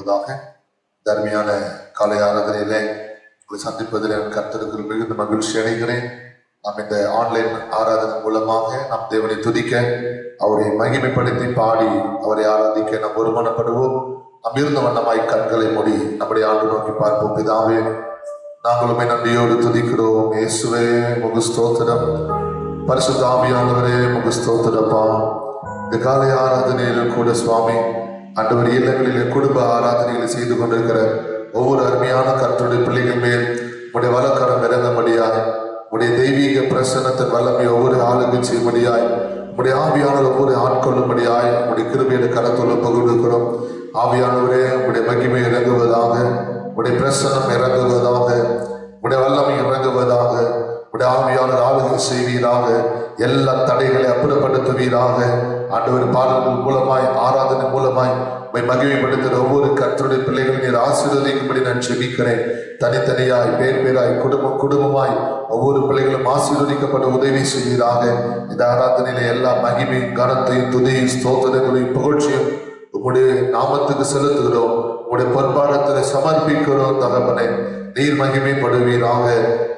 மகிமைப்படுவதாக. தர்மியான காலை ஆராதனையிலே உங்களை சந்திப்பதில் கர்த்தருக்கு மிகுந்த மகிழ்ச்சி அடைகிறேன். நாம் இந்த ஆன்லைன் ஆராதனை மூலமாக நாம் தேவனை துதிக்க, அவரை மகிமைப்படுத்தி பாடி அவரை ஆராதிக்க நாம் ஒருமனப்படுவோம். நாம் இருந்த வண்ணமாய் கண்களை மூடி நம்முடைய ஆண்டு நோக்கி பார்ப்போம். பிதாவே, நாங்களுமே நன்றியோடு துதிக்கிறோம். இயேசுவே உமக்கு ஸ்தோத்திரம். பரிசுத்த ஆவியானவரே உமக்கு ஸ்தோத்திரப்பா. இந்த காலை ஆராதனையிலும் கூட சுவாமி ஆண்டவர் இல்லங்களிலே குடும்ப ஆராதனைகளை செய்து கொண்டிருக்கிற ஒவ்வொரு அருமையான கர்த்தருடைய பிள்ளைகள் மேல் உடைய வலக்கரம் இறங்கும்படியாய், உடைய தெய்வீக பிரசன்னத்தின் வல்லமை ஒவ்வொரு ஆளுக்கும் செய்யும்படியாய், உடைய ஆவியானவர் ஒவ்வொரு ஆட்கொள்ளும்படியாய் உடைய கிருபையை கரத்தோடு பகிர்ந்துக்கிறோம். ஆவியானவரே உடைய மகிமை இறங்குவதாக, உடைய பிரசன்னம் இறங்குவதாக, உடைய வல்லமை இறங்குவதாக. உடைய ஆவியாளர் ஆளுகை செய்வீராக. எல்லா தடைகளை அப்புறப்படுத்துவீராக. ஆண்டவர் பாடல்கள் மூலமாய், ஆராதனை மூலமாய் மகிமைப்படுத்துகிற ஒவ்வொரு கர்த்தருடைய பிள்ளைகளை நீர் ஆசீர்வதிக்கும்படி நான் ஜெபிக்கிறேன். தனித்தனியாய், பேர் பேராய், குடும்பமாய் ஒவ்வொரு பிள்ளைகளும் ஆசீர்வதிக்கப்பட உதவி செய்வீராக. இந்த ஆராதனையில எல்லா மகிமை, கனத்தையும், துதியும், ஸ்தோத்திரங்களையும், புகழ்ச்சியும் உங்களுடைய நாமத்துக்கு செலுத்துகிறோம். உங்களுடைய பொற்பாடத்தில் சமர்ப்பிக்கிறோம். தகப்பனை நீர் மகிமைப்படுவீராக.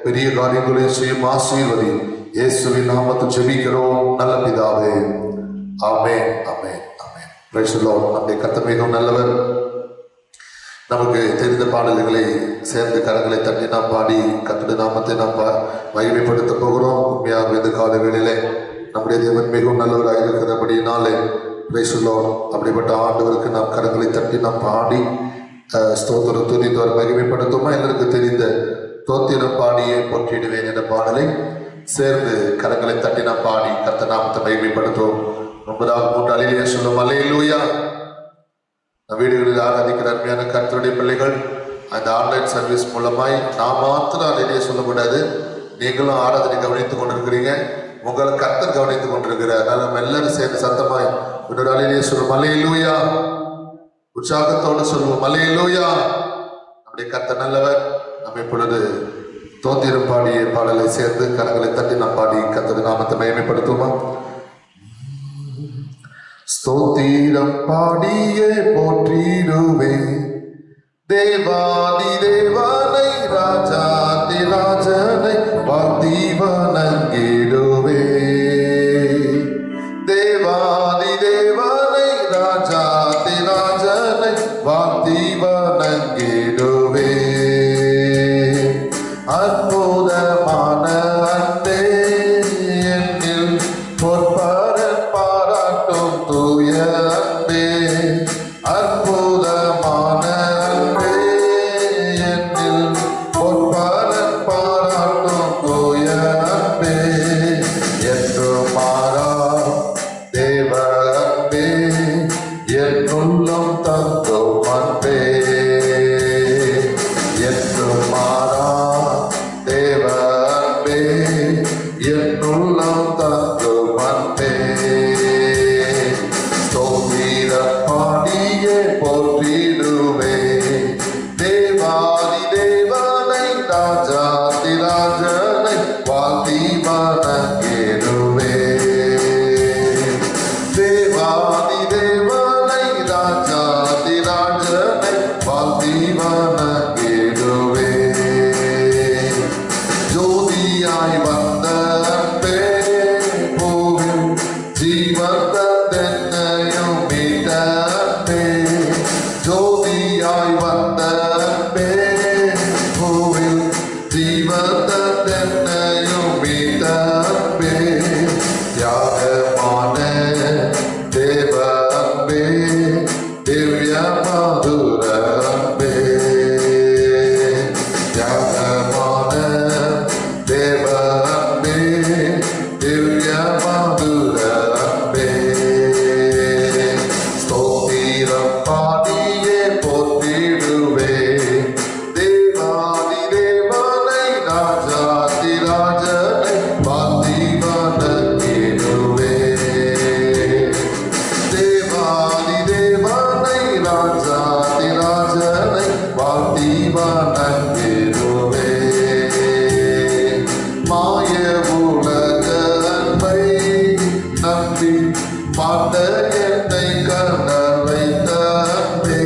பெரிய காரியங்களை செய்யும் ஆசீர்வதி. இயேசுவின் நாமத்தில் ஜெபிக்கிறோம் நல்ல பிதாவே. ஆமென், ஆமென், ஆமென். Praise the Lord. நம்முடைய கர்த்தர் மிகவும் நல்லவர். நமக்கு தெரிந்த பாடல்களை சேர்ந்து கரங்களை தட்டி நாம் பாடி கர்த்தருடைய நாமத்தை நாம் மகிமைப்படுத்த போகிறோம். உண்மையாக இந்த கால வேளையிலே நம்முடைய தேவன் மிகவும் நல்லவராக இருக்கிறபடினாலே பிரைஸ் தி லார்ட். அப்படிப்பட்ட ஆண்டவருக்கு நாம் கரங்களை தட்டி நாம் பாடி ஸ்தோத்திரம் துதித்தவர் மகிமைப்படுத்துமா. எல்லாருக்கு தெரிந்த தோத்திரம் பாடியே போற்றிடுவேன் என்ற பாடலை சேர்ந்து கரங்களை தட்டி நாம் பாடி கர்த்தர் நாமத்தை மகிமைப்படுத்துவோம். 3 அலையிலே சொல்லும் அல்லேலூயா. வீடுகளில் ஆராதிக்கிற அருமையான கர்த்தருடைய பிள்ளைகள், அந்த ஆன்லைன் சர்வீஸ் மூலமாய் நான் மாத்திரம் அலையிலேயே சொல்லக்கூடாது, நீங்களும் ஆராதனை கவனித்துக் கொண்டிருக்கிறீங்க. உங்களை கர்த்தர் கவனித்துக் கொண்டிருக்கிறார். அதனால நம்ம எல்லாரும் சேர்ந்து சத்தமாய் 3 அலையிலேயே சொல்லும் அல்லேலூயா. உற்சாகத்தோடு சொல்லுவோம் அல்லேலூயா. நம்முடைய கர்த்தர் நல்லவர். நம்ம இப்பொழுது தோத்திரம் பாடிய பாடலை சேர்ந்து கரங்களை தட்டி நாம் பாடி கர்த்தருடைய நாமத்தை மகிமைப்படுத்துவோமா. ஸ்தோத்திரம் பாடியே போற்றிடுவே தேவாதி தேவனை, ராஜாதி ராஜனை வாழ்த்தி வணங்கிடுவே. தேவாதி தேவனை, ராஜாதி ராஜனை வாழ்த்தி வணங்கிடுவே. அற்புதமான அன்பே என்னில் பொற்பரன் பாராட்டும் தூய அன்பே. அற்புதமான அன்பே என்னில் பொற்பரன் பாராட்டும் தூய அன்பே. என்று மாறா தேவ அன்பே என் உள்ளம் தந்தும் அன்பே. என்று மாறா தேவ அன்பே என் உள்ளம் தந்தும் அன்பே. ஸ்தோத்திரம் பாடியே போற்றிடுவே தேவாதி தேவனை, ராஜாதி ராஜனை வாழ்த்தி வணங்கிடுவே. தேவாதி தேவனை, ராஜாதி ராஜனை வாழ்த்தி வணங்கிடுவே. ஜோதியாய் வந்த அன்பே பூவில் ஜீவன் தந்தென்னையும் மீட்ட அன்பே. ஜோதியாய் வந்த அன்பே பூவில் ஜீவன் தந்தென்னையும் மீட்ட அன்பே. தியாகமான தேவ அன்பே, திவ்ய மதுர அன்பே. தியாகமான தேவ அன்பே, திவ்ய மதுர அன்பே. ஸ்தோத்திரம் பாடியே போற்றிடுவே தேவாதி தேவனை, ராஜாதி ராஜனை வாழ்த்தி வணங்கிடுவே. தேவாதி தேவனை, ராஜாதி ராஜனை வாழ்த்தி வணங்கிடுவே. மாய உலக அன்பை நம்பி பார்த்த என்னை கண்ண வைத்த அன்பே.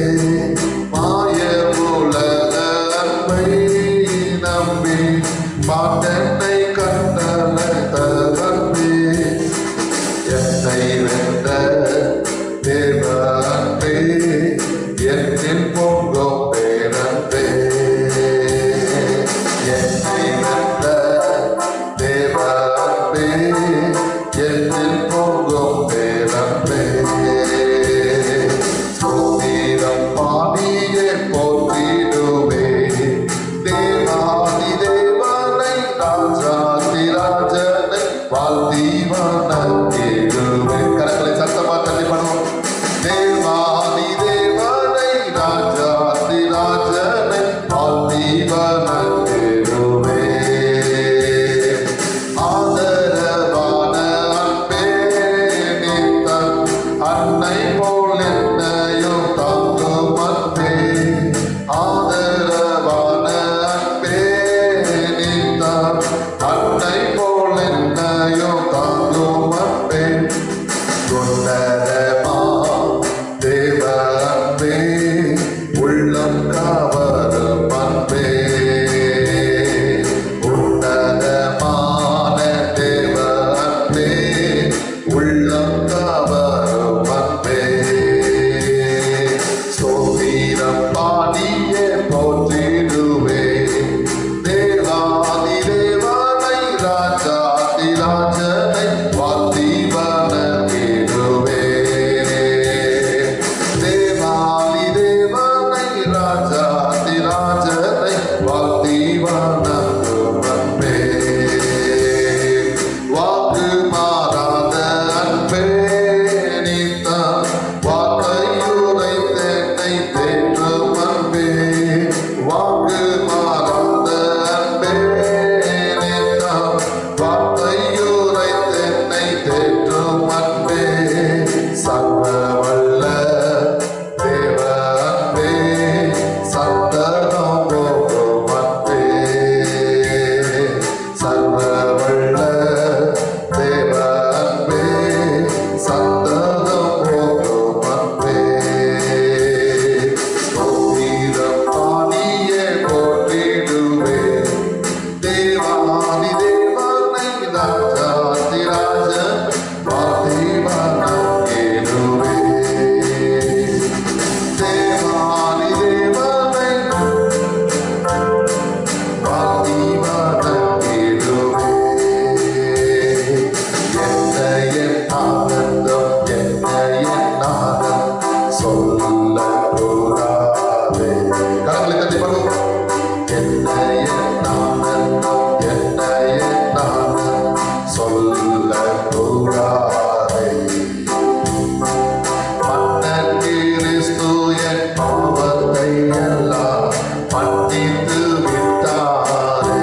மன்னித்து விட்டாரே.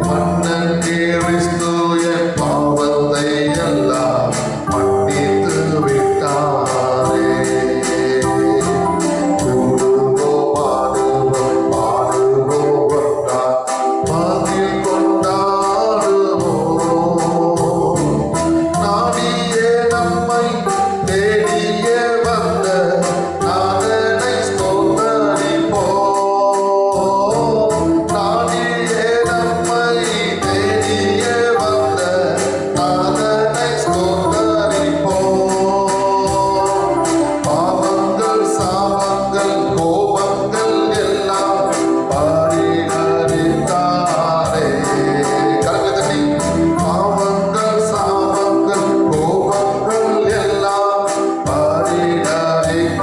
மன்னன் கிறிஸ்து என் பாவத்தை எல்லாம் மன்னித்து விட்டாரே. கூடுவோம் பாடுவோம் பாடுவோம் ஒன்றாய் மகிழ் கொண்டாடுவோம். நாடியே நம்மை தேடியே வந்த நாதனை ஸ்தோத்தரிப்போம். நாடியே நம்மை தேடியே வந்த நாதனை ஸ்தோத்தரிப்போம். பாவங்கள் சாபங்கள் கோபங்கள் எல்லாம் பரிகரித்தாரே. கரங்களை தட்டி பாவங்கள் சாபங்கள் கோபங்கள் எல்லாம் பரிகரித்தாரே.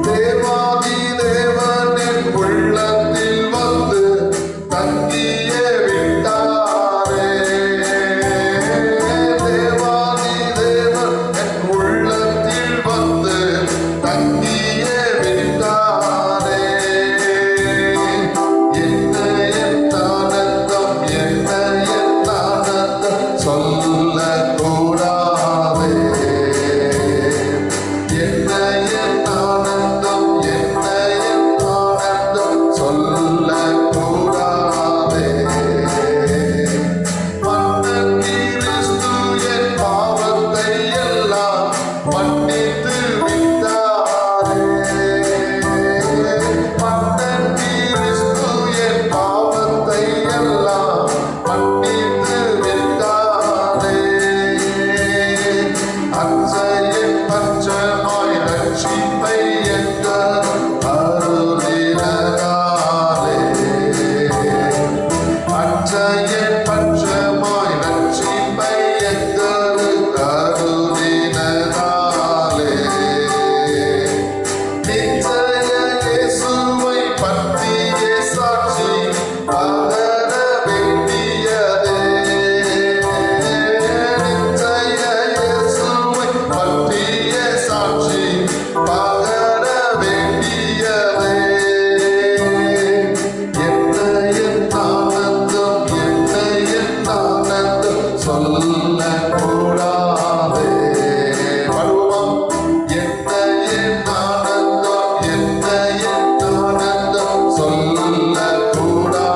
தேவாதி தேவனின் உள்ளத்தில் வந்து தங்கியே விட்டாரே. தேவாதி தேவன் என் உள்ளத்தில் வந்து தங்கியே விட்டாரே. என்ன என் ஆனந்தம் என்ன என் ஆனந்தம் சொல்லக்கூடாதே. என்ன என் ஆனந்தம் என்ன என் ஆனந்தம் சொல்லக்கூடாதே. மன்னன் கிறிஸ்து என் பாவத்தை எல்லாம் மன்னித்து விட்டாரே. மன்னன் கிறிஸ்து என் பாவத்தை எல்லாம் மன்னித்து விட்டாரே. அச்சையின் பஞ்சமாய் ரட்சிப்பை எங்கள் அருளினாரே. அச்சையின் பஞ்சமாய் ரட்சிப்பை எங்களுக்கு அருளினாரே. நிச்சய இயேசுவை பற்றியே சாட்சி பகர வேண்டியதே. நிச்சய இயேசுவை பற்றியே சாட்சி பகர வேண்டியதே. என்ன என் ஆனந்தம் என்ன என் ஆனந்தம் சொல்லக்கூடாதே. பாடுவோம். என்ன என் ஆனந்தம் என்ன என் ஆனந்தம் சொல்லக்கூடாதே.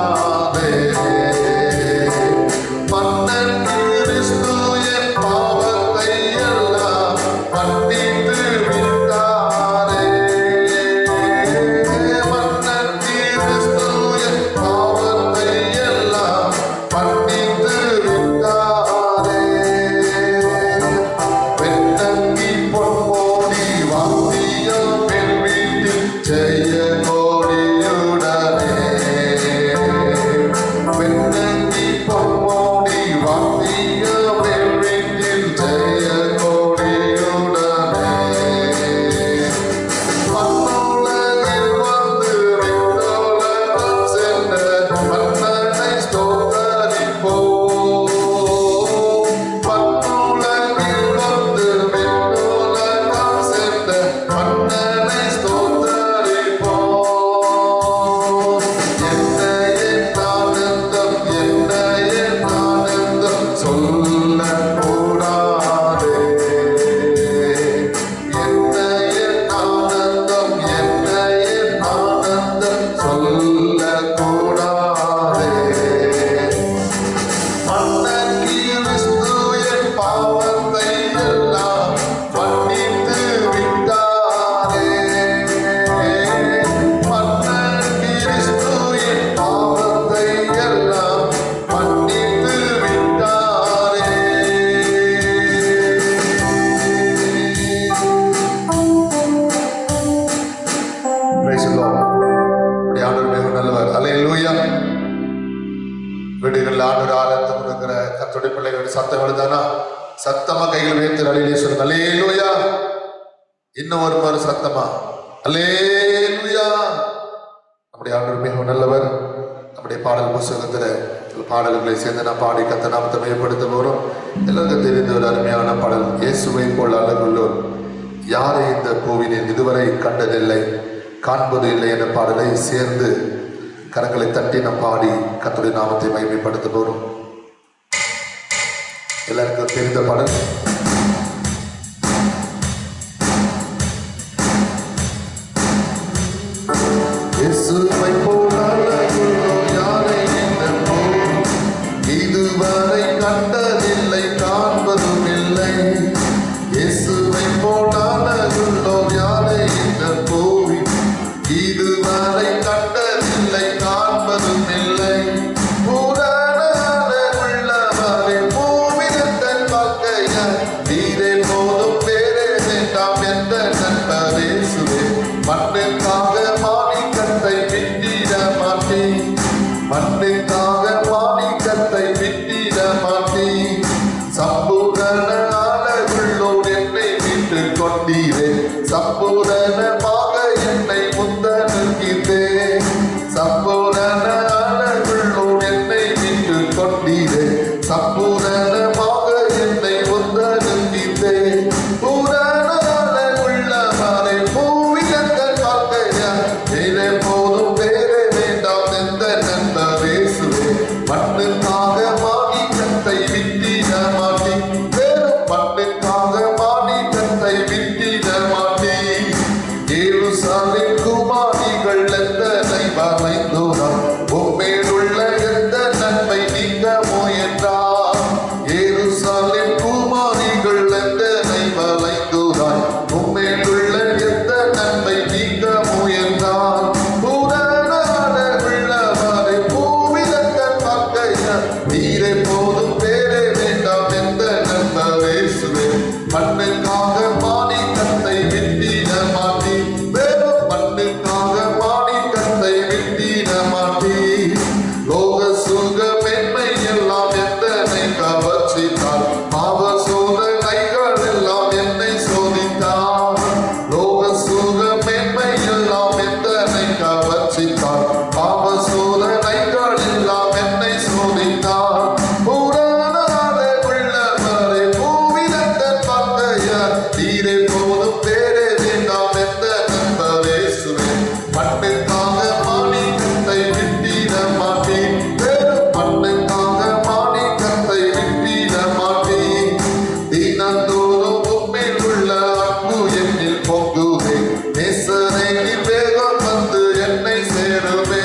மன்னன் கிறிஸ்து என் பாவத்தை எல்லாம் மன்னித்து விட்டாரே. மன்னன் கிறிஸ்து என் பாவத்தை எல்லாம் மன்னித்து விட்டாரே. வெண்ணங்கி பொன்மோடி வாத்தியம் பெண் வீட்டில் ஜெய கோடியுடனே. வெண்ணங்கி பொன்மோடி வாத்தியம் பெண் வீட்டில் ஜெய கோடியுடனே. மண்ணுலகில் வந்து விண்ணுலகம் சென்ற மன்னனை ஸ்தோத்தரிப்போம். மண்ணுலகில் வந்து விண்ணுலகம் சென்ற மன்னனை ஸ்தோத்தரிப்போம். என்ன என் ஆனந்தம் என்ன என் ஆனந்தம் சொல்லக்கூடாதே. என்ன என் ஆனந்தம் என்ன என் ஆனந்தம் சொல்லக்கூடாதே. மன்னன் கிறிஸ்து என் பாவத்தை எல்லாம் மன்னித்து விட்டாரே. மன்னன் கிறிஸ்து என் பாவத்தை எல்லாம் மன்னித்து விட்டாரே. Praise the Lord. நம்முடைய ஆண்டவர் மிகவும் நல்லவர். அல்லேலூயா. வீடுகளில் ஆண்டவர் ஆலயத்தில் இருக்கிற கர்த்தருடைய பிள்ளைகளுடைய சத்தம் எழுதானா சத்தமா கைகள் வைத்து அலையிலே சொல்லுங்க. அல்லேலூயா. இன்னும் ஒரு மாதிரி சத்தமா அல்லேலூயா. நம்முடைய ஆண்டவர் மிகவும் நல்லவர். நம்முடைய பாடல் புஸ்தகத்தில் பாடல்களை சேர்ந்து நான் பாடி கத்த நாமத்தை மேம்படுத்த போறோம். எல்லாருக்கும் தெரிந்த ஒரு அருமையான பாடல், இயேசுவை போல் அழகுள்ளோர் யாரை இந்த பூவினில் இதுவரை கண்டதில்லை காண்பது இல்லை என்ற பாடலை சேர்ந்து கரங்களை தட்டி நாம் பாடி கர்த்தருடைய நாமத்தை மகிமைப்படுத்த போறோம். எல்லாருக்கும் தெரிந்த பாடல். இயேசுவை போல யாரை இந்த பூ இதுவரை கண்டதில்லை காண்பதும் இல்லை. இயேசுவை போலான யாரை இந்த பூவி இதுவரை கண்டதில்லை காண்பதும் இல்லை. உள்ளவரை பூவினத்தன் வாழ்க்கைய நீரே போதும் பேரே வேண்டாம் என்ற நண்பரேசுவே மண்ணுக்காக மாணிக்கத்தை விட்டிட மாட்டேன். மண்ணுக்காக மாணிக்கத்தை விட்டிட மாட்டேன். சம்பூரண ஆளவுள்ளோர் என்னை மீட்டு கொண்டீரே. சம்பூரணமாக என்னை முந்தனுக்கிதே. சம்பூரண ஆளவுள்ளோர் என்னை மீட்டு கொண்டீரே. சம்பூரணமாக என்னை முந்தனுக்கிதே. பூரண உள்ளவரை பூவிலங்கள் வாழ்க்கைய நீரே போதும் பேரே வேண்டாம் எந்த நண்பரேசுவே மண்ணுக்காக மாணிக்கத்தை விட்டிட மாட்டேன். வேறும் மண்ணுக்காக மாணிக்கத்தை விட்டிட மாட்டேன். எருசலேம் குமாரிகள் எத்தனை வரைந்தோராம் உம்மேலுள்ள எந்த நன்மை நீங்க முயன்றார். எருசலேம் குமாரிகள் எத்தனை வரைந்தோராய் உம்மேலுள்ள எந்த நன்மை நீங்க முயன்றார். உள்ளவரை பூவிலங்கள் வாழ்க்கைய நீரே போதும் பேரே வேண்டாம் எந்த நண்பரேசுவே மண்ணுக்காக மாணிக்கத்தை விட்டிட மாட்டேன். வேறும் மண்ணுக்காக மாணிக்கத்தை விட்டிட மாட்டேன். லோக சுக மென்மை எல்லாம் எத்தனை கவர்ச்சித்தார். பாவ சோதனைகள் எல்லாம் என்னை சோதித்தார். லோக சுக மென்மை எல்லாம் எத்தனை கவர்ச்சித்தார். பாவ சோதனைகள் எல்லாம் என்னை சோதித்தார். உள்ளவரை பூவிலங்கள் வாழ்க்கைய நீரே போதும் பேரே வேண்டாம் எந்த நண்பரேசுவே மண்ணுக்காக மாணிக்கத்தை விட்டிட மாட்டேன். வேறும் மண்ணுக்காக மாணிக்கத்தை விட்டிட மாட்டேன். தினந்தோறும் உம்மில் உள்ள அன்பு என்னில் பொங்குவே. நேசரேனில் வேகம் வந்து என்னை சேருவே.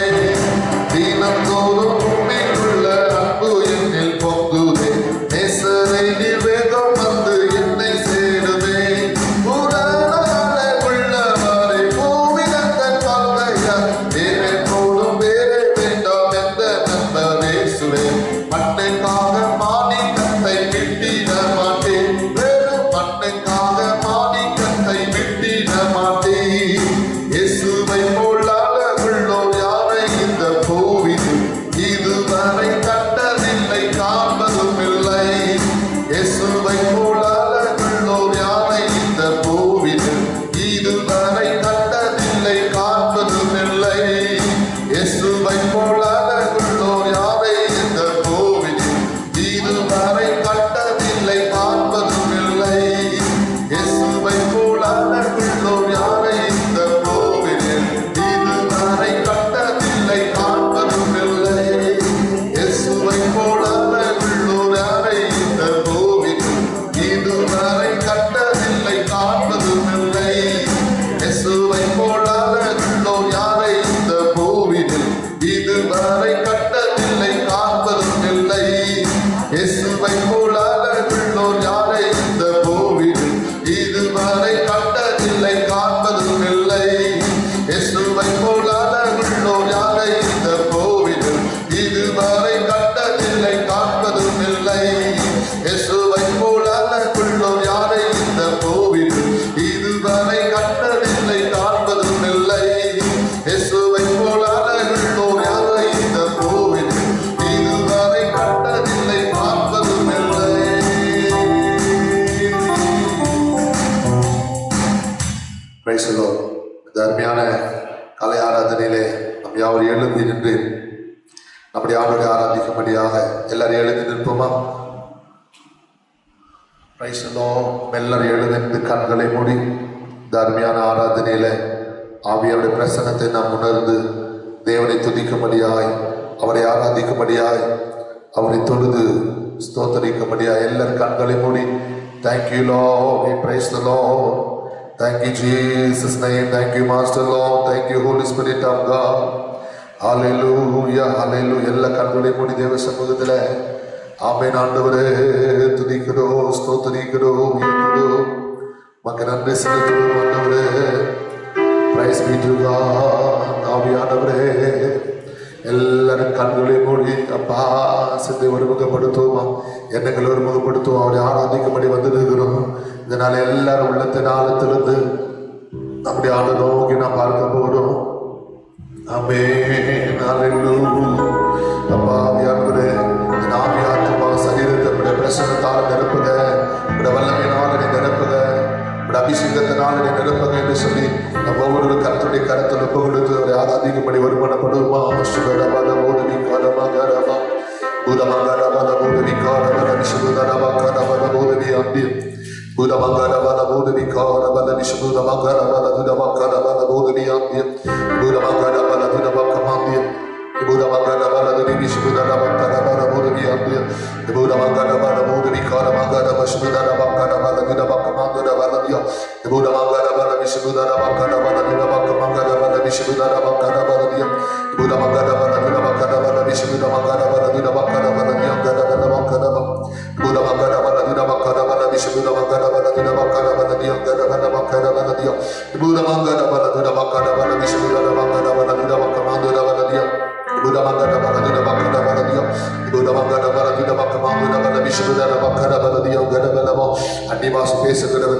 தினந்தோறும் உம்மில் உள்ள அன்பு என்னில் பொங்குவே. நேசரேனில் வேகம் வந்து என்னை சேருவே. உள்ளவரை பூவிலங்கள் வாழ்க்கைய நீரே போதும் பேரே வேண்டாம் எந்த நண்பரேசுவே மண்ணுக்காக மாணிக்கத்தை விட்டிட மாட்டேன். வேறும் மண்ணுக்காக மாணிக்கத்தை விட்டிட மாட்டேன். இயேசுவை போலாக உள்ளோர் யாரை இந்த பூவிது இதுவரை கண்டதில்லை காண்பதும் இல்லை. இயேசுவை போலாக உள்ளோர் யாரை இந்த பூவிது இதுவரை கண்டதில்லை காண்பதும் இல்லை. இயேசுவை போலாக உள்ளோர் யாரை இந்த பூவிது இதுவரை கண்டதில்லை காண்பதும் இல்லை. இயேசுவை போலாக உள்ளோர் யாரை இந்த பூவிது இதுவரை கண்டதில்லை காண்பதும் இல்லை. இயேசுவை போலாக உள்ளோர் யாரை இந்த பூவிது இதுவரை கண்டதில்லை காண்பதும் இல்லை. இயேசுவை போலாக உள்ளோர் யாரை இந்த பூவிது இதுவரை கண்டதில்லை காண்பதும் இல்லை. இயேசுவை போலாக உள்ளோர் யாரை இந்த பூவிது இதுவரை கண்டதில்லை காண்பதும் இல்லை. இயேசுவை போலாக உள்ளோர் யாரை இந்த பூவிது இதுவரை கண்டதில்லை காண்பதும் இல்லை. இயேசுவை போலாக உள்ளோர் யாரை இந்த பூவிது இதுவரை கண்டதில்லை காண்பதும் இல்லை. இயேசுவை போலாக உள்ளோர் யாரை இந்த பூவிது இதுவரை கண்டதில்லை காண்பதும் இல்லை. Praise the Lord. இந்த அருமையான கலை ஆராதனையிலே நம் யாவர் எழுந்து நின்று நம்முடைய ஆண்டவரை ஆராதிக்கும்படியாக எல்லாரும் எழுந்து நிற்போமா? Price the Lord. எல்லாரும் எழுந்து கண்களை மூடி அருமையான ஆராதனையில ஆவியாருடைய பிரசன்னத்தை நாம் உணர்ந்து தேவனை துதிக்கும்படியாய், அவரை ஆராதிக்கும்படியாய், அவரை தொழுது ஸ்தோத்தரிக்கும்படியாய் எல்லாரும் கண்களை மூடி thank you Lord, we praise the Lord, thank you Jesus name, thank you Master Lord, thank you Holy Spirit of God, hallelujah hallelujah. எல்லா கண்களை மூடி தேவ சமூகத்தில் ஆமென். ஆண்டவரே துதிக்கிறோம், ஸ்தோத்தரிக்கிறோம், உயர்த்துகிறோம், மக்கு நன்றி செலுத்துகிறோம். ஆண்டவரே பிரைஸ் பீ டு காட். ஆவியானவரே எல்லாரும் கண்களை மூடி அப்பா சிந்தை ஒருமுகப்படுத்துவோமா, எண்ணங்களை ஒருமுகப்படுத்துவோம், அவரை ஆராதிக்கும்படி வந்துருக்கிறோம். இதனால எல்லாரும் உள்ளத்தின் ஆழத்திலிருந்து நம்முடைய ஆண்டு நோக்கி நாம் பார்க்க போகிறோம். ஆமென் ஹல்லேலூயா. அப்பா ஆவியானவரே இந்த ஆவியாத்மா சரீரத்தை உடைய பிரசன்னத்தால் நிரப்புக, உடைய வல்லமையினால் நிரப்புக, அபிஷேகத்தினால் நிரப்புக என்று சொல்லி நம்ம ஒவ்வொரு கர்த்தருடைய கருத்தில் ஒப்பு கொடுத்து அவரை ஆராதிக்கும்படி வருமானப்படுவோமா.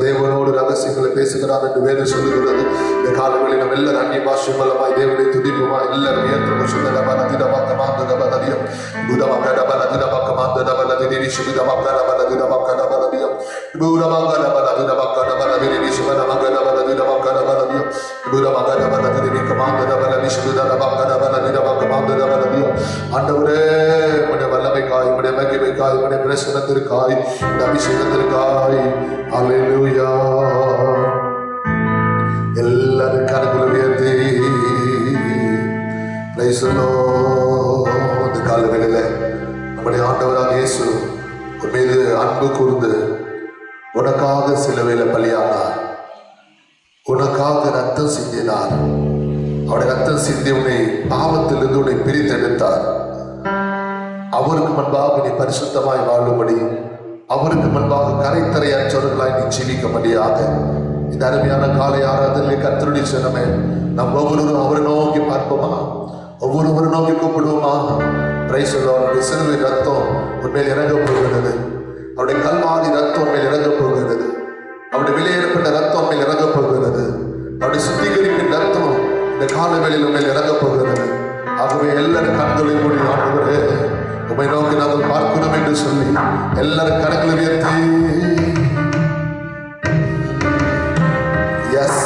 தேவனோடு ரகசியங்களை பேசுகிறார் என்று வேதம் சொல்லுகிறது. இந்த காலங்களில் நம்ம எல்லாரும் அந்நிய பாஷை மூலமாய் தேவனை துதிப்போமா, எல்லாரும் ஏற்றுக்கொள்ள ஆண்டவரே உடைய வல்லமைக்காய், உடைய மகிமைக்காய், உடைய பிரசன்னத்திற்காய், உடைய அபிஷேகத்திற்காய் ஹல்லேலூயா. எல்லாரும் கரங்களை உயர்த்தி பிரைஸ் தி லார்ட். இந்த காலவேளையில நம்முடைய ஆண்டவராக இயேசு உன் மீது அன்பு கூர்ந்து உனக்காக சிலுவையில பலியானார், உனக்காக ரத்தம் சிந்தினார். அவருடைய ரத்தம் சிந்தி உன்னை பாவத்திலிருந்து உன்னை பிரித்தெடுத்தார். அவருக்கு முன்பாக நீ பரிசுத்தமாய் வாழும்படி, அவருக்கு முன்பாக கரைத்தறையற்றவர்களாய் நீ ஜீவிக்கும்படியாக இந்த அருமையான காலை ஆராதனை கர்த்தருடைய சின்னமே நம் ஒவ்வொருவரும் அவரை நோக்கி பார்ப்போமா, ஒவ்வொருவரும் நோக்கி கூப்பிடுவோமா. Price the Lord. அவருடைய சிலுவை ரத்தம் உன்மேல் இறங்க போகிறது, அவருடைய கல்வாரி ரத்தம் உன்மேல் இறங்க போகிறது, அவருடைய வெளியேறப்பட்ட ரத்தம் உன்மேல் இறங்க போகிறது, அவருடைய சுத்திகரிப்பின் ரத்தம் இந்த காலவேளையில் உன்மேல் இறங்க போகிறது. ஆகவே எல்லாரும் கண்களை மூடி ஆண்டவரே உம்மை நோக்கி நாங்கள் பார்க்கணும் என்று சொல்லி எல்லாரும் கரங்களை உயர்த்தி எஸ்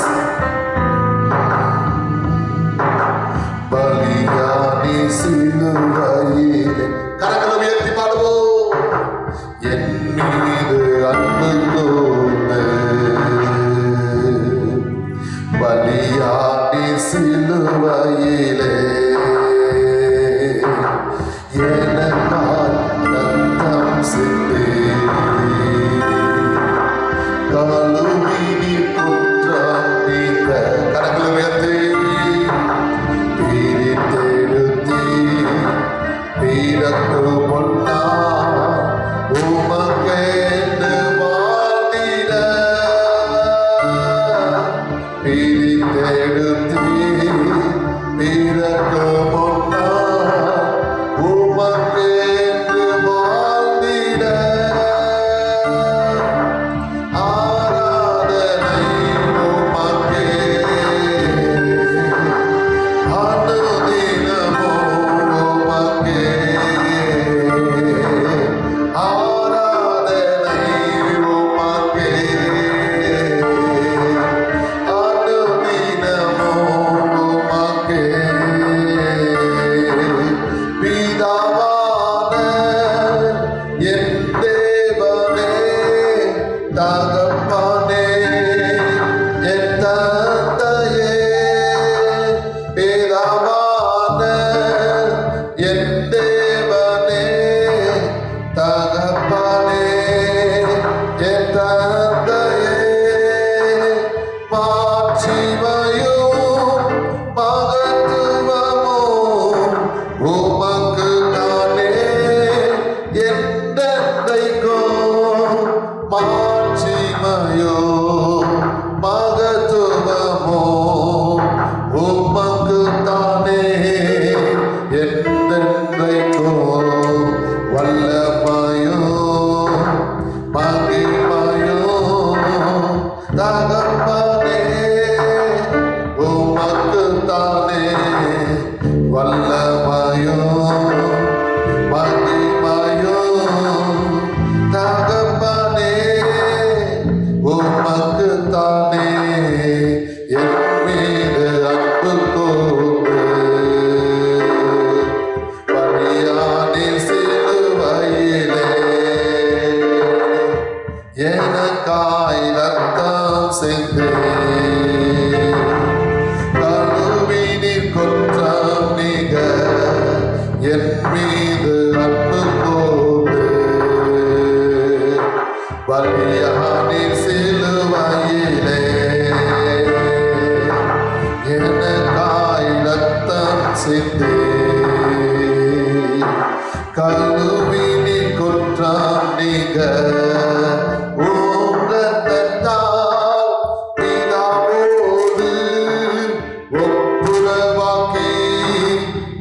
பலியானி சிலுவையிலே கரங்களை உயர்த்தி பாடுவோம். என் மீது அன்பு கூர்ந்து பலியானி சிலுவையிலே எனக்காய் ரத்தம் சிந்தி கழுவி நீ குற்றம் நீக்க கரங்களை உயர்த்தி பிரித்தெடுத்தி பிறக்கு முன்னா உமக்கென்று வாழ்ந்திட பிரித்தெடுத்தி பிறக்கு முன்னா உமக்கென்று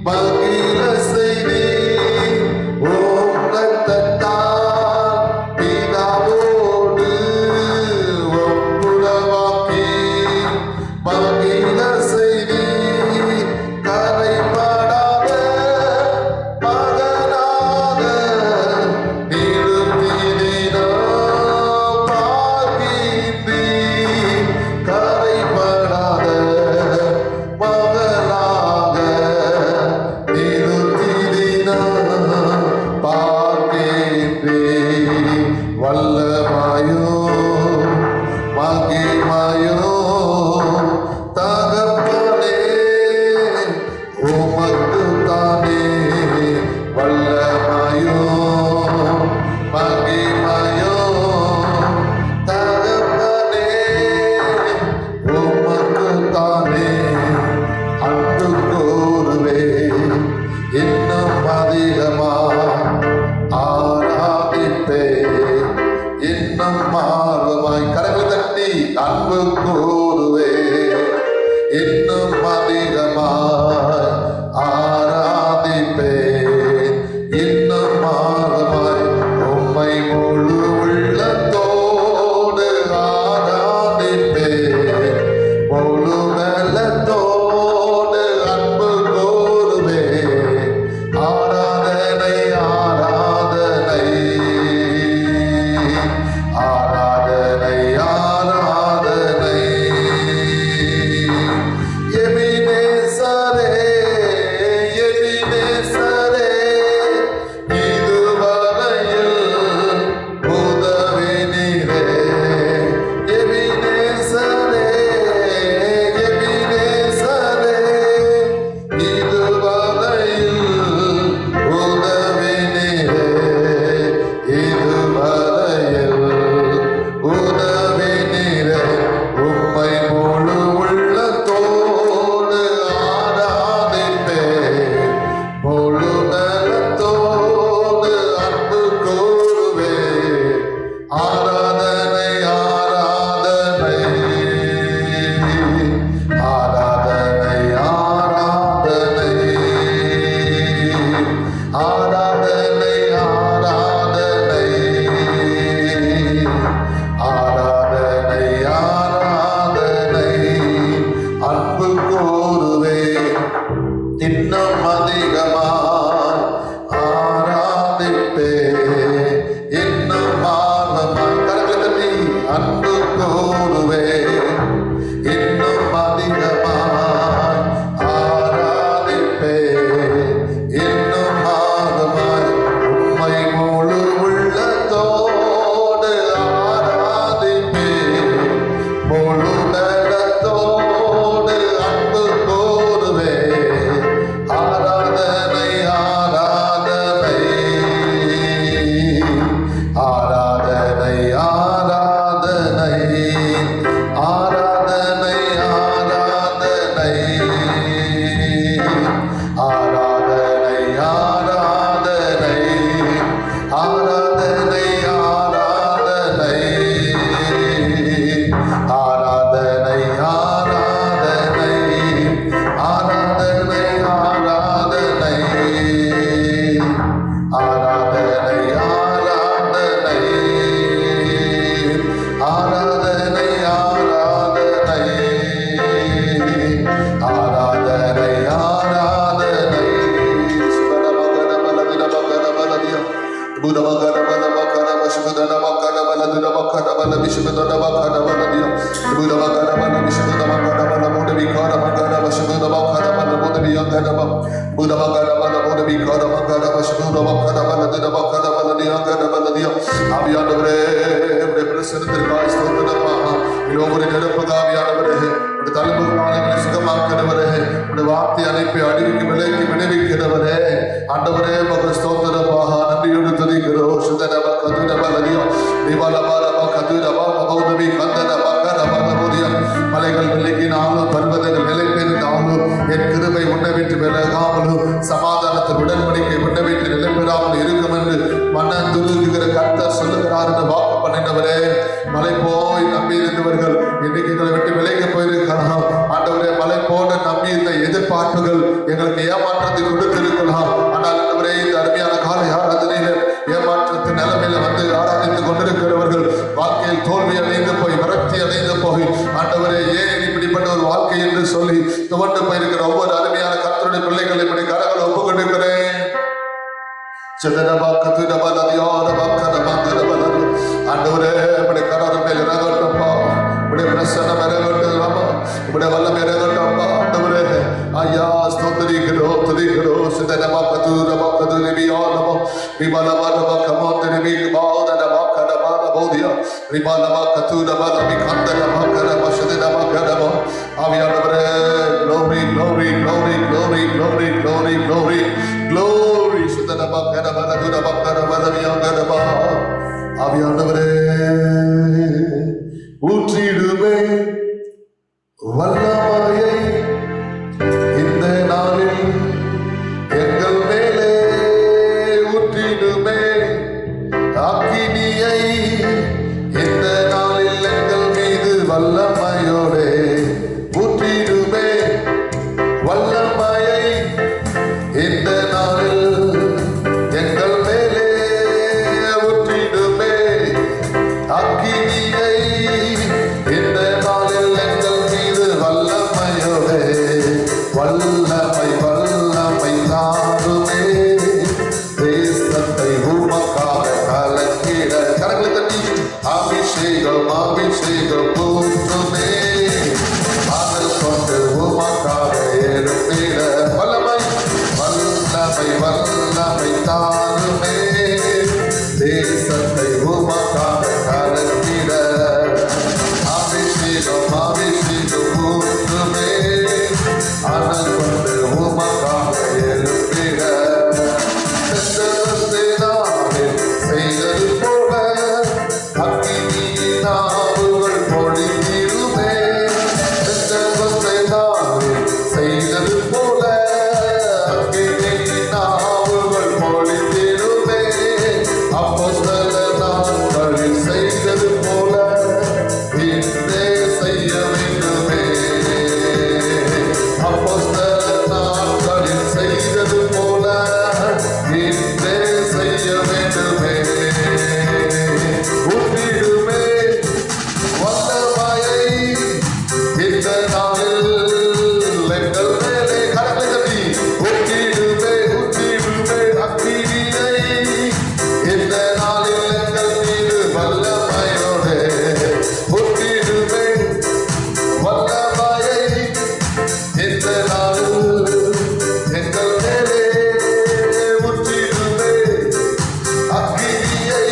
மகிழ செய்தி ஓம் ரத்தத்தால் பிதாவோடு ஒப்புரவாக்கி மகிழ செய்தி கரைபடாத மகனாக நிறுத்தினோ பார்க்கின்றி கரைபடாத மகனாக நிறுத்தினோ பார்க்கின்றி வல்லமாயோ மகிமையோ தகப்பனே உமக்கு தானே வல்லமையோ மகிமையோ தகப்பனே உமக்கு தானே அன்பு கூறுவே இன்னும் அதிகமா ஆராதிப்பே இன்னும் ஆர்வமாய் கரங்களை தட்டி அன்பு கூறுவே இன்னும் அதிகமாய் ஆராதிப்பே இன்னும் ஆர்வமாய் உம்மை முழு உள்ளத்தோடு ஆராதிப்பே முழு பலத்தோடு அன்பு கூறுவே ஆராதனை ஆராதனை ஆராதனை ஆராதனை எபினேசரே எபினேசரே இதுவரையில் உதவினீரே எபினேசரே எபினேசரே இதுவரையில் உதவினீரே இதுவரையில் உதவினீரே உம்மை முழு உள்ளத்தோடு ஆராதிப்பே முழு பலத்தோடு அன்பு கூறுவே ஆராதனை ஆராதனை ஆராதனை ஆராதனை ஆராதனை ஆராதனை ஆராதனை ஆராதனை அன்பு கூறுவே இன்னும் அதிகமாய் ஆராதிப்பே இன்னும் ஆர்வமாய் கரங்களை தட்டி அன்பு கூறுவே இன்னும் அதிகமாய் ஆராதிப்பே இன்னும் ஆர்வமாய் உம்மை முழு உள்ளத்தோடு ஆராதிப்பே முழு பலத்தோடு அன்பு கூறுவே ஆராதனை ஆராதனை ஆராதனை ஆராதனை ஆராதனை ஆராதனை ஆராதனை ஆராதனை ஆராதனை ஆராதனை ஆராதனை ஆராதனை ஆராதனை ஆராதனை ஆராதனை ஆராதனை ஆராதனை ஆராதனை ஆராதனை சுபரமகரமலதிரமகரமலதிய புதமகரமலமகரமசுபதனமகரமலதிரமகரமலதிய புதமகரமலமிசுபதமகரமலமுதவிகாரமகரமசுபதமகரமலதிரமகரமலதிய ஆவியானவரே உம்முடைய பிரசன்னத்திற்காக ஸ்தோத்திரப்பா இலோகரை நிரப்பதாவியானவரே உடைய தலைமுறை நாளைகளை சுகமாக்கிறவரே உடைய வார்த்தை அனுப்பி அடிவுக்கு விலைக்கு விடுவிக்கிறவரே ஆண்டவரே மகள் ஸ்தோத்திரப்பா நன்றியோடு துதிக்கிறோம் சுதனம கதுரமலதிய திவாலபாலம கதுரம மகௌதவி கந்தனம கரமலமுதிய மலைகள் விலகினாலும் பர்வதங்கள் நிலை பெறுந்தாலும் என் கிருபை உன்னை விட்டு விலகாமலும் சமாதானத்தில் உடன்படிக்கை உன்னை விட்டு நிலை பெறாமல் இருக்கும் என்று மன்னன் துருகுகிற கர்த்தர் சொல்லுகிறார் என்று வாக்கு பண்ணினவரே மலை போய் நம்பி இருந்தவர்கள் இன்னைக்கு எங்களை விட்டு விலைக்கு போயிருக்கலாம் ஆண்டவரே மலை போன நம்பி இருந்த எதிர்பார்ப்புகள் எங்களுக்கு ஏமாற்றத்தை கொண்டு துவண்டு போயிருக்கிற ஒவ்வொரு அருமையான கர்த்தருடைய பிள்ளைகளை இப்படி கரங்களை ஒப்பு கொண்டிருக்கிறேன். ஆண்டவரே இப்படி கரவர் மேல் இறங்கட்டும்பா, இப்படி பிரசன்னம் இறங்கட்டும், இப்படி வல்லம் இறங்கட்டும்பா. ஆண்டவரே ஐயா ஸ்தோத்திரிக்கிறோம், துதிக்கிறோம். சிதனமா கதூரமா கதுரிபியானமா விமலமா கமோ திருமி பாதனமா கனமா போதியா விமலமா கதூரமா நபி கந்தனமா கனமா சிதனமா கனமா. ஆவியானவரே glory glory glory glory glory glory glory glory சிதனமா கனமா கதுரமா கனமா நபியானமா. ஆவியானவரே ஊற்றிடுமே வல்லமையை இந்த நாளில் எங்கள் மேலே ஊற்றிடுமே, அக்கினியை இந்த நாளில் எங்கள் மீது வல்லமையோடே ஊற்றிடுமே, வல்லமையை இந்த நாளில் எங்கள் மேலே ஊற்றிடுமே, அக்கினியை இந்த நாளில் எங்கள் மீது வல்லமையோடே வல்லமை வல்லமை தாருமே, தேசத்தை உமக்காக கலக்கிட கரங்களை தட்டி அபிஷேகம் அபிஷேகம் ஊற்றுமே, ஆதல் கொண்டு உமக்காக எழுப்பிட வல்லமை வல்லமை வல்லமை தாருமே, தேசத்தை உமக்காக கலக்கிட அபிஷேகம் அபிஷேகம் ஊற்றுமே, ஆதல் கொண்டு உமக்காக எழுப்பிட செய்தது போல அக்கினியின் நாவுகள் பொழிந்திடுமே, செய்தது போல அக்கினியின் நாவுகள் பொழிந்திடுமே, அப்போஸ்தல நாட்களில் செய்தது போல இன்றே செய்ய வேண்டுமே, அப்போஸ்தல நாட்களில் செய்தது போல இன்றே செய்ய வேண்டுமே, ஊற்றிடுமே வல்லமையை இந்த நாளில் எங்கள் மேலே கரங்களை தட்டி ஊற்றிடுமே ஊற்றிடுமே, அக்கினியை இந்த நாளில் எங்கள் மீது வல்லமையோடு ஊற்றிடுமே, வல்லமையை இந்த நாளில் எங்கள் மேலே ஊற்றிடுமே, அக்கினியை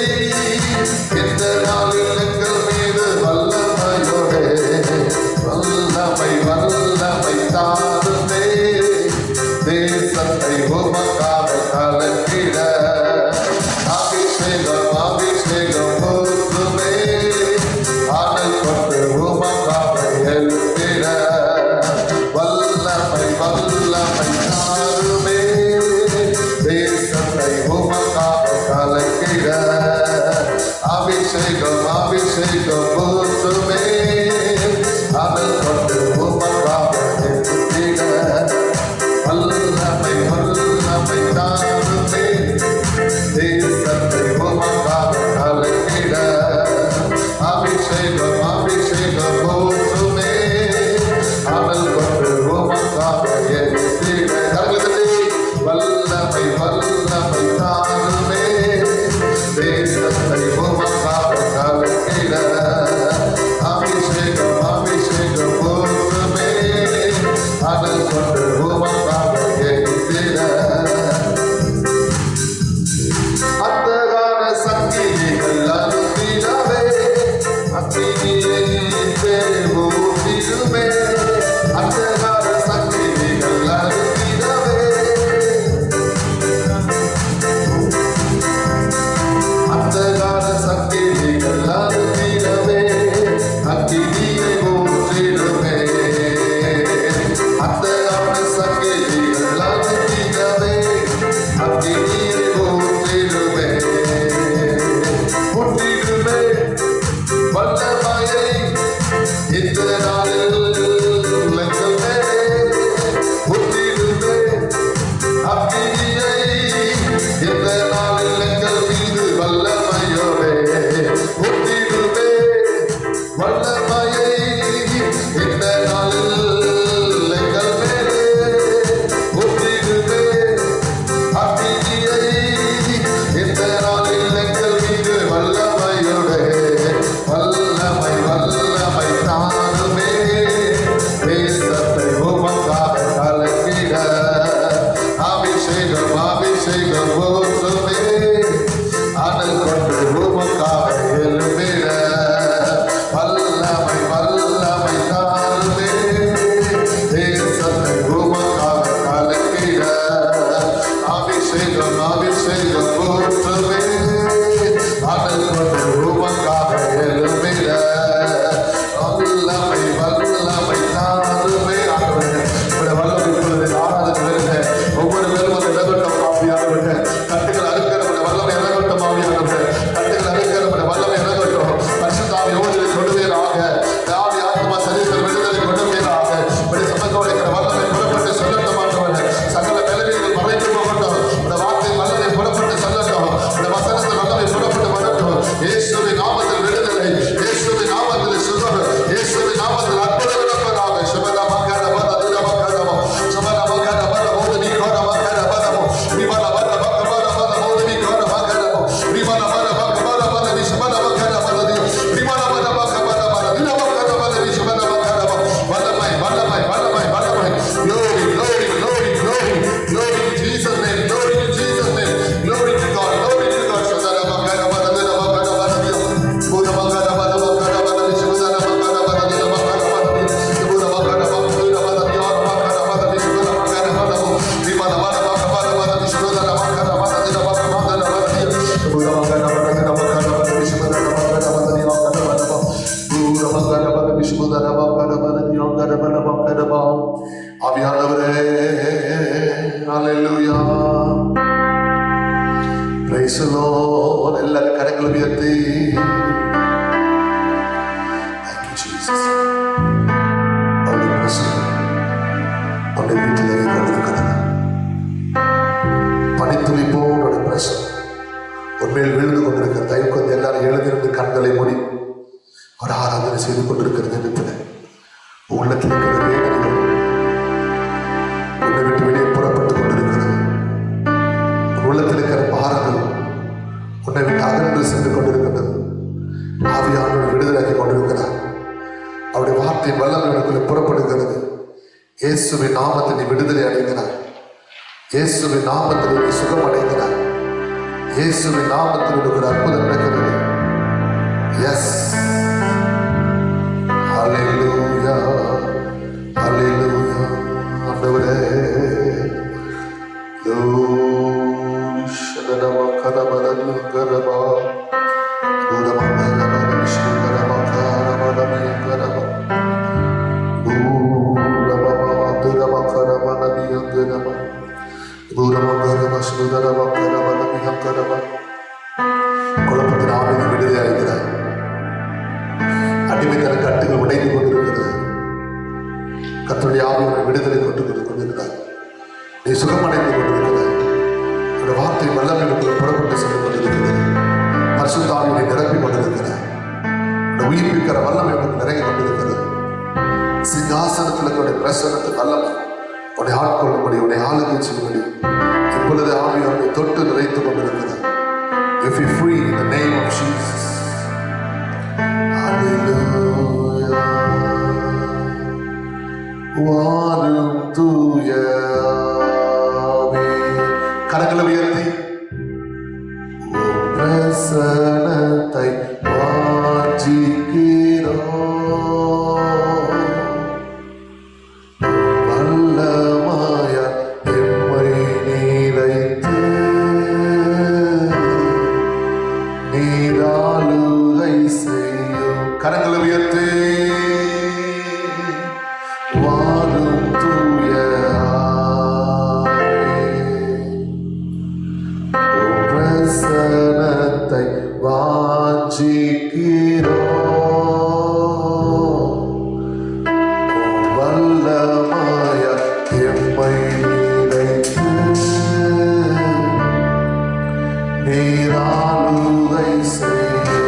இந்த நாளில் எங்கள் மீது வல்லமையோடு வல்லமை வல்லமை தாருமே, தேசத்தை உமக்காக கலக்கிட அபிஷேகம் அபிஷேகம் ஊற்றுமே, ஆடல் கொண்டு உமக்காக எழுப்பிட வல்லமை வல்லமை தாருமே, தேசத்தை உமக்காக கலக்கிட அபிஷேகம் அபிஷேகம் ஊற்றுமே, ஆடல் கொண்டு உமக்காக எழுப்பிட வல்லமை வல்லமை தாருமே, தேசத்தை உமக்காக கலக்கிட அபிஷேகம் அபிஷேகம் ஊற்றுமே, ஆடல் கொண்டு உமக்காக எழுப்பிட வல்லமை வல்லமை தாருமே, தேசத்தை உமக்காக கலக்கிட அபிஷேகம் அபிஷேகம் ஊற்றுமே, ஆடல் கொண்டு உமக்காக எழுப்பிட அந்தகார சங்கிலிகள் அறுத்திடவே, அக்கினியை ஊற்றிடுமே, அந்தகார சங்கிலிகள் அறுத்திடவே, அந்தகார சங்கிலிகள் அறுத்திடவே, அக்கினியை ஊற்றிடுமே, அந்தகார ஆவியானவரே, ஹல்லேலூயா, பிரைஸ் தி லார்ட். எல்லாரும் கரங்களை உயர்த்தி thank you Jesus. அவருடைய பிரசன்னம் அவருடைய வீட்டில் கொண்டிருக்கிறது. பனித்துளி போன்ற பிரசன்னம் உண்மையில் விழுந்து கொண்டிருக்கிற தயவு கொஞ்சம் எல்லாரும் எழுதிருந்து கண்களை மூடி ஒரு ஆராதனை செய்து கொண்டிருக்கிறது இடத்துல உள்ளத்தில் இருக்கிற வேதனைகள் உன்னை விட்டு வெளியே புறப்பட்டுக் கொண்டிருக்கிறது. உள்ளத்தில் இருக்கிற பாரங்கள் உன்னை விட்டு அகன்று சென்று கொண்டிருக்கிறது. ஆவியானவர் விடுதலையாக்கி கொண்டிருக்கிறார். அவருடைய வார்த்தை வல்லமை உனக்குள்ளே புறப்படுகிறது. இயேசுவின் நாமத்தில் நீ விடுதலை அடைகிறார். இயேசுவின் நாமத்தில் நீ சுகம் அடைகிறார். இயேசுவின் நாமத்தில் உனக்கு ஒரு அற்புதம் நடக்கிறது. எஸ், ஹல்லேலூயா, ஹல்லேலூயா. ஆண்டவரே, லோஷதனம கரமரனு கரமா தூரமரனம விஷ்ணுகரம காரமரம கரமா தூரமம துரம கரம நபியங்கரம தூரமகரம சுதரம கரம நபியங்கரம. குழப்பத்தின் ஆவியை விடுதலை அடைகிறார். அடிமைத்தன கட்டுகள் உடைந்து கொண்டிருக்கிறது. கர்த்தருடைய ஆவியை விடுதலை கொண்டிருக்கிறார். நீ சுகமடைந்து கொண்டிருக்கிறார். அந்த வார்த்தை வல்லமைக்குள்ள புறப்பட்டு சென்று கொண்டிருக்கிறது. பரிசுத்த ஆவியை நிரப்பி கொண்டிருக்கிறார். அந்த உயிர்ப்பிக்கிற வல்லமை உனக்கு நிறைய கொண்டிருக்கிறது. சிங்காசனத்தில் இருக்கிற பிரசனத்து வல்லமை உன்னை ஆட்கொள்ளும்படி, உன்னை ஆளுகை செய்யும்படி இப்பொழுது ஆவி அவனை தொட்டு நிறைத்துக் கொண்டிருக்கிறது. If you free in the name of Jesus. Hallelujah. வாரும் தூய ஆவி. கரங்களை உயர்த்தி பிரசனத்தை வாஞ்சிக்கிறோம். கரங்களை உயர்த்தி வாரும் தூய பிரசனத்தை வாஞ்சிக்கிறோம். வல்லமாய எம்மை நினைத்து நீராளுகை செய்யும்.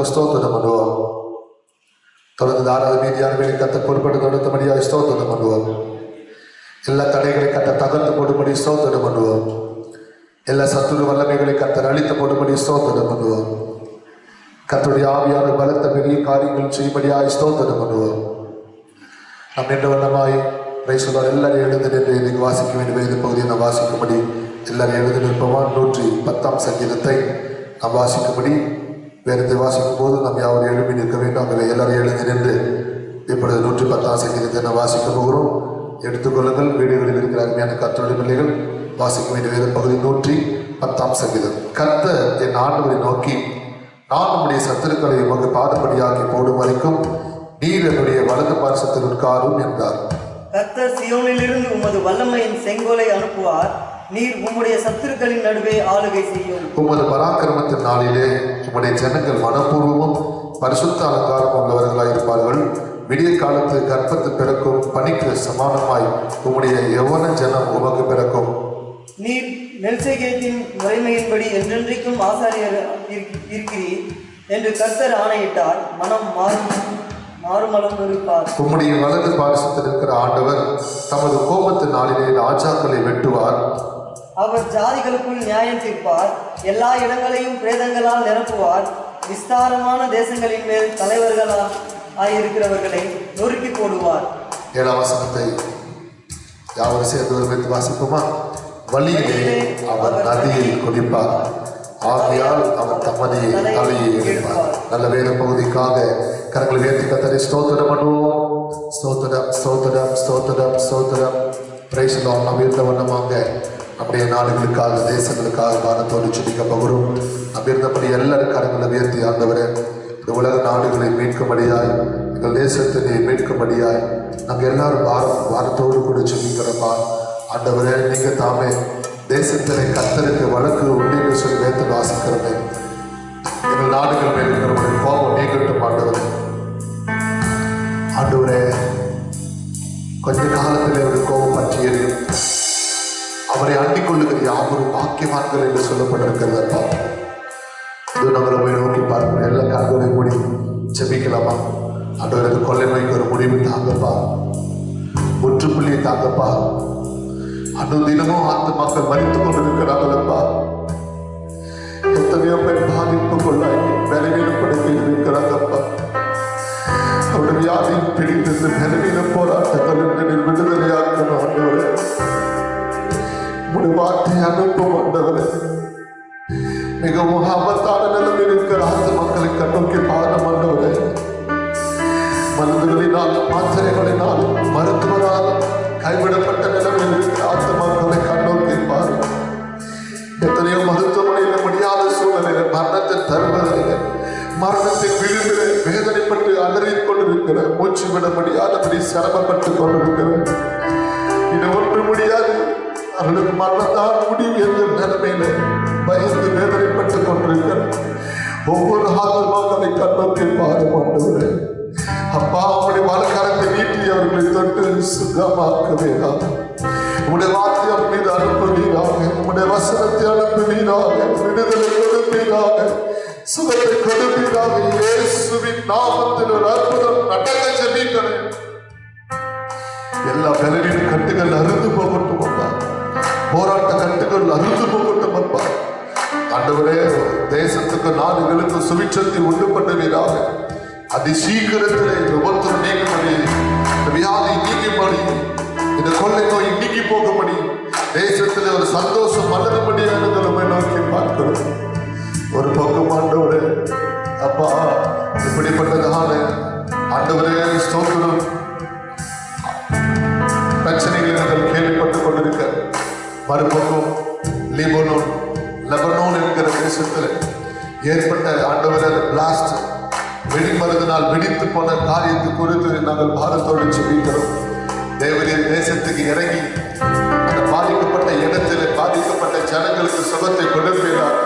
ஸ்தோத்திரம் பண்ணுவோம். தொடர்ந்து ஆறாவது மீதியான வேலை கத்த பொறுப்பட்டு தொடர்ந்தபடியாக ஸ்தோத்திரம் பண்ணுவோம். எல்லா தடைகளை கத்த தகர்த்து போடும்படி ஸ்தோத்திரம் பண்ணுவோம். எல்லா சத்துரு வல்லமைகளை கத்தர் அழித்து போடும்படி ஸ்தோத்திரம் பண்ணுவோம். கர்த்தருடைய ஆவியான பலத்த பெரிய காரியங்கள் செய்யும்படியாக ஸ்தோத்திரம் பண்ணுவோம். நம் என்ற வண்ணமாய் எல்லாரும் எழுந்து நின்று எனக்கு வாசிக்க வேண்டும் இந்த பகுதியை நான் வாசிக்கும்படி எல்லாரும் எழுதி நிற்போமா? 110 சங்கீதத்தை நாம் வாசிக்கும்படி வேதத்தை வாசிக்கும் போது நாம் யாரும் எழுப்பி நிற்க வேண்டும். அங்கே எல்லாரும் எழுதி நின்று இப்பொழுது 110 சங்கீதத்தை நாம் வாசிக்க போகிறோம். எடுத்துக்கொள்ளுங்கள். வீடுகளில் இருக்கிற அருமையான கர்த்தருடைய பிள்ளைகள் வாசிக்க வேண்டிய வேத பகுதி 110 சங்கீதம். கர்த்தர் என் ஆண்டவரை நோக்கி, நான் உம்முடைய சத்துருக்களை உமக்கு பாதபடியாக்கி போடும் வரைக்கும் நீர் என்னுடைய வலது பார்சத்தில் உட்காரும் என்றார். கர்த்தர் சியோனிலிருந்து உமது வல்லமையின் செங்கோலை அனுப்புவார். நீர் உம்முடைய சத்துருக்களின் நடுவே ஆளுகை செய்யும். உமது பராக்கிரமத்தின் நாளிலே உம்முடைய ஜனங்கள் மனப்பூர்வமும் பரிசுத்த அலங்காரம் உள்ளவர்களாயிருப்பார்கள். விடிய காலத்து கற்பத்து பிறக்கும் பணிக்கு சமானமாய் உம்முடைய யௌவன ஜனம் உமக்கு பிறக்கும். நீர் மெல்சேகேத்தின் முறைமையின்படி என்றென்றைக்கும் ஆசாரியர் இருக்கிறீர் என்று கர்த்தர் ஆணையிட்டார். மனம் மாறுமளம் இருப்பார். உம்முடைய வலது பாரிசத்தில் இருக்கிற ஆண்டவர் தமது கோபத்தின் நாளிலே ராஜாக்களை வெட்டுவார். அவர் ஜாதிகளுக்குள் நியாயம் தீர்ப்பார். எல்லா இடங்களையும் பிரேதங்களால் நிரப்புவார். விஸ்தாரமான தேசங்களின் மேல் தலைவர்களால் ஆயிருக்கிறவர்களை நொறுக்கி போடுவார். 7ஆம் வசனத்தை யாவரும் சேர்ந்து ஒருமித்து வாசிப்போமா? வழியிலே அவர் நதியை குடிப்பார், ஆகையால் அவர் தமது தலையை எடுப்பார். நல்ல வேத பகுதிக்காக கரங்களை உயர்த்தி கர்த்தரை ஸ்தோத்திரம் பண்ணுவோம். ஸ்தோத்திரம் ஸ்தோத்திரம் ஸ்தோத்திரம் ஸ்தோத்திரம். Price the Lord. நாம் இருந்த வண்ணமாக நம்முடைய நாடுகளுக்காக தேசங்களுக்காக பாரத்தோடு ஜெபிக்க போகிறோம். நாம் இருந்தபடி எல்லாரும் கரங்களை உயர்த்தி, ஆண்டவரே இந்த உலக நாடுகளை மீட்கும்படியாய், எங்கள் தேசத்தினை மீட்கும்படியாய் நாங்கள் எல்லாரும் வாரத்தோடு கூட ஜெபிக்கிறோமா. ஆண்டவரே, நீங்க தாமே தேசத்திலே கர்த்தருக்கு வழக்கு உண்டு என்று சொல்லி வேதத்தை வாசிக்கிறோமே. எங்கள் நாடுகள் மேல் இருக்கிற கோபம் நீங்கட்டும் ஆண்டவரே. ஆண்டவரே, கொஞ்ச காலத்தில் ஒரு கோபம் பற்றி எரியும். அவரை அண்டிக் கொள்ளுகிற யாவரும் பாக்கியவான்கள் என்று சொல்லப்பட்டிருக்கிறதப்பா. இது நம்மளை போய் நோக்கி பார்க்கணும். எல்லா கண்களை மூடி ஜெபிக்கலாமா? ஆண்டவரது கொள்ளை நோய்க்கு ஒரு முடிவு தாங்கப்பா, முற்றுப்புள்ளியை தாங்கப்பா. அன்று தினமும் அந்த மக்கள் மறித்துக் கொண்டிருக்கிறார்களப்பா. எத்தனையோ பேர் பாதிப்புக்குள்ளாய் பலவீனப்படுத்தி இருக்கிறாங்கப்பா. அவருடைய வியாதியில் பிடித்திருந்து பலவீன போராட்டங்கள் என்று விடுதலையாக்கணும் ஆண்டவரே. உடைய வார்த்தை அனுப்பும் ஆண்டவரே. மிகவும் ஆபத்தான நிலையில் இருக்கிற அந்த மக்களை கண்ணோக்கி பாருங்கள் ஆண்டவரே. மருந்துகளினால், மாத்திரைகளினால், மருத்துவரால் கைவிடப்பட்ட நிலைமையில் இருக்கிற அந்த மக்களை கண்ணோக்கி பாருங்கள். எத்தனையோ மருத்துவமனையில் முடியாத சூழ்நிலையில் மரணத்தின் தருவதில், மரணத்தின் விளிம்பிலே வேதனைப்பட்டு அலறிக் கொண்டிருக்கிற, மூச்சு விட முடியாதபடி சிரமப்பட்டு கொண்டிருக்கிற, இது ஒன்று முடியாது, அவர்களுக்கு மரணத்தான் முடியும் என்ற நிலைமையில பயந்து வேதனைப்பட்டுக் கொண்டிருக்கிற ஒவ்வொரு ஆத்மாக்களை கண்ணோக்கி பாருமாண்டவரே. அப்பா, அவருடைய வலக்கரத்தை நீட்டி அவர்களை தொட்டு சுத்தமாக்குவீராக. உடைய வார்த்தை மீது அனுப்புவீராக. உடைய வசனத்தை அனுப்புவீராக. விடுதலை கொடுப்பீராக. சுகத்தை கொடுப்பீராக. இயேசுவின் நாமத்தில் ஒரு அற்புதம் நடக்க ஜெபிக்கிறேன். எல்லா பலவீன கட்டுகள் அறுந்து போகட்டும் அப்பா. போராட்ட கட்டுகள் அறுந்து போகட்டும் அப்பா. ஆண்டவரே, தேசத்துக்கு நாடுகளுக்கு சுவிட்சத்தை உண்டு பண்ணுவீராக. அதி சீக்கிரத்திலே இந்த உபத்திரம் நீங்கும்படி, இந்த வியாதி நீங்கும்படி, இந்த கொள்ளை நோய் நீங்கி போகும்படி, தேசத்திலே ஒரு சந்தோஷம் மலரும்படியாக நம்ம நோக்கி பார்க்கிறோம். ஒரு பக்கம் ஆண்டவரே அப்பா, இப்படிப்பட்டதான ஆண்டவரே ஸ்தோத்திரம் பிரச்சனைகளை நாங்கள் கேள்விப்பட்டுக் கொண்டிருக்க, மறுபக்கம் லெபனோன் என்கிற தேசத்தில் ஏற்பட்ட ஆண்டவரே பிளாஸ்ட் வெடிமருந்தினால் வெடித்து போன காரியத்தை குறித்து நாங்கள் பாரத்தோடு ஜெபிக்கிறோம். தேவரீர் தேசத்துக்கு இறங்கி அந்த பாதிக்கப்பட்ட இடத்தில் பாதிக்கப்பட்ட ஜனங்களுக்கு சுகத்தை கொடுப்பீரார்.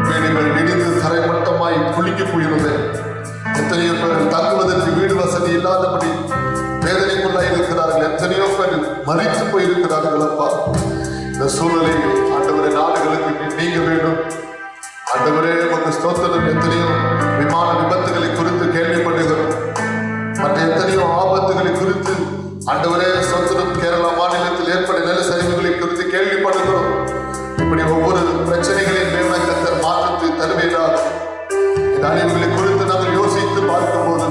வீடுகள் இடிந்து தரைமட்டமாய் குலுங்கி போயிருந்தேன். எத்தனையோ பேர் தங்குவதற்கு வீடு வசதி இல்லாதபடி வேதனைக்குள்ளாய் இருக்கிறார்கள். எத்தனையோ பேர் மறித்து போயிருக்கிறார்கள் அப்பா. இந்த சூழ்நிலையில் ஆண்டவரே, நாடுகளுக்கு நீங்க வேண்டும் ஆண்டவரே. உங்க ஸ்தோத்திரம். எத்தனையோ விமான விபத்துகளை குறித்து கேள்விப்படுகிறோம். மற்ற எத்தனையோ ஆபத்துகளை குறித்து ஆண்டவரே ஸ்தோத்திரம். கேரளா மாநிலத்தில் ஏற்பட்ட நிலச்சரிவுகளை குறித்து கேள்விப்படுகிறோம். இப்படி ஒவ்வொரு பிரச்சனைகளின் மேலான கர்த்தர் மாற்றத்தை தருவீராக. இந்த அழிவுகளை குறித்து நாங்கள் யோசித்து பார்க்கும் போது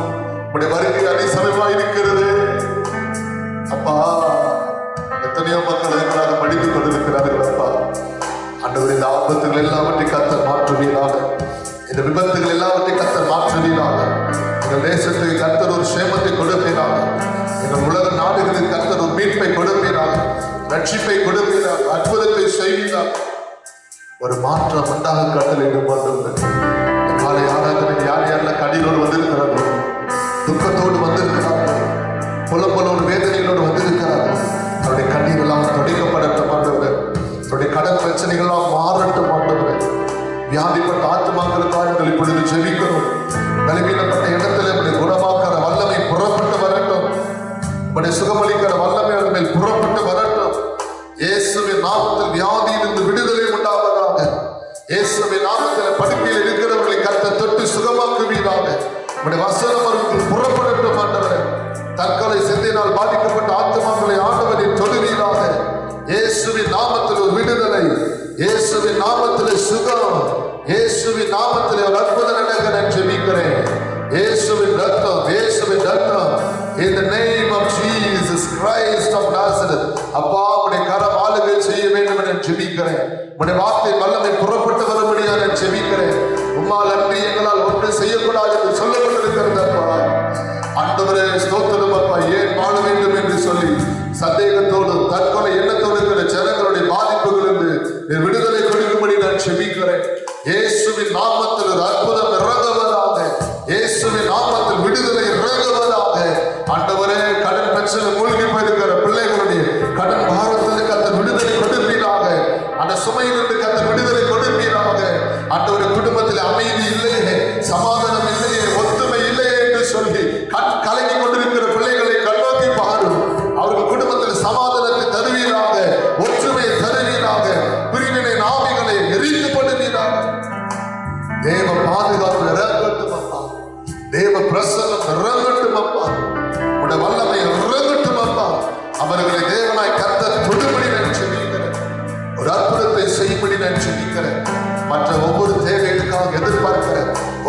உடைய வருகை அனைசமயமாக இருக்கிறது அப்பா. எத்தனையோ மக்கள் எங்களாக படித்துக் கொண்டிருக்கிறார்கள் அப்பா. எல்லாவற்றை கர்த்தர் மாற்றுவீராக. இந்த விபத்துகள் எல்லாவற்றை கர்த்தர் மாற்றுவீராக. எங்கள் தேசத்துக்கு கர்த்தர் ஒரு சேமத்தை கொடுப்பீராக. எங்கள் உலக நாடுகளுக்கு கர்த்தர் ஒரு மீட்பை கொடுப்பீராக, ரட்சிப்பை கொடுப்பீராக, அற்புதத்தை செய்வீராக. ஒரு மாற்றம் உண்டாக கட்டளையிடும் வேண்டும். காலை ஆராதனை யார் யாரெல்லாம் கடினோடு வந்திருக்கிறார்களோ, துக்கத்தோடு வந்திருக்கிறார்கள், புலம்பலோடு வேதனைகளோடு வந்திருக்கிறார்கள், அவருடைய கண்ணீர் எல்லாம் துடைக்கப்படட்டும் ஆண்டவரே. அவருடைய கடன் பிரச்சனைகள் எல்லாம் மாறட்டும் ஆண்டவரே. வியாதிப்பட்ட ஆத்மாக்களுக்காக நாங்கள் இப்பொழுது ஜெபிக்கிறோம். பலவீனப்பட்ட இடத்துல நம்முடைய குணமாக்கிற வல்லமை புறப்பட்டு வரட்டும். நம்முடைய சுகமளிக்கிற வல்லமை அவர் மேல் புறப்பட்டு வரட்டும். இயேசுவின் நாமத்தில் வியாதியிலிருந்து விடுதலை உண்டாவதாக. இயேசுவின் நாமத்தில் படுக்கையில் இருக்கிறவர்களை கர்த்தர் தொட்டு சுகமாக்குவீராக. நம்முடைய வசனம் அவர்கள் புறப்படட்டும் ஆண்டவரே. தற்கொலை சிந்தையினால் பாதிக்கப்பட்ட ஆத்மாக்களை ஆண்டவரின் தொழுவீராக. இயேசுவின் நாமத்தில் ஒரு விடுதலை, இயேசுவின் நாமத்தில் சுகம், இயேசுவின் நாமத்தில் ஒரு அற்புதம் நடக்க நான் ஜெபிக்கிறேன். இயேசுவின் ரத்தம், இயேசுவின் ரத்தம், in the name of Jesus Christ of Nazareth. அப்பா உம்முடைய கரம் ஆளுகை செய்ய வேண்டும் என ஜெபிக்கிறேன். உம்முடைய வார்த்தை வல்லமை புறப்பட்டு வரும்படியாக நான் ஜெபிக்கிறேன். உம்மால் அன்றி எங்களால் ஒன்றும் செய்யக்கூடாது என்று சொல்லப்பட்டிருக்கிறது அப்பா. ஆண்டவரே ஸ்தோத்திரம் அப்பா. ஏன் வாழ வேண்டும் என்று சொல்லி சந்தேகத்தோடு தற்கொலை எண்ணத்தோடு இருக்கிற ஜனங்களுடைய பாதிப்புகளிலிருந்து விடுதலை கொடுக்கும்படி நான் ஜெபிக்கிறேன். இயேசுவின் நாமத்தில் ஒரு அற்புதம் இறங்குவதாக. இயேசுவின் நாமத்தில் விடுதலை இறங்குவதாக. ஆண்டவரே கடன் பிரச்சனை மூழ்கி போயிருக்கிற பிள்ளைகளுடைய கடன் பாரத்திற்கு கர்த்தர் விடுதலை கொடுப்பீராக. அந்த சுமையிலிருந்து கர்த்தர் விடுதலை கொடுப்பீராக. ஆண்டவரே குடும்பத்தில் அமைதி இல்லையே, சமாதானம் இல்லையே, ஒத்துமை இல்லையே என்று சொல்லி கலங்கி கொண்டிருக்கிற பிள்ளைகளை கண்ணோக்கி பாரும். அவர்கள் குடும்பத்தில் சமாதானத்தை தருவீராக, ஒற்றுமையை தருவீராக, பிரிவினை நாவிகளை எரிந்து பண்ணுவீராக. தேவ பாதுகாப்பு இறங்கட்டும் அப்பா. தேவ பிரசன்னம் இறங்கட்டும் அப்பா. உடைய வல்லமை இறங்கட்டும் அப்பா. அவர்களை தேவனாய் கர்த்தர் தொடுபடி நான் ஜெபிக்கிறேன். ஒரு அற்புதத்தை செய்யும்படி நான் ஜெபிக்கிறேன். மற்ற ஒவ்வொரு தேவைகளுக்காக எதிர்பார்க்கிற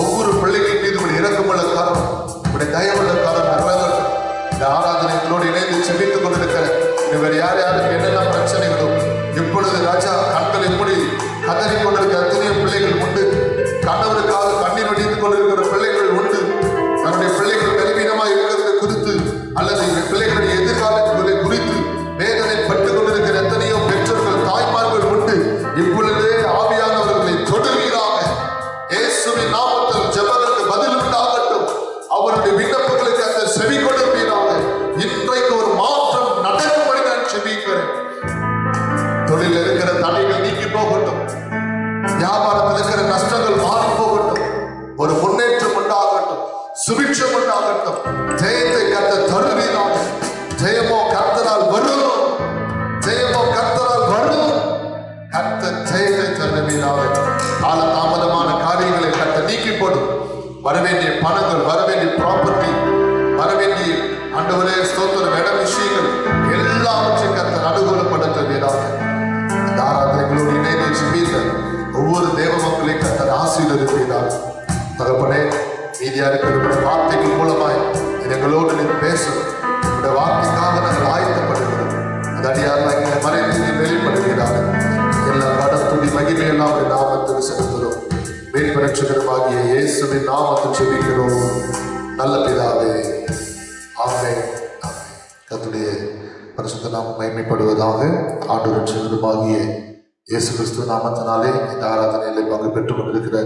ஒவ்வொரு பிள்ளைகள் மீது உடைய இரக்கமுள்ள காரணம், உடைய தயவுள்ள காரணம் இறங்கட்டும். இந்த ஆராதனைகளோடு இணைந்து ஜெபித்துக் கொண்டிருக்கிறேன். வேறு யார் யாருக்கு என்னென்ன பிரச்சனைகளோ இப்பொழுது ராஜா கண்களை மூடி கதறி கொண்டிருக்கிற எத்தனையோ பிள்ளைகள் உண்டு. கணவருக்காக கண்ணீர் வடித்துக் கொண்டிருக்கிற பிள்ளைகள் உண்டு. தன்னுடைய பிள்ளைகள் பலவீனமாக இருக்கிறது குறித்து அல்லது பிள்ளைகளுடைய எதிர்காலங்களை குறித்து வேதனை பட்டுக் கொண்டிருக்கிற எத்தனையோ பெற்றோர்கள் தாய்மார்கள் உண்டு. இப்பொழுதே ஆவியானவர்களை தொடுவீராக. இயேசுவின் நாமத்தில் ஜெபங்களுக்கு பதில் உண்டாகட்டும். அவருடைய விண்ணப்பங்களுக்கு அந்த செவி கொடுப்பீராக. இன்றைக்கு ஒரு மாற்றம் நடக்கும்படி நான் ஜெபிக்கிறேன். தொழில் இருக்கிற தடைகள் நீக்கி போகட்டும். வியாபாரத்தில் இருக்கிற நஷ்டங்கள் மாறி போகட்டும். ஒரு முன்னேற்றம் உண்டாகட்டும், சுபிட்சம் உண்டாகட்டும். ஜெயத்தை கர்த்தர் தருவீராக. ஜெயமோ கர்த்தரால் வரும், ஜெயமோ கர்த்தரால் வரும். கர்த்தர் ஜெயத்தை தருவீராக. கால தாமதமான காரியங்களை கர்த்தர் நீக்கி போடும். வரவேண்டிய பணங்கள், வரவேண்டிய ப்ராப்பர்ட்டி, வரவேண்டிய ஆண்டவரே ஸ்தோத்திரம் இட விஷயங்கள் எல்லாவற்றையும் கர்த்தர் அனுகூலப்படுத்துவீராக. இந்த ஆராதனைகளோடு இணைந்து ஜெபித்த ஒவ்வொரு தேவ மக்களையும் கர்த்தர் ஆசீர்வதிப்பீராக. தகப்பனே, மீதியா இருக்கிற வார்த்தைகள் மூலமாய் எங்களோடு நீர் பேசும். இந்த வார்த்தைக்காக நாங்கள் ஆயத்தப்படுகிறோம். அந்த அடியார் எங்களை மறைந்து வெளிப்படுகிறார். எல்லா கடத்துடி மகிமையெல்லாம் நாமத்தில் செலுத்துகிறோம். மீட்பரட்சகருமாகிய இயேசுவின் நாமத்தில் ஜெபிக்கிறோம் நல்ல பிதாவே, ஆமென். கர்த்தருடைய பரிசுத்த நாமம் மகிமைப்படுவதாக. ஆண்டவர் ரட்சகருமாகிய இயேசு கிறிஸ்துவ நாமத்தினாலே இந்த ஆராதனையிலே பங்கு பெற்றுக் கொண்டிருக்கிற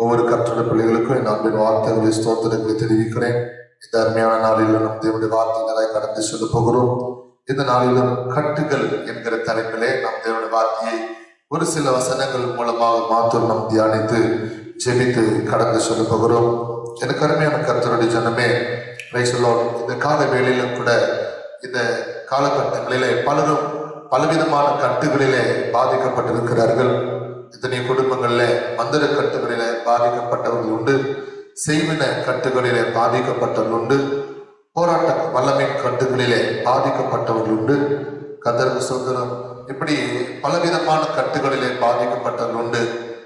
ஒவ்வொரு கர்த்தருடைய பிள்ளைகளுக்கும் என் அன்பின் வார்த்தைகளை ஸ்தோத்திரங்களை தெரிவிக்கிறேன். இந்த அருமையான நாளில் நம் தேவனுடைய வார்த்தைகளை கடந்து சொல்ல போகிறோம். இந்த நாளிலும் கட்டுகள் என்கிற தலைப்பிலே நாம் தேவனுடைய வார்த்தையை ஒரு சில வசனங்கள் மூலமாக மாத்திரம் நாம் தியானித்து ஜெபித்து கடந்து சொல்ல போகிறோம். எனக்கு அருமையான கர்த்தருடைய ஜனமே, இந்த கால வேளையிலும் கூட இந்த காலகட்டங்களிலே பலரும் பலவிதமான கட்டுகளிலே பாதிக்கப்பட்டிருக்கிறார்கள். இத்தனை குடும்பங்களிலே மந்திர கட்டுகளிலே பாதிக்கப்பட்டவர்கள் உண்டு, செய்வின கட்டுகளிலே பாதிக்கப்பட்டவர்கள் உண்டு, போராட்ட வல்லமையின் கட்டுகளிலே பாதிக்கப்பட்டவர்கள் உண்டு. கர்த்தருக்கு ஸ்தோத்திரம். இப்படி பலவிதமான கட்டுகளிலே பாதிக்கப்பட்டவர்கள் உண்டு.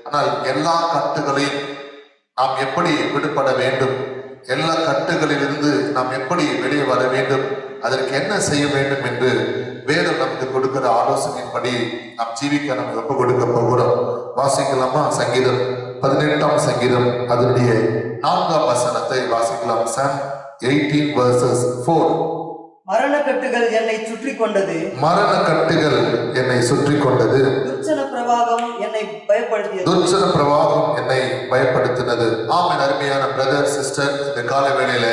ஆனால் எல்லா கட்டுகளையும் நாம் எப்படி விடுபட வேண்டும், எல்லா கட்டுகளிலிருந்து நாம் எப்படி வெளியே வர வேண்டும், அதற்கு என்ன செய்ய வேண்டும் என்று வேதம் நமக்கு கொடுக்கிற ஆலோசனையின்படி நாம் ஜீவிக்க நம்ம ஒப்பு கொடுக்க போகிறோம். வாசிக்கலாமா? சங்கீதம் 18ஆம் சங்கீதம் அதனுடைய 4ஆம் வசனத்தை வாசிக்கலாம். Psalm 18 verses 4. மரணக்கட்டுகள் என்னை சுற்றி கொண்டது, மரணக்கட்டுகள் என்னை சுற்றி கொண்டது, துர்ச்சன பிரவாகம் என்னை பயப்படுத்தியது, துர்ச்சன பிரவாகம் என்னை பயப்படுத்தினது. ஆமென். அருமையான பிரதர் சிஸ்டர், இந்த கால வேளையில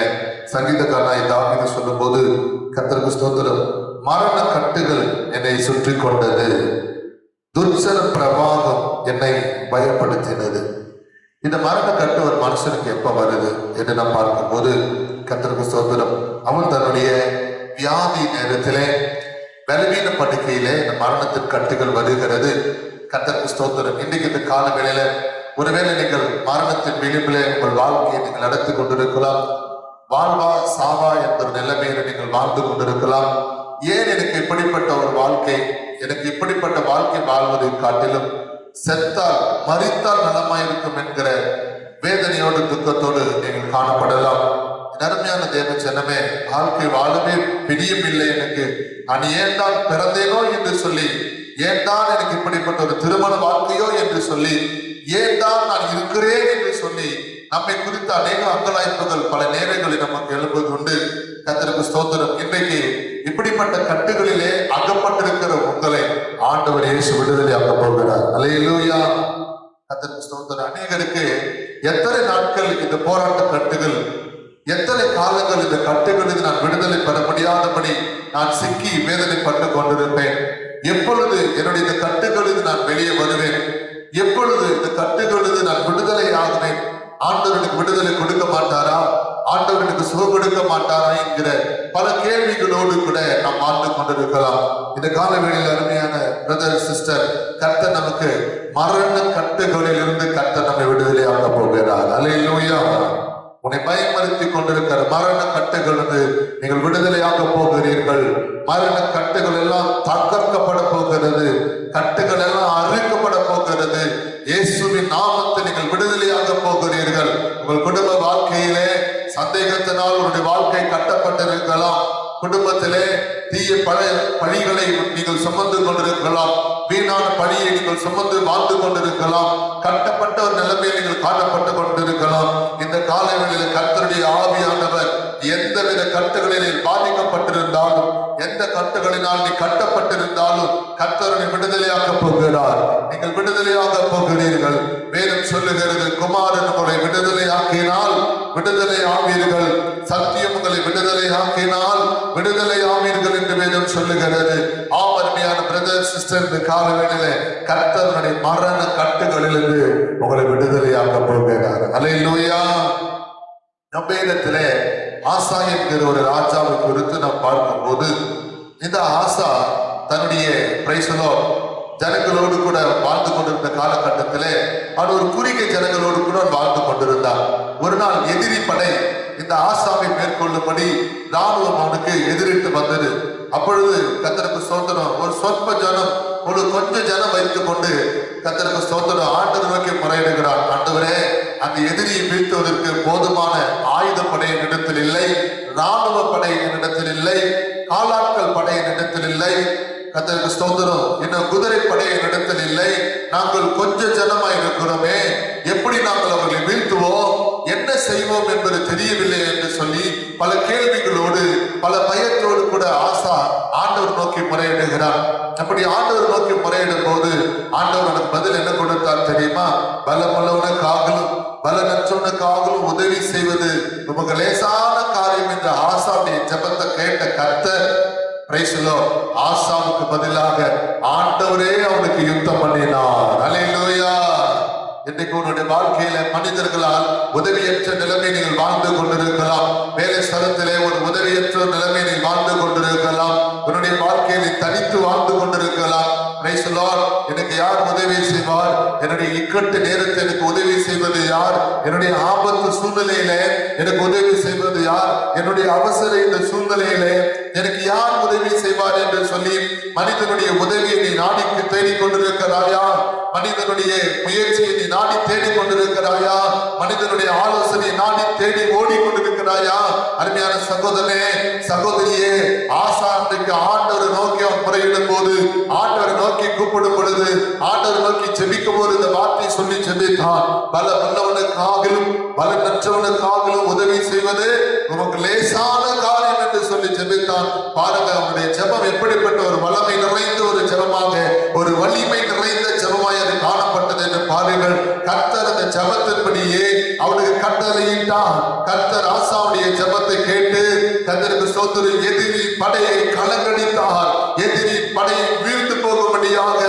சங்கீதக்காரனாய் தாவீது சொல்லும் போது கர்த்தருக்கு ஸ்தோத்திரம். மரணக்கட்டுகள் என்னை சுற்றி கொண்டது, துர்ச்சன பிரவாகம் என்னை பயப்படுத்தினது. இந்த மரணக்கட்டு ஒரு மனுஷனுக்கு எப்ப வருது என்று நாம் பார்க்கும்போது கர்த்தருக்கு ஸ்தோத்திரம், அவன் தன்னுடைய வியாதி நேரத்திலே பலவீன படுக்கையிலே இந்த மரணத்தின் கட்டுகள் வருகிறது. கர்த்தருக்கு ஸ்தோத்திரம். இன்றைக்கு இந்த கால வேளையில ஒருவேளை நீங்கள் மரணத்தின் விளிம்பிலே உங்கள் வாழ்க்கையை நீங்கள் நடத்தி கொண்டிருக்கலாம். வாழ்வா சாவா என்ற நிலைமையில நீங்கள் வாழ்ந்து கொண்டிருக்கலாம். ஏன் எனக்கு இப்படிப்பட்ட ஒரு வாழ்க்கை, எனக்கு இப்படிப்பட்ட வாழ்க்கை வாழ்வதை காட்டிலும் செத்தால் மரித்தால் நலமாயிருக்கும் என்கிற வேதனையோடு துக்கத்தோடு நீங்கள் காணப்படலாம். அருமையான தேவ ஜனமே, வாழ்க்கை வாழவே பிரியமில்லை எனக்கு, நான் ஏன் தான் பிறந்தேனோ என்று சொல்லி, ஏன் தான் எனக்கு இப்படிப்பட்ட ஒரு திருமண வாழ்க்கையோ என்று சொல்லி, ஏன் தான் நான் இருக்கிறேன் என்று சொல்லி நம்மை குறித்த அநேக அங்கலாய்ப்புகள் பல நேரங்களில் நமக்கு எழுப்பது உண்டு. கர்த்தருக்கு ஸ்தோத்திரம். இன்றைக்கு இப்படிப்பட்ட கட்டுகளிலே அகப்பட்டிருக்கிற உங்களை ஆண்டவர் இயேசு விடுதலை ஆக்க போகிறார். அல்லேலூயா. கர்த்தருக்கு ஸ்தோத்திரம். அநேகருக்கு எத்தனை நாட்கள் இந்த போராட்ட கட்டுகள், எத்தனை காலங்கள் இந்த கட்டுகளில் நான் விடுதலை பெற முடியாதபடி நான் சிக்கி வேதனைப்பட்டு கொண்டிருப்பேன். எப்பொழுது என்னுடைய இந்த கட்டுகளில் நான் வெளியே வருவேன், எப்பொழுது இந்த கட்டுகளில் நான் விடுதலை ஆகுவேன், ஆண்டவர் எனக்கு விடுதலை கொடுக்க மாட்டாரா, ஆண்டவர் எனக்கு சுகம் கொடுக்க மாட்டாரா என்கிற பல கேள்விகளோடு கூட நாம் வாழ்ந்து கொண்டிருக்கலாம். இந்த கால வேளையில் அருமையான பிரதர் சிஸ்டர், கர்த்தர் நமக்கு மரண கட்டுகளில் இருந்து கர்த்தர் நம்மை விடுதலை ஆக்க போகிறார். அல்லேலூயா. உன்னை பயமுறுத்தி கொண்டிருக்கிற மரண கட்டுகள் நீங்கள் விடுதலையாக போகிறீர்கள். மரண கட்டுகள் எல்லாம் தகர்க்கப்பட போகிறது, கட்டுகள் எல்லாம் அறுக்கப்பட போகிறது. இயேசுவின் நாமத்தில் நீங்கள் விடுதலையாக போகிறீர்கள். உங்கள் குடும்ப வாழ்க்கையிலே சந்தேகத்தினால் உங்களுடைய வாழ்க்கை கட்டப்பட்டிருக்கலாம். குடும்பத்திலே தீய பழிகளை நீங்கள் சுமந்து கொண்டிருக்கலாம். வீணான பழியை நீங்கள் சுமந்து வாழ்ந்து கொண்டிருக்கலாம். கட்டப்பட்ட ஒரு நிலைமையில் நீங்கள் காணப்பட்டு கொண்டிருக்கலாம். இந்த காலங்களில் கர்த்தருடைய ஆவியானவர் எந்தவித கட்டுகளில் பாதிக்கப்பட்டிருந்தாலும், எந்த கட்டுகளினால் நீ கட்டப்பட்டிருந்தாலும் கர்த்தரை விடுதலையாக போகிறார். நீங்கள் விடுதலையாக போகிறீர்கள். வேதம் சொல்லுகிறது, குமாரன் உங்களை விடுதலையாக்கினால் விடுதலை ஆவீர்கள், சத்தியம் உங்களை விடுதலை ஆக்கினால் விடுதலை ஆவீர்கள் என்று வேதம் சொல்லுகிறது. அருமையான பிரதர் சிஸ்டர், இந்த காலவேளையில கர்த்தருடைய மரண கட்டுகளிலிருந்து உங்களை விடுதலையாக்க போகிறார். அல்லேலூயா. நம்ம இடத்திலே ஆசா என்கிற ஒரு ராஜாவை குறித்து நாம் பார்க்கும்போது, இந்த ஆசா தன்னுடைய பிரைசலோ ஜனங்களோடு கூட வாழ்ந்து கொண்டிருந்த காலகட்டத்திலே அவன் ஒரு குறுகிய ஜனங்களோடு கூட வாழ்ந்து கொண்டிருந்தான். ஒரு நாள் எதிரி படை இந்த ஆசாவை மேற்கொள்ளும்படி ராணுவம் அவனுக்கு எதிரிட்டு வந்தது. அப்பொழுது கர்த்தருக்கு ஸ்தோத்திரம், ஒரு சொற்ப ஜனம், ஒரு கொஞ்ச ஜனம் வைத்துக் கொண்டு கர்த்தருக்கு ஸ்தோத்திரம் ஆண்டவர் நோக்கி முறையிடுகிறான். ஆண்டவரே, அந்த எதிரியை வீழ்த்துவதற்கு போதுமான ஆயுத படை என்னிடத்தில் இல்லை, ராணுவ படை என்னிடத்தில் இல்லை, காலாட்கள் படை என்னிடத்தில் இல்லை, கர்த்தருக்கு ஸ்தோத்திரம் இன்னும் குதிரை படை என்னிடத்தில் இல்லை, நாங்கள் கொஞ்ச ஜனமாய் இருக்கிறோமே, எப்படி நாங்கள் அவர்களை வீழ்த்துவோம், என்ன செய்வோம் என்பது தெரியவில்லை என்று சொல்லி பல கேள்விகளோடு பல பயத்தோடு கூட ஆசா ஆண்டவர் நோக்கி முறையிடுகிறார். அப்படி ஆண்டவர் நோக்கி முறையிடும் போது ஆண்டவர் எனக்கு பதில் என்ன கொடுத்தார் தெரியுமா? பலமுள்ளவனுக்காகவும் பலனற்றவனுக்காகவும் உதவி செய்வது நமக்கு லேசான காரியம் என்ற ஆசாவுடைய ஜெபத்தை கேட்ட கர்த்தர் ஆசாவுக்கு பதிலாக ஆண்டவரே அவனுக்கு யுத்தம் பண்ணினார். அல்லேலூயா. இன்றைக்கு உன்னுடைய வாழ்க்கையில மனிதர்களால் உதவியற்ற நிலைமை நீங்கள் வாழ்ந்து கொண்டிருக்கலாம். வேலை ஸ்தலத்திலே ஒரு உதவியற்ற நிலைமை நீ வாழ்ந்து கொண்டிருக்கலாம். உன்னுடைய வாழ்க்கையை தனித்து வாழ்ந்து கொண்டிருக்கலாம். எனக்கு யார் உதவி செய்வார்? என்னுடைய இக்கட்டு நேரத்தை எனக்கு உதவி செய்வது யார்? என்னுடைய ஆபத்து சூழ்நிலையில எனக்கு உதவி செய்வது யார்? என்னுடைய அவசர இந்த சூழ்நிலையில எனக்கு யார் உதவி செய்வார் என்று சொல்லி மனிதனுடைய உதவியை நீ நாடி தேடிக் கொண்டிருக்கிறாயா? மனிதனுடைய முயற்சியை நீ நாடி தேடிக் கொண்டிருக்கிறாயா? மனிதனுடைய ஆலோசனை நாடி தேடி ஓடிக்கொண்டிருக்கிறாயா? கொண்டிருக்கிறாயா? அருமையான சகோதரனே, சகோதரியே, ஆசா அன்றைக்கு ஆண்டவரை நோக்கி அவன் முறையிடும் போது, ஆண்டவரை நோக்கி கூப்பிடும் பொழுது, ஆண்டவரை நோக்கி ஜெபிக்கும் போது இந்த வார்த்தை சொல்லி ஜெபித்தான். பலமுள்ளவனுக்காகிலும் பலனற்றவனுக்காகிலும் உதவி செய்வது உனக்கு லேசான காரியம் என்று சொல்லி ஜெபித்தான். பாருங்க, அவனுடைய ஜெபம் எப்படிப்பட்ட ஒரு வல்லமை நிறைந்த ஒரு ஜெபமாக, ஒரு வலிமை நிறைந்த ஜெபமாய் அது காணப்பட்டது என்று பாருங்கள். கர்த்தர் அந்த ஜெபத்தின்படியே அவனுக்கு கட்டளையிட்டார். கர்த்தர் ஆசாவுடைய ஜெபத்தை கேட்டு கர்த்தருக்கு ஸ்தோத்திரம், எதிரி படையை கலங்கடித்தார். எதிரி படையை வீழ்ந்து போகும்படியாக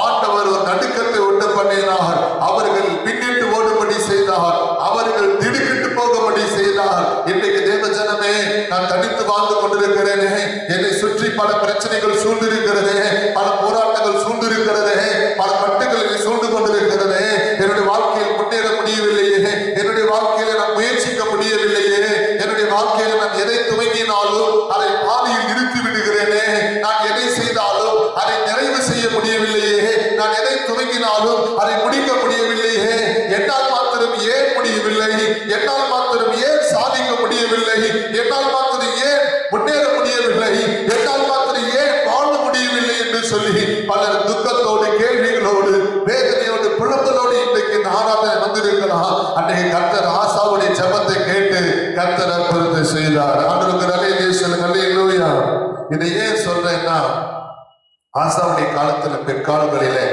ஆண்டவர் ஒரு நடுக்கத்தை உண்டு பண்ணினார். அவர்கள் பின்னிட்டு ஓடும்படி செய்தார். அவர்கள் திடுக்கிட்டு போகும்படி செய்தார். இன்றைக்கு தேவ ஜனமே, நான் தனித்து வாழ்ந்து கொண்டிருக்கிறேனே, என்னை சுற்றி பல பிரச்சனைகள் சூழ்ந்திருக்கிறதே, பல போராட்டங்கள் சூழ்ந்திருக்கிறதே, பல கட்டுகள் சூழ்ந்து கொண்டிருக்கிறதே, என்னுடைய வாழ்க்கையில் முன்னேற முடியவில்லையே, என்னுடைய வாழ்க்கையில நான் முயற்சிக்க முடியவில்லையே, என்னுடைய வாழ்க்கையில நான் எதை துவங்கினாலும் அதை பாதியில் நிறுத்தி விடுகிறேனே, நான் எதை செய்தாலும் அதை நிறைவு செய்ய முடியவில்லையே, நான் எதை துவங்கினாலும் அதை முடிக்க முடியவில்லையே, என்னால் மாத்திரம் ஏன் முடியவில்லை, என்னால் மாத்திரம் ஏன் சாதிக்க முடியவில்லை, என்னால் மாத்திரம் ஏன் முன்னேற முடியவில்லை, என்னால் மாத்திரம் ஏன் வாழ முடியவில்லை என்று சொல்லி பலர் துக்கத்தோடு, கேள்விகளோடு, வேதனையோடு, புலம்பலோடு இன்றைக்கு இந்த ஆராதனை வந்திருக்கலாம். அன்றைக்கு கர்த்தர் ஆசாவுடைய ஜெபத்தை கேட்டு கர்த்தர் அற்புதத்தை செய்தார். ஆண்டவருக்கு நல்ல சொல்லுங்க, அல்லேலூயா. இதை ஏன் சொல்றேன்னா, ஆசாவுடைய காலத்துல பிற்காலங்களிலே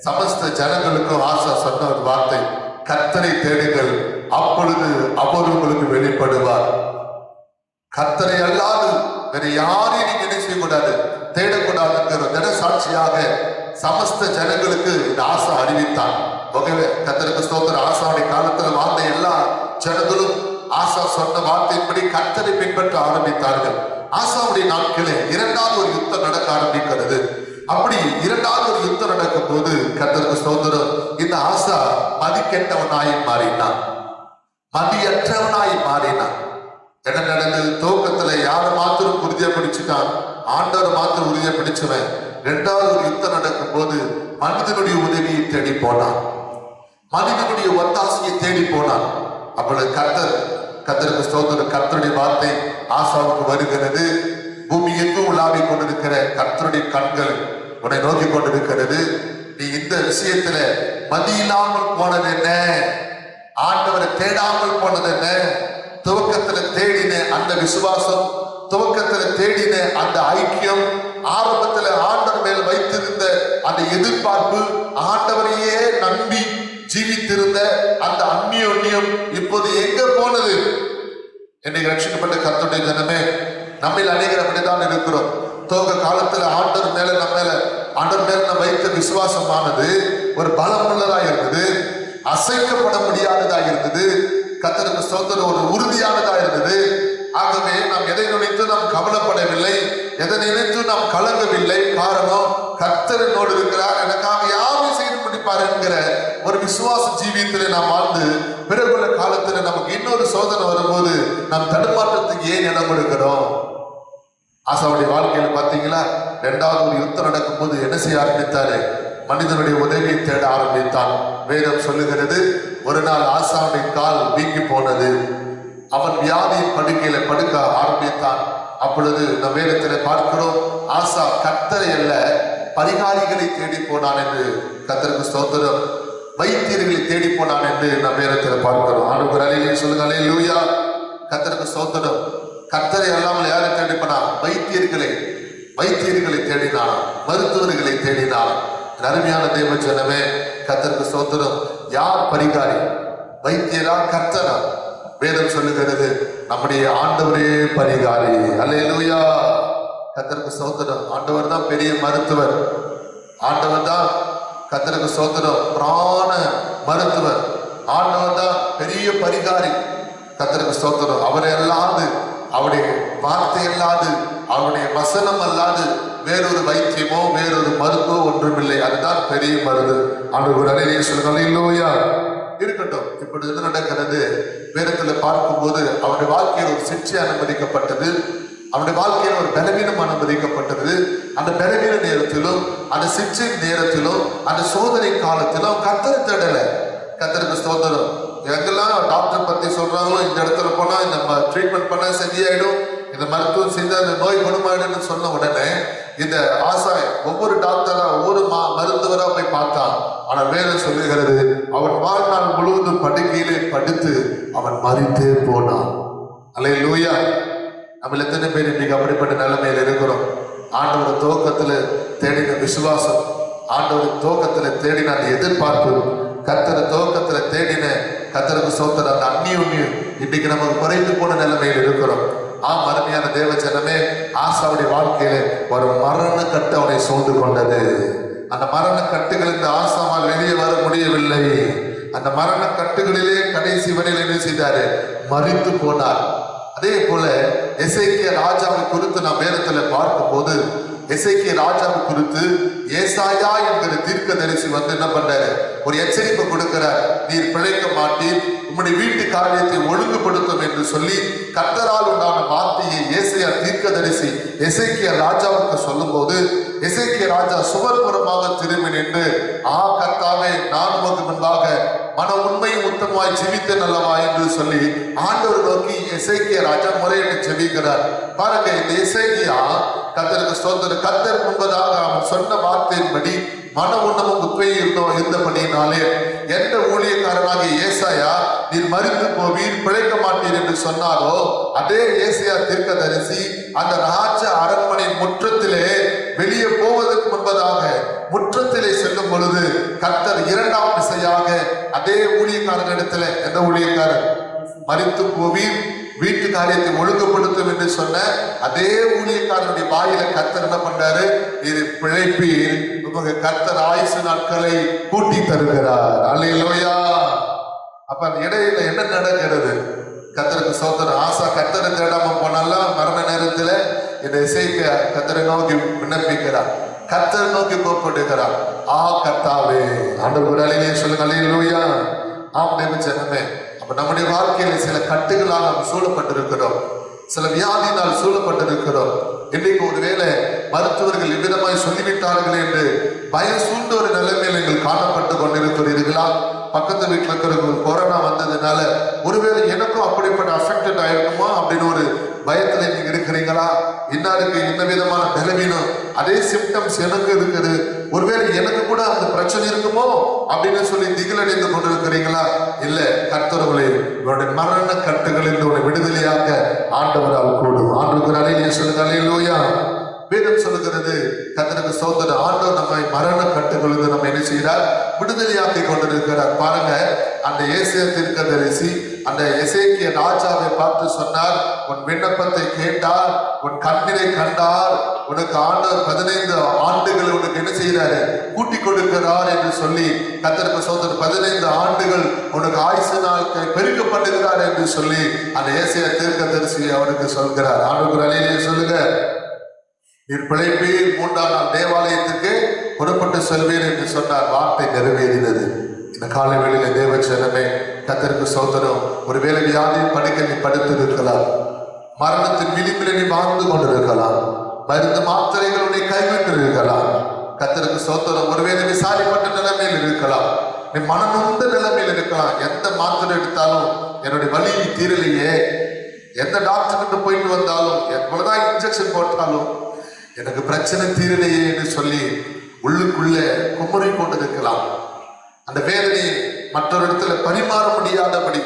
சமஸ்த ஜனங்களுக்கும் ஆசா சொன்ன ஒரு வார்த்தை, கர்த்தரை தேடுங்கள், அப்பொழுது அவர் உங்களுக்கு வெளிப்படுவார். கர்த்தரை அல்லாது வேற யாரையும் நீங்க என்ன செய்யக்கூடாது, தேடக்கூடாதுங்கிற தின சாட்சியாக சமஸ்த ஜனங்களுக்கு இந்த ஆசா அறிவித்தான். கர்த்தருக்கு ஸ்தோத்திரம். ஆசாவுடைய காலத்துல வாழ்ந்த எல்லா ஜனங்களும் ஆசா சொன்ன வார்த்தையின்படி கர்த்தரை பின்பற்ற ஆரம்பித்தார்கள். ஆசாவுடைய நாட்களே இரண்டாவது ஒரு யுத்தம் நடக்க ஆரம்பிக்கிறது. அப்படி இரண்டாவது ஒரு யுத்தம் நடக்கும் போது கர்த்தருக்கு ஸ்தோத்திரம், இந்த ஆசா மதிக்கெட்டவனாய் மாறினான், மதியற்றவனாய் மாறினான். என்ன நடந்தது? துவக்கத்துல யாரை மாத்திரம் உறுதியை பிடிச்சுட்டான், ஆண்டவர் மாத்திரம் உறுதியை பிடிச்சவன். இரண்டாவது ஒரு யுத்தம் நடக்கும் போது மனிதனுடைய உதவியை தேடி போனான், மனிதனுடைய ஒத்தாசையை தேடி போனான். அப்பொழுது கர்த்தருக்கு ஸ்தோத்திரம், கர்த்தருடைய வார்த்தை ஆசாவுக்கு வருகிறது. பூமி எங்கும் உலாவிக் கொண்டிருக்கிற கர்த்தருடைய கண்கள் உன்னை நோக்கி கொண்டிருக்கிறது. நீ இந்த விஷயத்துல மதி இல்லாமல் போனது என்ன, ஆண்டவரை தேடாமல் போனது என்ன? துவக்கத்துல தேடின அந்த விசுவாசம், துவக்கத்துல தேடின அந்த ஐக்கியம், ஆரம்பத்துல ஆண்டவர் மேல் வைத்திருந்த அந்த எதிர்பார்ப்பு, ஆண்டவரையே நம்பி ஜீவித்திருந்த அந்த அந்நியோன்யம் இப்போது எங்க போனது? என்னை ரட்சிக்கப்பட்ட கர்த்தருடைய ஜனமே, நம்மில் அநேகர் அப்படித்தான் இருக்கிறோம். துவக்க காலத்துல ஆண்டவர் மேல நம்ம வைத்த விசுவாசமானது ஒரு பலமுள்ளதா இருந்தது, அசைக்கப்பட முடியாததா இருந்தது, கர்த்தருக்கு ஸ்தோத்திரம், ஒரு உறுதியானதா இருந்தது. ஆகவே நாம் எதை நினைத்து நாம் கவலைப்படவில்லை, எதை நினைத்து நாம் கலங்கவில்லை. காரணம், கர்த்தர் என்னோடு இருக்கிறார், எனக்காக யாரும் செய்து முடிப்பார் என்கிற ஒரு விசுவாச ஜீவியத்திலே நாம் வாழ்ந்து, பிறகுள்ள காலத்துல நமக்கு இன்னொரு சோதனை வரும்போது நாம் தடுமாற்றத்துக்கு ஏன் இடம் கொடுக்கிறோம்? ஆசாவுடைய வாழ்க்கையில பாத்தீங்களா, இரண்டாவது ஒரு யுத்தம் நடக்கும் போது என்ன செய்ய ஆரம்பித்தாரு? மனிதனுடைய உதவியை தேட ஆரம்பித்தான். வேதம் சொல்லுகிறது, ஒரு நாள் ஆசாவுடைய கால் வீங்கி போனது. அவன் வியாதியின் படுக்கையில படுக்க ஆரம்பித்தான். அப்பொழுது நம் வேதத்திலே பார்க்கிறோம், ஆசா கர்த்தரை அல்ல பரிகாரிகளை தேடி போனான் என்று. கர்த்தருக்கு ஸ்தோத்திரம். வைத்தியர்களை தேடி போனான் என்று நம் வேதத்திலே பார்க்கிறோம். ஆண்டவர் அல்லேலூயா சொல்லுங்க, அல்லேலூயா. கர்த்தருக்கு ஸ்தோத்திரம். கர்த்தரை அல்லாமல் யாரை தேடி போனான்? வைத்தியர்களை தேடினான், மருத்துவர்களை தேடினான். அருமையான தேவ ஜனமே, கர்த்தருக்கு ஸ்தோத்திரம். யார் பரிகாரி? வைத்தியரா, கர்த்தரா? வேதம் சொல்லுகிறது, நம்முடைய ஆண்டவரே பரிகாரி. அல்லேலூயா. கர்த்தருக்கு ஸ்தோத்திரம். ஆண்டவர் தான் பெரிய மருத்துவர், ஆண்டவர் தான் கர்த்தருக்கு ஸ்தோத்திரம் பிராண மருத்துவர், ஆண்டவர் தான் பெரிய பரிகாரி. கர்த்தருக்கு ஸ்தோத்திரம். அவரை அல்லாது, அவருடைய வார்த்தை அல்லாது, அவருடைய வசனம் அல்லாது வேறொரு வைத்தியமோ வேறொரு மருத்துவோ ஒன்றுமில்லை. அதுதான் பெரிய மருந்து. ஆண்டவர் அல்லேலூயா சொல்லுங்க, அல்லேலூயா. இருக்கட்டும். இப்படி என்ன நடக்கிறது? வேதத்துல பார்க்கும்போது அவருடைய வாழ்க்கையில் ஒரு சிக்ஷை அனுமதிக்கப்பட்டது, அவருடைய வாழ்க்கையில் ஒரு பலவீனம் அனுமதிக்கப்பட்டது. அந்த பலவீன நேரத்திலும், அந்த சிக்ஷை நேரத்திலும், அந்த சோதனை காலத்திலும் கர்த்தரை தேடல. கர்த்தருக்கு ஸ்தோத்திரம். எங்கெல்லாம் டாக்டர் பத்தி சொல்றாங்களோ இந்த இடத்துல போனா இந்த ட்ரீட்மெண்ட் பண்ண சரியாயிடும், இந்த மருத்துவம் செய்த அந்த நோய் குணமாயிடும்னு சொன்ன உடனே இந்த ஆசாய் ஒவ்வொரு டாக்டரா ஒவ்வொரு மருத்துவரா போய் பார்த்தான். ஆனால் வேதம் சொல்லுகிறது அவன் வாழ்நாள் முழுவதும் படுக்கையிலே படுத்து அவன் மரித்தே போனான். அல்லேலூயா. நம்ம எத்தனை பேர் இன்னைக்கு அப்படிப்பட்ட நிலைமையில இருக்கிறோம்? ஆண்டவர் துவக்கத்துல தேடின விசுவாசம், ஆண்டவர் துவக்கத்துல தேடின அந்த எதிர்பார்ப்பு, கர்த்தரை துவக்கத்துல தேடின கர்த்தருக்கு சோத்திர அந்த அந்நியுண்ணியம் இன்னைக்கு நமக்கு குறைந்து போன நிலைமையில் இருக்கிறோம். அருமையான தேவ ஜனமே, ஆசாவுடைய வாழ்க்கையில ஒரு மரண கட்டு அவனை சூழ்ந்து கொண்டது. அந்த மரண கட்டுகள் இந்த ஆசாவால் வெளியே வர முடியவில்லை. அந்த மரண கட்டுகளிலே கடைசி வரையில் என்ன செய்தாரு? மரித்து போனார். அதே போல எசேக்கியா ராஜாவை குறித்து நாம் வேதத்துல பார்க்கும் போது எசேக்கியா ராஜாவை குறித்து ஏசாயா என்கிற தீர்க்கதரிசி என்ன பண்றாரு? ஒரு எச்சரிப்பு கொடுக்கிறார். நீர் பிழைக்க மாட்டீர், உம்முடைய வீட்டு காரியத்தை ஒழுங்குபடுத்தும் என்று சொல்லி கர்த்தரால் உண்டான வார்த்தையை ஏசாயா தீர்க்கதரிசி எசேக்கியா ராஜாவுக்கு சொல்லும் போது எசேக்கியா ராஜா சுவர்புறமாக திரும்பி நின்று, கர்த்தாவே, நான் உமக்கு முன்பாக மன உண்மையும் உத்தமாய் ஜெபித்தேன் அல்லவா என்று சொல்லி ஆண்டவர் நோக்கி எசேக்கியா ராஜா முறையிட்டு ஜெபிக்கிறார். பாருங்க, இந்த எசேக்கியா கர்த்தருக்கு ஸ்தோத்திரம், கர்த்தர் முன்பதாக அவன் சொன்ன வார்த்தையின்படி மன உண்ணமும் உண்மையும் இருந்தபடியினாலே எந்த ஊழியக்காரனாகிய ஏசாயா நீர் மரித்து போவீர், பிழைக்க மாட்டீர் என்று சொன்னாரோ அதே ஏசாயா தீர்க்கதரிசி அந்த ராஜ அரண்மனை முற்றத்திலே வெளியே போவதற்கு முன்பதாக முற்றத்திலே செல்லும் பொழுது கர்த்தர் இரண்டாம் திசையாக அதே ஊழியக்காரனிடத்துல, எந்த ஊழியக்காரன்? மரித்து போவீர், வீட்டு காரியத்தை ஒழுங்குபடுத்தும் என்று சொன்ன அதே ஊழியக்காரனுடைய வாயில கர்த்தர் என்ன பண்றாரு? இது பிழைப்பீர், உங்க கர்த்தர் ஆயுசு நாட்களை கூட்டி தருகிறார். அல்லேலூயா. அப்ப அந்த இடையில என்ன நடக்கிறது? கர்த்தருக்கு சோதனை. ஆசா கர்த்தரை தேடாம போனாலும் மரண நேரத்துல இந்த இசைக்க கர்த்தரை நோக்கி விண்ணப்பிக்கிறார், கர்த்தரை நோக்கி கோப்படுகிறார். கர்த்தாவே, ஆண்டவர் அலையிலே சொல்லுங்க அல்லேலூயா. தேவ ஜனமே, அப்ப நம்முடைய வாழ்க்கையில சில கட்டுகளால் நாம் சூழப்பட்டிருக்கிறோம், சில வியாதியினால் சூழப்பட்டிருக்கிறோம். இன்னைக்கு ஒருவேளை மருத்துவர்கள் இவ்விதமாய் சொல்லிவிட்டார்கள் என்று பயம் சூழ்ந்த ஒரு நிலைமையில் நீங்கள் காணப்பட்டு கொண்டிருக்கிறீர்களா? பக்கத்து வீட்டில் இருக்கிறவங்களுக்கு கொரோனா வந்ததுனால ஒருவேளை எனக்கும் அப்படிப்பட்ட அஃபெக்டட் ஆயிருக்குமா அப்படின்னு ஒரு பயத்துல நீங்க இருக்கிறீங்களா? இன்னாருக்கு இந்த விதமான பலவீனம், அதே சிம்டம்ஸ் எனக்கு இருக்குது, ஒருவேளை எனக்கு கூட அந்த பிரச்சனை இருக்குமோ அப்படின்னு சொல்லி திகிலடைந்து கொண்டிருக்கிறீங்களா? இல்ல, கர்த்தரவளை இவருடைய மரண கட்டுகளில் உன்னை விடுதலையாக ஆண்டவரால் கூடும். ஆண்டவருக்கு அலையிலே சொல்லுங்க அல்லேலூயா. வேதம் சொல்லுகிறது கர்த்தருக்கு ஸ்தோத்திரம், ஆண்டவர் நம்மை மரண கட்டுகளிலிருந்து நம்ம என்ன செய்கிறார்? விடுதலையாக்கி கொண்டிருக்கிறார். பாருங்க, அந்த ஏசாயா தீர்க்கதரிசி அந்த எசேக்கியா ராஜாவை பார்த்து சொன்னார், உன் விண்ணப்பத்தை கேட்டார், உன் கண்ணீரை கண்டார், உனக்கு ஆண்டவர் 15 ஆண்டுகள் உனக்கு என்ன செய்யறாரு? கூட்டி கொடுக்கிறார் என்று சொல்லி கர்த்தருக்கு ஸ்தோத்திரம், 15 ஆண்டுகள் உனக்கு ஆயுசு நாட்கள் பெருக்கப்படுகிறார் என்று சொல்லி அந்த ஏசாயா தீர்க்கதரிசி அவனுக்கு சொல்கிறார். ஆண்டவர் அலையிலே சொல்லுங்க, நீர் பிழைப்பீர், 3ஆம் நாள் தேவாலயத்துக்கு புறப்பட்டு செல்வீர் என்று சொன்னார். வார்த்தை நிறைவேறினது. இந்த காலை வேளையில தேவ ஜனமே, கர்த்தருக்கு ஸ்தோத்திரம். ஒருவேளை வியாதியின் படுக்கை நீ படுத்திருக்கலாம், மரணத்தின் விளிம்பில் நீ வாழ்ந்து கொண்டிருக்கலாம், மருந்து மாத்திரைகள் உன்னை கைவிட்டு இருக்கலாம். கர்த்தருக்கு ஸ்தோத்திரம். ஒருவேளை விசாரிப்பட்ட நிலைமையில் இருக்கலாம், நீ மனநொந்த நிலைமையில் இருக்கலாம். எந்த மாத்திரை எடுத்தாலும் என்னுடைய வலி தீரலையே, எந்த டாக்டர் கிட்ட போயிட்டு வந்தாலும், எவ்வளவுதான் இன்ஜெக்ஷன் போட்டாலும் எனக்கு பிரச்சனை தீரலையே என்று சொல்லி உள்ளுக்குள்ள குமரி கொண்டிருக்கலாம். அந்த வேதனையை மற்றொரு இடத்துல பரிமாற முடியாதபடி,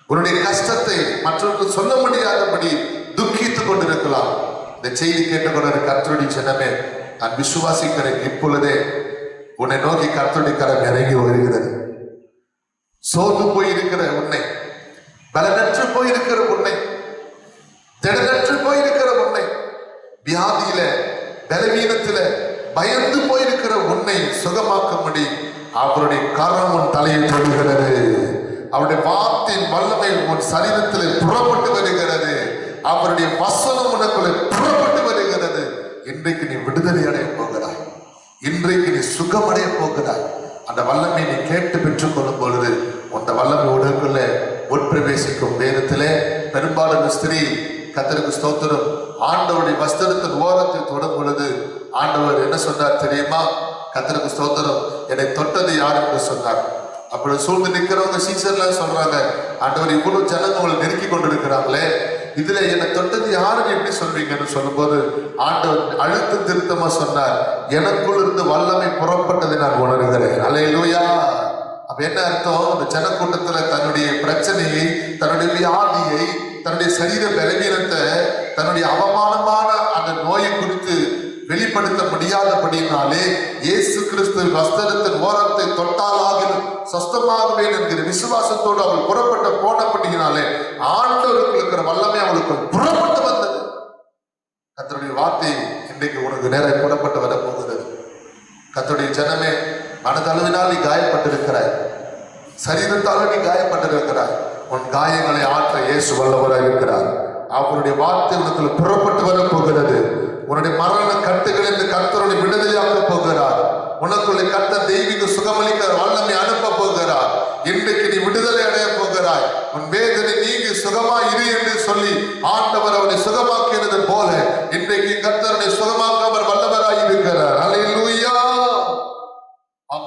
உன்னுடைய கஷ்டத்தை மற்றவர்களுக்கு சொல்ல முடியாதபடி துக்கித்துக் கொண்டிருக்கலாம். இந்த செய்தி கேட்டுக்கொண்ட கர்த்தருடைய ஜனமே, நான் விசுவாசிக்கிறேன், இப்பொழுதே உன்னை நோக்கி கர்த்தருடைய கரம் இறங்கி வருகிறது. சோர்ந்து போயிருக்கிற உன்னை, பலனற்று போயிருக்கிற உன்னை, திடனற்று போயிருக்கிற உன்னை, வியாதியில பலவீனத்தில பயந்து போயிருக்கிற உன்னை சுகமாக்கும்படி அவருடைய கரம் உன் தலையை தொடுகிறது. அவருடைய வார்த்தையின் வல்லமை உன் சரீரத்தில் புறப்பட்டு வருகிறது. அவருடைய வசனம் உனக்குள்ள புறப்பட்டு வருகிறது. இன்றைக்கு நீ விடுதலை அடைய போகிறாய், இன்றைக்கு நீ சுகமடைய போகிறாய். அந்த வல்லமை நீ கேட்டு பெற்றுக் கொள்ளும் பொழுது அந்த வல்லமை உடலுக்குள்ள உட்பிரவேசிக்கும். வேதத்திலே பெரும்பாலான ஸ்திரீ கர்த்தருக்கு ஸ்தோத்திரம் ஆண்டவருடைய வஸ்திரத்தின் ஓரத்தை தொடும் பொழுது ஆண்டவர் என்ன சொன்னார் தெரியுமா? கர்த்தருக்கு ஸ்தோத்திரம், என்னை தொட்டது யார் என்று சொன்னார். அப்படி சூழ்ந்து நிக்கிறவங்க சீசர்லாம் சொல்றாங்க, ஆண்டவர் இவ்வளவு ஜனங்கள் நெருக்கி கொண்டிருக்கிறாங்களே, இதுல என்னை தொட்டது யாருன்னு எப்படி சொல்றீங்கன்னு சொல்லும்போது ஆண்டவர் அழுத்த திருத்தமா சொன்னார், எனக்குள் இருந்து வல்லமை புறப்பட்டதை நான் உணர்கிறேன். அல்லேலூயா. அப்ப என்ன அர்த்தம்? அந்த ஜனக்கூட்டத்துல தன்னுடைய பிரச்சனையை, தன்னுடைய வியாதியை, தன்னுடைய சரீர பலவீனத்தை, தன்னுடைய அவமானமான அந்த நோயை குறித்து வெளிப்படுத்த முடியாதபடினாலே இயேசு கிறிஸ்து வஸ்திரத்தின் ஓரத்தை தொட்டாலாகிலும் சொஸ்தமாகுவேன் என்கிற விசுவாசத்தோடு அவள் புறப்பட்ட போனபடியினாலே ஆண்டவருக்கு இருக்கிற வல்லமை அவளுக்கு புறப்பட்டு வந்தது. கர்த்தருடைய வார்த்தை இன்றைக்கு உனக்கு நேரம் புறப்பட்டு வர போகிறது. கர்த்தருடைய ஜனமே, மனதளவினால் நீ காயப்பட்டிருக்கிறாய், சரீரத்தால் நீ காயப்பட்டிருக்கிறாய். உன் காயங்களை ஆற்ற இயேசு வல்லவராய் இருக்கிறார். அவருடைய வார்த்தை உனக்கு புறப்பட்டு வர போகிறது. உன்னுடைய மரண கட்டுகளிலிருந்து கர்த்தருடைய விடுதலையாக்க போகிறார். உனக்குள்ள கர்த்தர் தெய்வீக சுகமளிக்க வல்லமை அனுப்ப போகிறார். இன்றைக்கு நீ விடுதலை அடைய போகிறாய். உன் வேதனை நீங்கி சுகமா இரு என்று சொல்லி ஆண்டவர் அவனை சுகமாக்கியது போல இன்றைக்கு கர்த்தருடைய சுகமாக்க அவர் வல்லவராய் இருக்கிறார். அல்லேலூயா.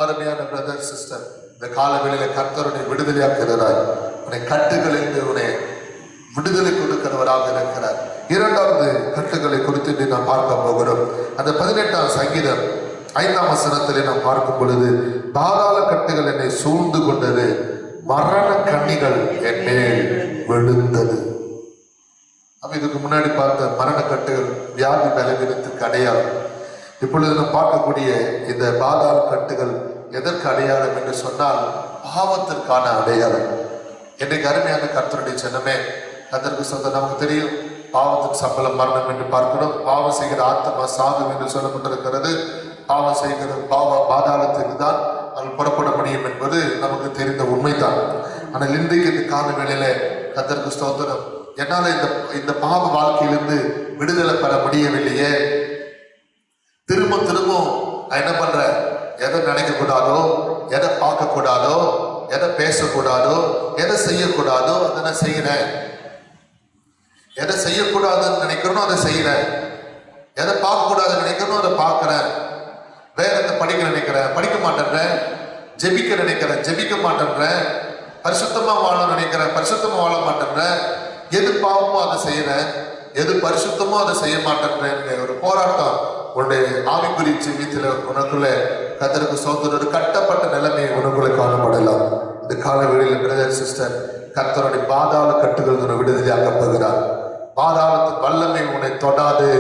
அருமையான பிரதர் சிஸ்டர், இந்த காலவெளியில கர்த்தருடைய விடுதலையாக்குகிறார். உன்னை கட்டுகளிலிருந்து உன்னை விடுதலை கொடுக்கிறவராக இருக்கிறார். இரண்டாவது கட்டுகளை குறித்து நாம் பார்க்க போகிறோம். அந்த 18ஆம் சங்கீதம் 5ஆம் வசனத்திலே நாம் பார்க்கும் பொழுது, பாதாள கட்டுகள் என்னை சூழ்ந்து கொண்டது, மரண கண்ணிகள் என் மேல் விழுந்தது. அப்ப இதுக்கு முன்னாடி பார்த்த மரண கட்டுகள் வியாதி பலவீனத்துக்கு அடையாளம். இப்பொழுது நாம் பார்க்கக்கூடிய இந்த பாதாள கட்டுகள் எதற்கு அடையாளம் என்று சொன்னால் பாவத்திற்கான அடையாளம். இன்றைக்கு அருமையான கர்த்தருடைய ஜனமே, அதற்கு சொந்த நமக்கு தெரியும், பாவத்தின் சம்பளம் மரணம் என்று பார்க்கிறோம். பாவம் செய்கிற ஆத்மா சாகும் என்று சொல்லப்பட்டிருக்கிறது. பாவம் செய்கிற பாதாளத்திற்கு தான் அவள் புறப்பட முடியும் என்பது நமக்கு தெரிந்த உண்மைதான். ஆனால் இன்றைக்கு இந்த கால வேளையில கர்த்தருக்கு ஸ்தோத்திரம், என்னால இந்த பாவ வாழ்க்கையிலிருந்து விடுதலை பெற முடியவில்லையே. திரும்ப நான் என்ன பண்றேன், எதை நினைக்க கூடாதோ, எதை பார்க்க கூடாதோ, எதை பேசக்கூடாதோ, எதை செய்யக்கூடாதோ அதை நான் செய்யறேன். எதை செய்யக்கூடாதுன்னு நினைக்கிறனோ அதை செய்யறேன். எதை பார்க்க கூடாதுன்னு நினைக்கிறனோ அதை பார்க்கிறேன். வேதத்தை படிக்க நினைக்கிறேன், படிக்க மாட்டேன்றேன். ஜெபிக்க நினைக்கிறேன், ஜெபிக்க மாட்டேன்றேன். பரிசுத்தமா வாழ நினைக்கிறேன், பரிசுத்தமா வாழ மாட்டேன்றேன். எது பாவமோ அதை செய்யறேன், எது பரிசுத்தமோ அதை செய்ய மாட்டேன்றேன். ஒரு போராட்டம் உன்னுடைய ஆவிக்குரிய ஜீவியத்தில் உனக்குள்ள கர்த்தருக்கு ஸ்தோத்திரம், ஒரு கட்டப்பட்ட நிலைமை உனக்குள்ள காணப்படலாம். இந்த காலவெளியில் பிரதர் சிஸ்டர், கர்த்தருடைய பாதாள கட்டுகள் விடுதலையாக்கப் போகிறார். பாதாளத்தின் வல்லமை உன்னை தொடாது,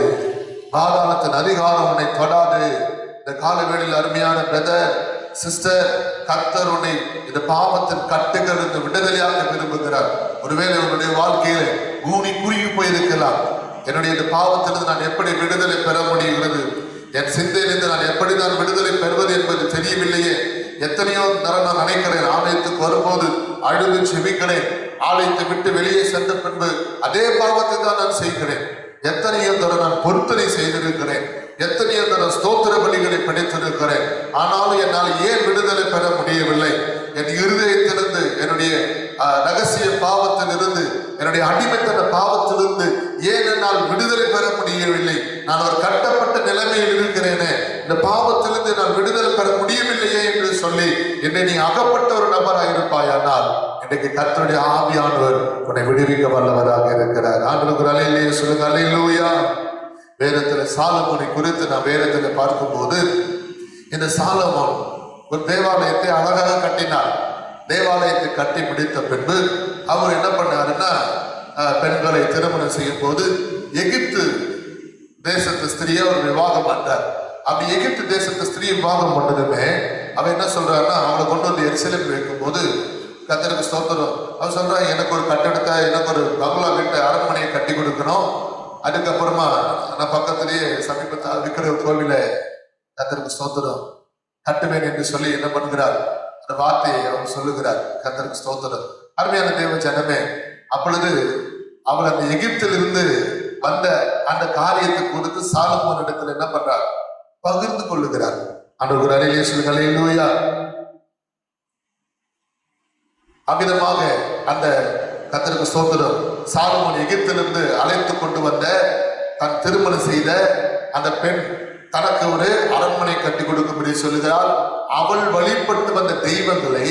பாதாளத்தின் அதிகாரம் உன்னை தொடாது. இந்த காலவெளியில் அருமையான பிரதர் சிஸ்டர், கர்த்தர் உன்னை இந்த பாவத்தின் கட்டுகள் இந்த விடுதலையாக விரும்புகிறார். ஒருவேளை உன்னுடைய வாழ்க்கையில ஊனி குறுகி போயிருக்கலாம். என்னுடைய இந்த பாவத்திலிருந்து நான் எப்படி விடுதலை பெற முடிகிறது, என் சிந்தையிலிருந்து நான் எப்படி நான் விடுதலை பெறுவது என்பது தெரியவில்லையே. எத்தனையோ தரம் நான் நினைக்கிறேன், ஆலயத்துக்கு வரும்போது அழுது செபிக்கிறேன், ஆலயத்தை விட்டு வெளியே சென்ற பின்பு அதே பாவத்தை தான் நான் செய்கிறேன். எத்தனையோ தரம் நான் பொருத்தனை செய்திருக்கிறேன், எத்தனையோ தரம் ஸ்தோத்திர பலிகளை படித்திருக்கிறேன். ஆனாலும் என்னால் ஏன் விடுதலை பெற முடியவில்லை? என் இருதயத்திலிருந்து, என்னுடைய ரகசிய பாவத்திலிருந்து, என்னுடைய அடிமைத்தன பாவத்திலிருந்து ஏன் என்னால் விடுதலை பெற முடியவில்லை? நான் ஒரு கட்டப்பட்ட நிலைமையில் இருக்கிறேனே, இந்த பாவத்திலிருந்து நான் விடுதலை பெற முடியவில்லையே என்று சொல்லி என்னை நீ அகப்பட்ட ஒரு நபராக இருப்பாயானால் இன்றைக்கு கர்த்தருடைய ஆவியானவர் உன்னை விடுவிக்க வல்லவராக இருக்கிறார். ஆண்டவருக்கு அல்லேலூயா சொல்லுங்க, அல்லேலூயா. வேதத்துல சாலமோனை குறித்து நான் வேதத்துல பார்க்கும்போது, இந்த சாலமோன் ஒரு தேவாலயத்தை அழகாக கட்டினார். தேவாலயத்தை கட்டி முடித்த பின்பு அவர் என்ன பண்ணாருன்னா, பெண்களை திருமணம் செய்யும் போது எகிப்து தேசத்து ஸ்திரியை அவர் விவாகம் பண்ணார். அப்படி எகிப்து தேசத்து ஸ்திரீ விவாகம் பண்ணதுமே அவன் என்ன சொல்றாருன்னா, அவனை கொண்டு வந்து எருசலேம் வைக்கும் போது கர்த்தருக்கு ஸ்தோத்திரம், அவன் சொல்றான், எனக்கு ஒரு கட்டடத்தை, எனக்கு ஒரு பங்களா வீட்டை, அரண்மனையை கட்டி கொடுக்கணும். அதுக்கப்புறமா நான் பக்கத்திலேயே சமீபத்தில் இருக்கிற ஒரு கோவில கர்த்தருக்கு ஸ்தோத்திரம் கட்டுவேன் என்று சொல்லி என்ன பண்ணுகிறார், அந்த வார்த்தையை அவர் சொல்லுகிறார். கர்த்தருக்கு ஸ்தோத்திரம். அருமையான தேவ ஜனமே, அப்பொழுது அவள் அந்த எகிப்தில் இருந்து வந்த அந்த காரியத்தை கொடுத்து சாலமோன் இடத்துல என்ன பண்றார், பகிர்ந்து கொள்ளுகிறார். ஆண்டவருக்கு அல்லேலூயா சொல்லுங்க, அல்லேலூயா. அவ்விதமாக அந்த கர்த்தருக்கு ஸ்தோத்திரம், சாலமோன் எகிப்திலிருந்து அழைத்து கொண்டு வந்த, தன் திருமணம் செய்த அந்த பெண் தனக்கு ஒரு அரண்மனை கட்டி கொடுக்கும்படி சொல்லுகிறாள். அவள் வழிபட்டு வந்த தெய்வங்களை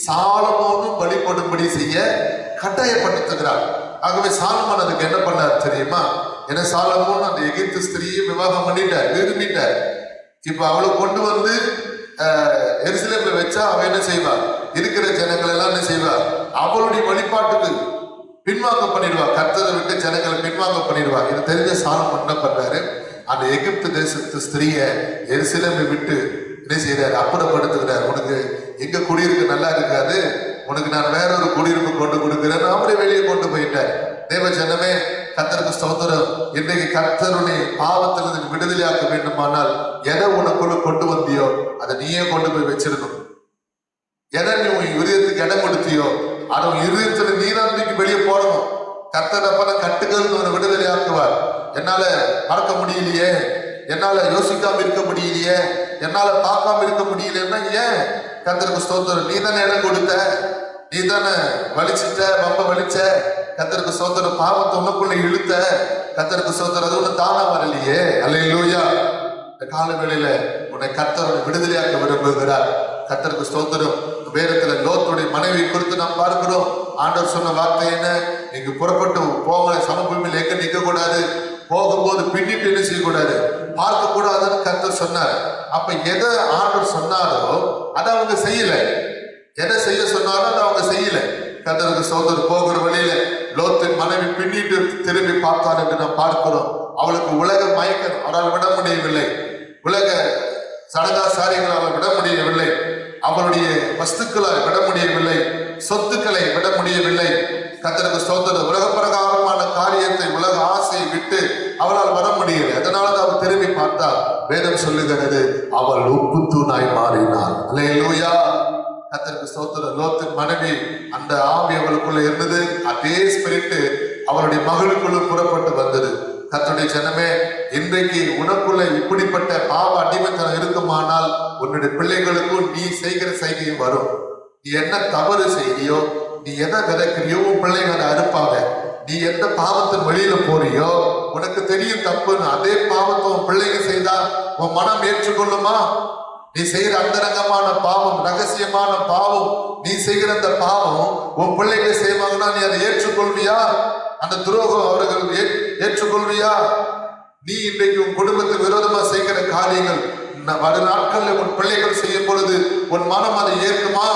சாலமோனும் வழிபடும்படி செய்ய கட்டாயப்படுத்துகிறார். ஆகவே சாலமோன் அதுக்கு என்ன பண்ணார் தெரியுமா? ஏன்னா சாலமோன் அந்த எகிப்து ஸ்திரீயை விவாகம் பண்ணிட்டார், விரும்பிட்டார். இப்ப அவளை கொண்டு வந்து எருசலேம்ல வச்சா அவ என்ன செய்வார்? இருக்கிற ஜனங்கள் எல்லாம் என்ன செய்வார்? அவளுடைய வழிபாட்டுக்கு பின்வாங்க பண்ணிடுவா. கர்த்தரை விட்டு ஜனங்களை பின்வாங்க பண்ணிடுவா. இது தெரிஞ்ச சாலமோன் என்ன பண்றாரு? அந்த எகிப்து தேசத்து ஸ்திரீய எருசலேமை விட்டு என்ன செய்யறாரு? அப்புறப்படுத்துகிறார். உனக்கு எங்க குடியிருக்க நல்லா இருக்காது, உனக்கு நான் வேற ஒரு குடியிருப்பு கொண்டு கொடுக்கிறேன்னு அவரே வெளியே கொண்டு போயிட்டார். தேவ ஜனமே, கர்த்தருக்கு ஸ்தோத்திரம். இன்றைக்கு கர்த்தருடைய பாவத்திலிருந்து விடுதலையாக்க வேண்டுமானால் எதை உனக்குள்ள கொண்டு வந்தியோ அதை நீயே கொண்டு போய் வச்சிருக்கணும். எதை நீ உன் இதயத்துக்கு இடம் கொடுத்தியோ அதை உன் இதயத்துல நீதான் தூக்கி வெளியே போடணும். கர்த்தர் அப்பதான் கட்டுகள் விடுதலை ஆக்குவார். என்னால மறக்க முடியலையே, என்னால யோசிக்காம இருக்க முடியலையே, என்னால பார்க்காம இருக்க முடியலன்னா ஏன்? கர்த்தருக்கு ஸ்தோத்திரம். நீ தானே இடம் கொடுத்த, நீ தானே வலிச்சிட்ட, ரொம்ப வலிச்ச. கர்த்தருக்கு ஸ்தோத்திரம். பாவத்தை உனக்குள்ள இழுத்த. கர்த்தருக்கு ஸ்தோத்திரம். அது ஒண்ணு தானா வரலையே. அல்லேலூயா. இந்த கால வேளையில உன்னை கர்த்தர் விடுதலையாக்க விரும்புகிறார். கர்த்தருக்கு ஸ்தோத்திரம். வேதத்துல லோத்துடைய மனைவி குறித்து நாம் பார்க்கிறோம். ஆண்டவர் சொன்ன வார்த்தை என்ன? நீங்க புறப்பட்டு போக, சமபூமியில் எங்க நிற்க கூடாது, போகும்போது பின்னிட்டு என்ன செய்யக்கூடாது, பார்க்க கூடாதுன்னு கர்த்தர் சொன்னார். அப்ப எதை ஆண்டவர் சொன்னாரோ அதை அவங்க செய்யல. எதை செய்ய சொன்னாரோ அதை அவங்க செய்யல. கர்த்தருக்கு ஸ்தோத்திரம். போகிற வழியில லோத்தின் மனைவி பின்னிட்டு திரும்பி பார்த்தார் என்று நாம் பார்க்கிறோம். அவளுக்கு உலக மயக்கம் அவரால் விட முடியவில்லை. உலக சடங்காசாரியங்கள் அவள் விட முடியவில்லை. அவளுடைய வஸ்துக்களை விட முடியவில்லை. சொத்துக்களை விட முடியவில்லை. கர்த்தருக்கு ஸ்தோத்திரம். உலக பிரகாரமான காரியத்தை, உலக ஆசையை விட்டு அவளால் வர முடியவில்லை. அதனால அவள் திரும்பி பார்த்தாள். வேதம் சொல்லுகிறது, அவள் உப்பு தூணாய் மாறினாள். அல்லேலூயா. கர்த்தருக்கு ஸ்தோத்திரம். லோத்தின் மனைவி அந்த ஆவி அவளுக்குள்ள இருந்தது. அதே ஸ்பிரிட் அவளுடைய மகளுக்குள்ள புறப்பட்டு வந்தது. கர்த்தருடைய ஜனமே, இன்றைக்கு உனக்குள்ள இப்படிப்பட்ட பாவ அடிமைத்தனம் இருக்குமானால் உன்னுடைய பிள்ளைகளுக்கும் நீ செய்கிற செய்கையும் வரும். நீ என்ன தவறு செய்தியோ, நீ எதை விதைக்கிறியோ உன் பிள்ளைங்க அதை அறுப்பாங்க. நீ எந்த பாவத்தின் வழியில போறியோ உனக்கு தெரியும் தப்புன்னு, அதே பாவத்தை உன் பிள்ளைங்க செய்தா உன் மனம் ஏற்றுக்கொள்ளுமா? நீ செய்கிற அந்தரங்கமான பாவம், ரகசியமான பாவம், நீ செய்கிற அந்த பாவம் உன் பிள்ளைங்க செய்வாங்கன்னா நீ அதை ஏற்றுக்கொள்வியா? அந்த துரோகம் அவர்கள் ஏற்றுக்கொள்வியா? நீ இன்றைக்கு உன் குடும்பத்துக்கு விரோதமா செய்கிற காரியங்கள் வரு நாட்கள்ல உன் பிள்ளைகள் செய்யும் பொழுது உன் மனம் அதை ஏற்குமா?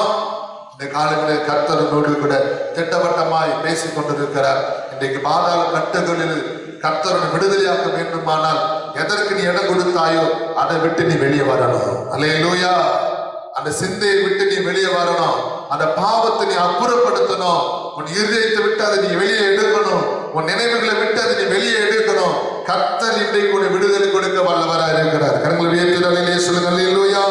இந்த காலங்களில் கர்த்தரோடு கூட திட்டவட்டமாய் பேசிக் கொண்டிருக்கிறார். இன்றைக்கு பாதாள கட்டுகளில் கர்த்தரை விடுதலையாக்க வேண்டுமானால் எதற்கு நீ இடம் கொடுத்தாயோ அதை விட்டு நீ வெளியே வரணும். அல்லேலூயா. அந்த சிந்தையை விட்டு நீ வெளியே வரணும். அந்த பாவத்தை நீ அப்புறப்படுத்தணும். உன் இருதயத்தை விட்டு அதை நீ வெளியே எடுக்கணும். உன் நினைவுகளை விட்டு அதை நீ வெளியே எடுக்கணும். கர்த்தர் இன்றைக்கு உன்னை விடுதலை கொடுக்க வல்லவராக இருக்கிறார். கரங்களை உயர்த்தி சொல்லுங்க. அல்லேலூயா.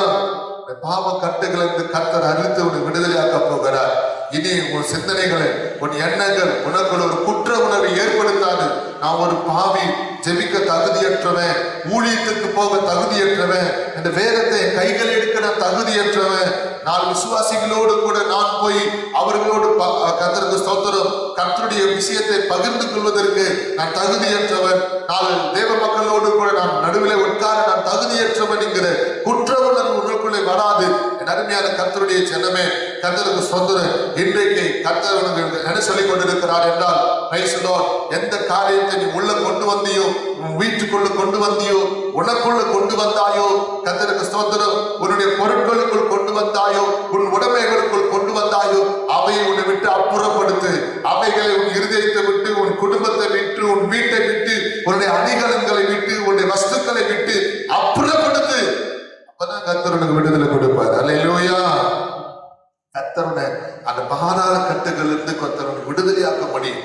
பாவ கட்டுகளை கர்த்தர் அழித்து உன்னை விடுதலையாக்க போகிறார். இனி உன் சிந்தனைகளை, உன் எண்ணங்கள் உனக்குள்ள ஒரு குற்ற உணர்வை ஏற்படுத்தாது. நான் ஒரு பாவி, ஜெபிக்க தகுதியற்றவன், ஊழியத்துக்கு போக தகுதியற்றவன், இந்த வேதத்தை கைகள் எடுக்க நான் தகுதியற்றவன், நான் விசுவாசிகளோடு கூட நான் போய் அவர்களோடு கர்த்தருக்கு ஸ்தோத்திரம் கர்த்தருடைய விஷயத்தை பகிர்ந்து கொள்வதற்கு நான் தகுதியற்றவன், நாலு தேவ மக்களோடு கூட நான் நடுவில் உட்கார நான் தகுதியற்றவன் என்கிற குற்ற உணர்வு உங்களுக்குள்ளே வராது. என் அருமையான கர்த்தருடைய ஜனமே, கர்த்தருக்கு ஸ்தோத்திரம். இன்றைக்கு கர்த்தர் உனக்கு என்ன சொல்லிக் கொண்டிருக்கிறார் என்றால், எந்த காரியத்தை நீ உள்ள கொண்டு வந்தியோ, உன் வீட்டுக்குள்ள கொண்டு வந்தியோ, உனக்குள்ள கொண்டு வந்தாயோ, கர்த்தருக்கு ஸ்தோத்திரம், உன்னுடைய பொருட்களுக்குள் கொண்டு வந்தாயோ, உன் உடைமைகளுக்குள் கொண்டு வந்தாயோ, அவையை உன்னை விட்டு அப்புறப்படுத்து. அவைகளை உன் இருதயத்தை விட்டு, உன் குடும்பத்தை விட்டு, உன் வீட்டை விட்டு, உன்னுடைய அணிகலன்களை விட்டு, உன்னுடைய வஸ்துக்களை விட்டு அப்புறப்படுத்து. அப்பதான் கர்த்தர் உனக்கு விடுதலை கொடுப்பார். அல்லேலூயா. கர்த்தருடைய அந்த பாதாள கட்டுகள் இருந்து கர்த்தர் விடுதலையாக்க முடியும்.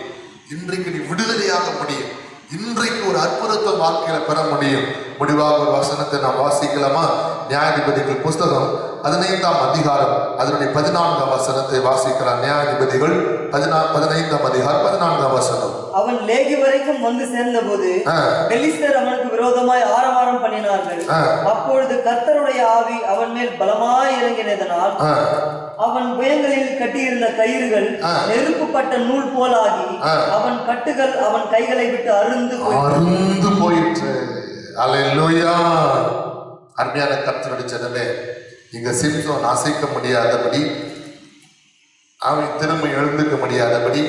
இன்றைக்கு நீ விடுதலையாக முடியும். இன்றைக்கு ஒரு அற்புதத்தை வாழ்க்கையில பெற முடியும். முடிவாக ஒரு வசனத்தை நாம் வாசிக்கலாமா? நியாயாதிபதிகள் புஸ்தகம் 15ஆம் அதிகாரம் அதனுடைய 14ஆம் வசனத்தை வாசிக்கலாம். நியாயாதிபதிகள் 15ஆம் அதிகாரம் 14ஆம் வசனம். அவன் லேகி வரைக்கும் வந்து சேர்ந்த போது பெலிஸ்தர் அவனுக்கு விரோதமாய் ஆரவாரம் பண்ணினார்கள். அப்பொழுது கர்த்தருடைய ஆவி அவன் மேல் பலமாய் இறங்கினதனால் அவன் புயங்களில் கட்டியிருந்த கயிறுகள் நெருப்புப்பட்ட நூல் போலாகி அவன் கட்டுகள் அவன் கைகளை விட்டு அருந்து போயிற்று. அல்லேலூயா. அருமையான கர்த்தருடைய ஜனமே, இங்க சிம்சோன் அசைக்க முடியாதபடி, அவன் திரும்ப எழுந்துக்க முடியாதபடி,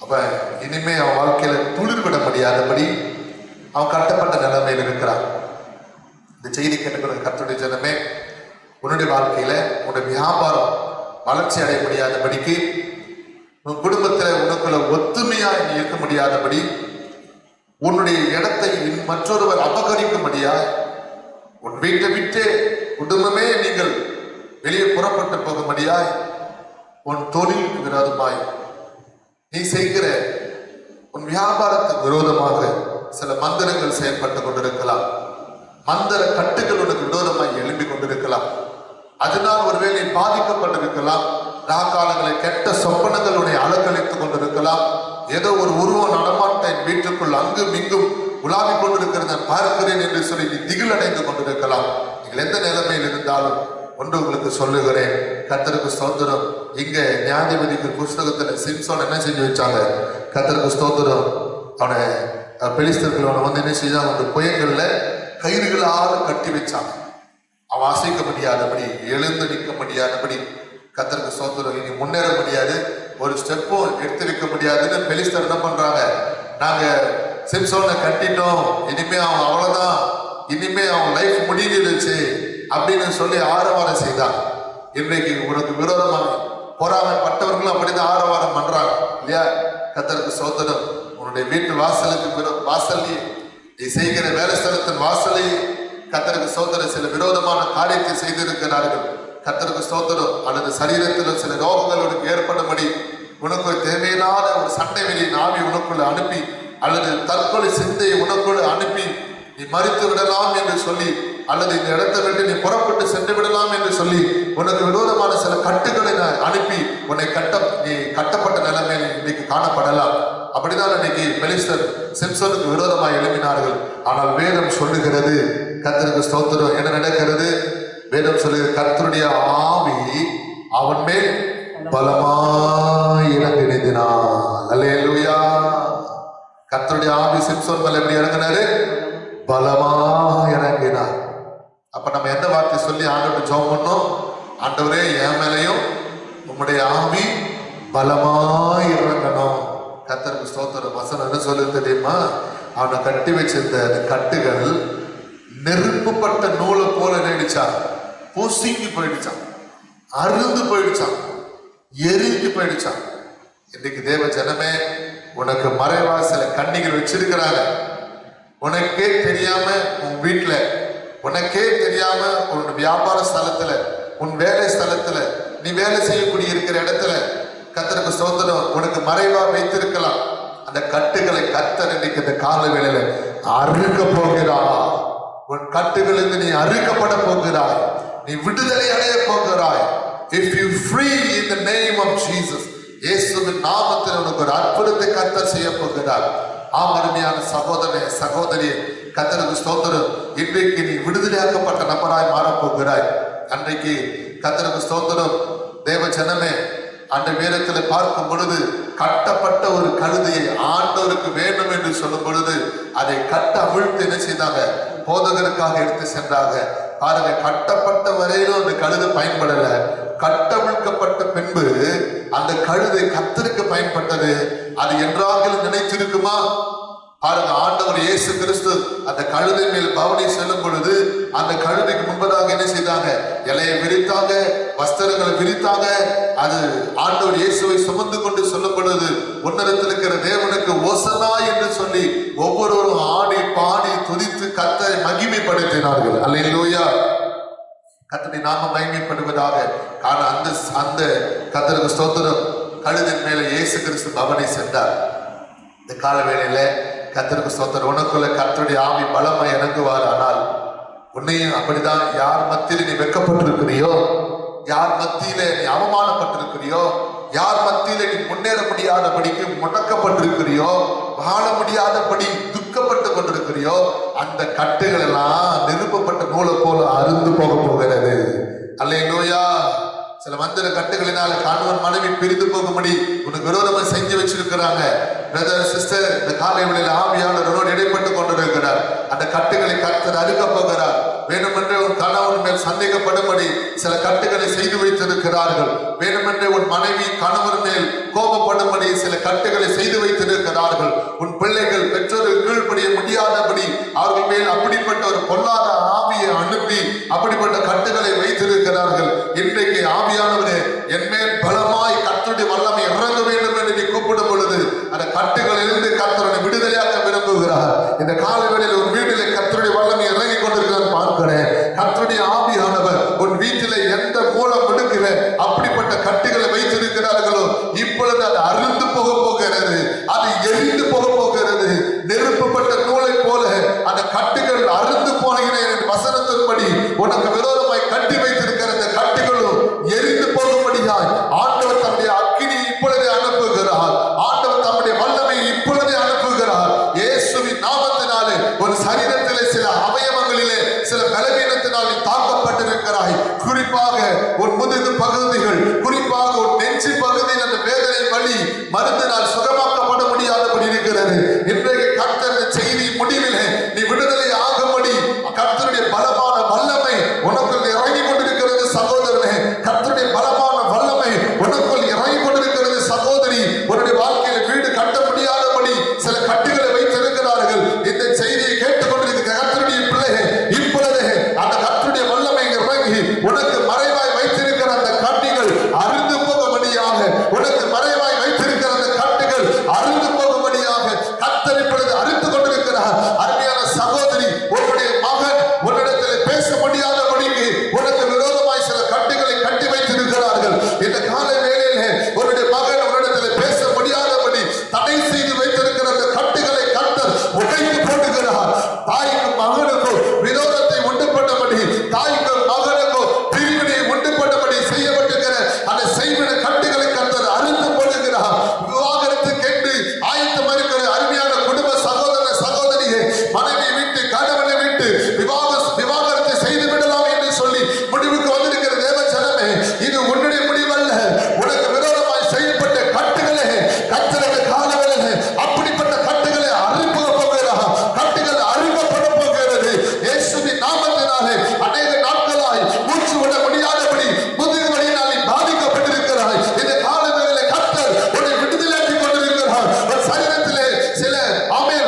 அவன் இனிமே அவன் வாழ்க்கையில துளிர்விட முடியாதபடி அவன் கட்டப்பட்ட நிலைமையில் இருக்கிறான். இந்த செய்தி கேட்டுக்கிற கர்த்தருடைய ஜனமே, உன்னுடைய வாழ்க்கையில உன்னுடைய வியாபாரம் வளர்ச்சி அடைய முடியாதபடிக்கு, உன் குடும்பத்துல உனக்குள்ள ஒத்துமையா நீ இருக்க முடியாதபடி, உன்னுடைய இடத்தை மற்றொருவர் அபகரிக்கும்படியா, உன் வீட்டை விட்டு குடும்பமே நீங்கள் வெளியே புறப்பட்டு போகும்படியாய், உன் தொழிலுக்கு விரோதமாய், நீ செய்கிற உன் வியாபாரத்துக்கு விரோதமாக சில மந்திரங்கள் செயல்பட்டு கொண்டிருக்கலாம். மந்திர கட்டுகள் உனக்கு விரோதமாய் எழும்பி கொண்டிருக்கலாம். அதனால் ஒருவேளை பாதிக்கப்பட்டிருக்கலாம். ராக்காலங்களை கெட்ட சொப்பனங்கள் உன்னை அலக்கழித்துக் கொண்டிருக்கலாம். ஏதோ ஒரு உருவம் நடமாட்ட என் வீட்டுக்குள் அங்கும் இங்கும் உலாவிக் கொண்டிருக்கிறது நான் பார்க்கிறேன் என்று சொல்லி நீ திகில் அடைந்து கொண்டிருக்கலாம். நீங்கள் எந்த நிலைமையில் இருந்தாலும் ஒன்று உங்களுக்கு சொல்லுகிறேன், கர்த்தருக்கு ஸ்தோத்திரம். இங்க நியாயாதிபதிக்கு புஸ்தகத்துல சிம்சோன் என்ன செஞ்சு வச்சாங்க? கர்த்தருக்கு ஸ்தோத்திரம். அவனை பெலிஸ்தர்கள் அவனை வந்து என்ன செஞ்சாங்க? அந்த புயங்கள்ல கயிறுகளாக கட்டி வச்சாங்க. அவன் அசைக்க முடியாதபடி, எழுந்து நிற்க முடியாதபடி. கர்த்தருக்கு ஸ்தோத்திரம். இனி முன்னேற முடியாது, ஒரு ஸ்டெப்பும் எடுத்து வைக்க முடியாதுன்னு பெலிஸ்தர் என்ன பண்றாங்க? நாங்க சிம்சோனை கட்டிட்டோம், இனிமே அவன் அவ்வளவுதான், இனிமே அவன் லைஃப் முடிஞ்சிடுச்சு அப்படின்னு சொல்லி ஆரவாரம் செய்தான். இன்றைக்கு உனக்கு விரோதமாக பொறாமைப்பட்டவர்களும் அப்படிதான் ஆரவாரம் பண்றாங்க இல்லையா? கர்த்தருக்கு ஸ்தோத்திரம். உன்னுடைய வீட்டு வாசலுக்கு வாசல்லையே, நீ செய்கிற வேலை ஸ்தலத்தின் வாசலையே கர்த்தருக்கு ஸ்தோத்திரம் சில விரோதமான காரியத்தை செய்திருக்கிறார்கள். கர்த்தருக்கு ஸ்தோத்திரம். அல்லது சரீரத்தில் சில ரோகங்கள் உனக்கு ஏற்படும்படி, உனக்கு தேவையில்லாத ஒரு சண்டை வெளியின் ஆவி உனக்குள்ள அனுப்பி, அல்லது தற்கொலை சிந்தையை உனக்குள்ள அனுப்பி நீ மறித்து விடலாம் என்று சொல்லி, அல்லது இந்த இடத்தை விட்டு நீ புறப்பட்டு சென்று விடலாம் என்று சொல்லி உனக்கு விரோதமான சில கட்டுகளை அனுப்பி உன்னை நீ கட்டப்பட்ட நிலைமையில் இன்னைக்கு காணப்படலாம். அப்படிதான் இன்னைக்கு பெலிஸ்தர் சிம்சோனுக்கு விரோதமாக எழுப்பினார்கள். ஆனால் வேதம் சொல்லுகிறது, கர்த்தருக்கு ஸ்தோத்திரம், என்ன நடக்கிறது? வேதம் சொல்லுகிறது, கர்த்தருடைய ஆவி அவன் மேல் பலமாய் இறங்கினார். அல்லேலூயா. கர்த்தருடைய ஆவி சிம்சோன் மேல எப்படி இறங்கினாரு? பலமாய் இறங்கினார். அப்ப நம்ம எந்த வார்த்தை சொல்லி ஆண்டவர்கிட்ட ஜெபம் பண்ணோம்? ஆண்டவரே, என் மேலையும் உம்முடைய ஆவி பலமாய் இறங்கணும். கர்த்தருக்கு ஸ்தோத்திரம். வசனம் என்ன சொல்லுது தெரியுமா? அவனை கட்டி வச்சிருந்த அந்த கட்டுகள் நெருப்புப்பட்ட நூலை போல நினைச்சான், பூசிக்கு போயிடுச்சான், அருந்து போயிடுச்சான், எரிஞ்சு போயிடுச்சான். இன்னைக்கு தேவ ஜனமே, உனக்கு மறைவா சில கண்ணிகள் வச்சிருக்கிறாங்க. உனக்கே தெரியாம உன் வீட்டுல, உனக்கே தெரியாம உன் வியாபார ஸ்தலத்துல, உன் வேலை ஸ்தலத்துல, நீ வேலை செய்யக்கூடிய இருக்கிற இடத்துல கர்த்தருக்கு ஸ்தோத்திரம் உனக்கு மறைவா வைத்திருக்கலாம். அந்த கட்டுகளை கர்த்தர் இன்னைக்கு இந்த கால வேளையில அறுக்க போகிறார். உன் கட்டுகளிலிருந்து நீ அறுக்கப்பட போகிறாய். நீ விடுதலை அடைய போகிறாய். If you free in the name of Jesus, இயேசுவின் நாமத்தில் உனக்கு ஒரு அற்புதத்தை கர்த்தர் செய்ய போகிறார். அருமையான சகோதரனே, சகோதரியே, கர்த்தருக்கு ஸ்தோத்திரம். இன்றைக்கு நீ விடுதலையாக்கப்பட்ட நபராய் மாறப்போகிறாய். அன்றைக்கு கர்த்தருக்கு ஸ்தோத்திரம். தேவ ஜனமே, அந்த வேதத்தில் பார்க்கும் பொழுது கட்டப்பட்ட ஒரு கழுதையை ஆண்டவருக்கு வேண்டும் என்று சொல்லும் பொழுது அதை கட்ட அவிழ்த்து என்ன செய்தாங்க? போதகருக்காக எடுத்து சென்றாங்க. பாருங்க, கட்டப்பட்ட வரையிலும் அந்த கழுதை பயன்படல. கட்டவிழ்க்கப்பட்ட பின்பு அந்த கழுதை கர்த்தருக்கு பயன்பட்டது. அது என்றாலும் நினைச்சிருக்குமா? பாருங்க, ஆண்டவர் இயேசு கிறிஸ்து அந்த கழுதை மேல் பவனி செல்லும் பொழுது அந்த கழுதைக்கு முன்பதாக என்ன செய்தாங்க? இலையை விரித்தாங்க, வஸ்திரங்களை விரித்தாங்க. அது ஆண்டவர் இயேசுவை சுமந்து கொண்டு சொல்லும் பொழுது உன்னதத்தில் இருக்கிற தேவனுக்கு ஓசனா என்று சொல்லி ஒவ்வொருவரும் ஆடி பாடி துதித்து கர்த்தரை மகிமைப்படுத்தினார்கள். அல்லேலூயா. கர்த்தருடைய நாமம் மகிமைப்படுவதாக. காரணம் அந்த கர்த்தருக்கு ஸ்தோத்திரம். கழுதின் மேல இயேசு கிறிஸ்து பவனி சென்றார். இந்த கால வேளையில கர்த்தருக்கு ஸ்தோத்திரம். உனக்குள்ள கர்த்தருடைய ஆவி பலமாய் இறங்குவார். ஆனால் உன்னையும் அப்படிதான். யார் மத்தியில நீ வெட்கப்பட்டிருக்கிறியோ, யார் மத்தியில நீ அவமானப்பட்டிருக்கிறியோ, யார் மத்தியில நீ முன்னேற முடியாதபடிக்கு முடக்கப்பட்டிருக்கிறியோ, வாழ முடியாதபடி துக்கப்பட்டு கொண்டிருக்கிறியோ, அந்த கட்டுகள் எல்லாம் நிருப்பப்பட்ட நூலை போல அருந்து போக போகிறது. அல்லேலூயா. சில மந்திர கட்டுகளினால கணவன் மனைவி பிரிந்து போகும்படி உனக்கு விரோதமா செஞ்சு வச்சிருக்கிறாங்க. பிரதர் சிஸ்டர், இந்த காலை வேளையில ஆவியானவரோடு இடைப்பட்டு கொண்டிருக்கிறார். அந்த கட்டுகளை கர்த்தர் அறுக்க போகிறார். வேணுமென்றே உன் கணவன் மேல் சந்தேகப்படும்படி சில கட்டுகளை செய்து வைத்திருக்கிறார்கள். வேணுமென்றே உன் மனைவி கணவன் மேல் கோபப்படும்படி சில கட்டுகளை செய்து வைத்திருக்கிறார்கள். உன் பிள்ளைகள் பெற்றோர்கள் கீழ்ப்படிய முடியாதபடி அவர்கள் மேல் அப்படிப்பட்ட ஒரு பொல்லாத ஆவியை அனுப்பி அப்படிப்பட்ட கட்டுகளை வைத்திருக்கிறார்கள். இன்றைக்கு ஆவியானவரே, என் மேல் பலமாய் கர்த்தருடைய வல்லமை இறங்க வேண்டும் என்று நீ கூப்பிடும் பொழுது அந்த கட்டுகளிலிருந்து கர்த்தரை விடுதலையாக்க விரும்புகிறார். இந்த கால வேளையில் ஒரு வீட்டிலே கர்த்தருடைய வல்லமை இறங்கி கொண்டிருக்கிறார் பார்க்கிறேன். கர்த்தருடைய ஆவியானவர் உன் வீட்டிலே எந்த மூலம் விடுக்கிற அப்படிப்பட்ட கட்டுகளை வைத்திருக்கிறார்களோ இப்பொழுது அது அருந்து போக போகிறது, அது எரிந்து போக போகிறது. நெருப்பப்பட்ட நூலை போல அந்த கட்டுகள் அருந்து போகிறேன் என் வசனத்தின்படி உனக்கு விரோதமாய் கட்டி வைத்திருக்கிற இந்த கட்டுகளும் எரிந்து போகும்படியாய் ஆண்டவர் தம்முடைய அக்கினி இப்பொழுதே அனுப்புகிறார். ஆண்டவர் தம்முடைய வல்லமை இப்பொழுதே அனுப்புகிறார். இயேசுவின் நாமத்தினாலே ஒரு சரீரத்திலே சில அவயவங்களிலே சில பலவீனத்தினால் தாக்கப்பட்டிருக்கிறாய். குறிப்பாக உன் முதுகு பகுதிகள், குறிப்பாக உன் நெஞ்சு பகுதியில் அந்த வேதனை வலி மருந்தினால் சுகமாக்கப்பட முடியாதபடி இருக்கிறது. இன்றைக்கு கர்த்தர் செய்தி முடிவிலே நீ விடுதலை ஆகும்படி கர்த்தருடைய பலமான வல்லமை உனக்குள் இறங்கி கொண்டிருக்கிறது சகோதரனே. கர்த்தருடைய பலமான வல்லமை உனக்குள் இறங்கி கொண்டிருக்கிறது சகோதரி. உன்னுடைய வாழ்க்கையில் வீடு கட்ட முடியாதபடி சில கட்டுகளை வைத்திருக்கிறார்கள். இந்த செய்தியை கேட்டுக் கொண்டிருக்கிற கர்த்தருடைய பிள்ளையே, இப்பொழுதே அந்த கர்த்தருடைய வல்லமை இறங்கி உனக்கு மறைவாய் வைத்திருக்கிற அந்த கட்டுகள் அருந்து போகும்படியாக, உனக்கு மறைவாய் வைத்திருக்கிற அந்த கட்டுகள் அருந்து போகும்படியாக கர்த்தர் இப்பொழுது அறுத்து கொண்டிருக்கிறார். அருமையான சகோதரி, உன்னுடைய மகன் உன்னிடத்தில் பேச முடியாதபடிக்கு உனக்கு விரோதமாய் சில கட்டுகளை கட்டி வைத்திருக்கிறார்கள். இந்த கால வேளையிலே உன்னுடைய மகன் உன்னிடத்தில் பேச முடியாதபடி தடை செய்து வைத்திருக்கிற அந்த கட்டுகளை கர்த்தர் உடைத்து போடுகிறார். தாய்க்கும் மகனுக்கும் விரோதத்தை உண்டு பண்ணபடி, தாய்க்கும் மகனுக்கும் பிரிவினை உண்டு பண்ணபடி செய்யப்பட்டிருக்கிற அந்த செய்வின கட்டுகளை கர்த்தர் அறுத்து போடுகிறார். விவாகரத்து கேட்டு ஆயத்தம் இருக்கிற அருமையான குடும்ப சகோதர சகோதரியை, மனைவி விட்டு கணவனை விட்டு விவாகரத்தை செய்து விடலாம் என்று சொல்லி முடிவுக்கு வந்திருக்கிற தேவ ஜனமே, இது உன்னுடைய முடிவல்ல. உனக்கு விரோதமாய் செய்யப்பட்ட கட்டுகளே கர்த்தருடைய காலவேளையிலே அப்படிப்பட்ட கட்டுகளை அறுக்க போகிறார். கட்டுகள் அறுக்கப்பட போகிறது இயேசுவின் நாமத்தினாலே. அநேக நாட்களாய் மூச்சு விட முடியாதபடி முதுகு வலியினாலே பாதிக்கப்பட்டிருக்கிறாய். இந்த காலவேளையிலே கர்த்தர் உன்னை விடுதலையாக்கி கொண்டிருக்கிறார். உன் சரீரத்திலே சில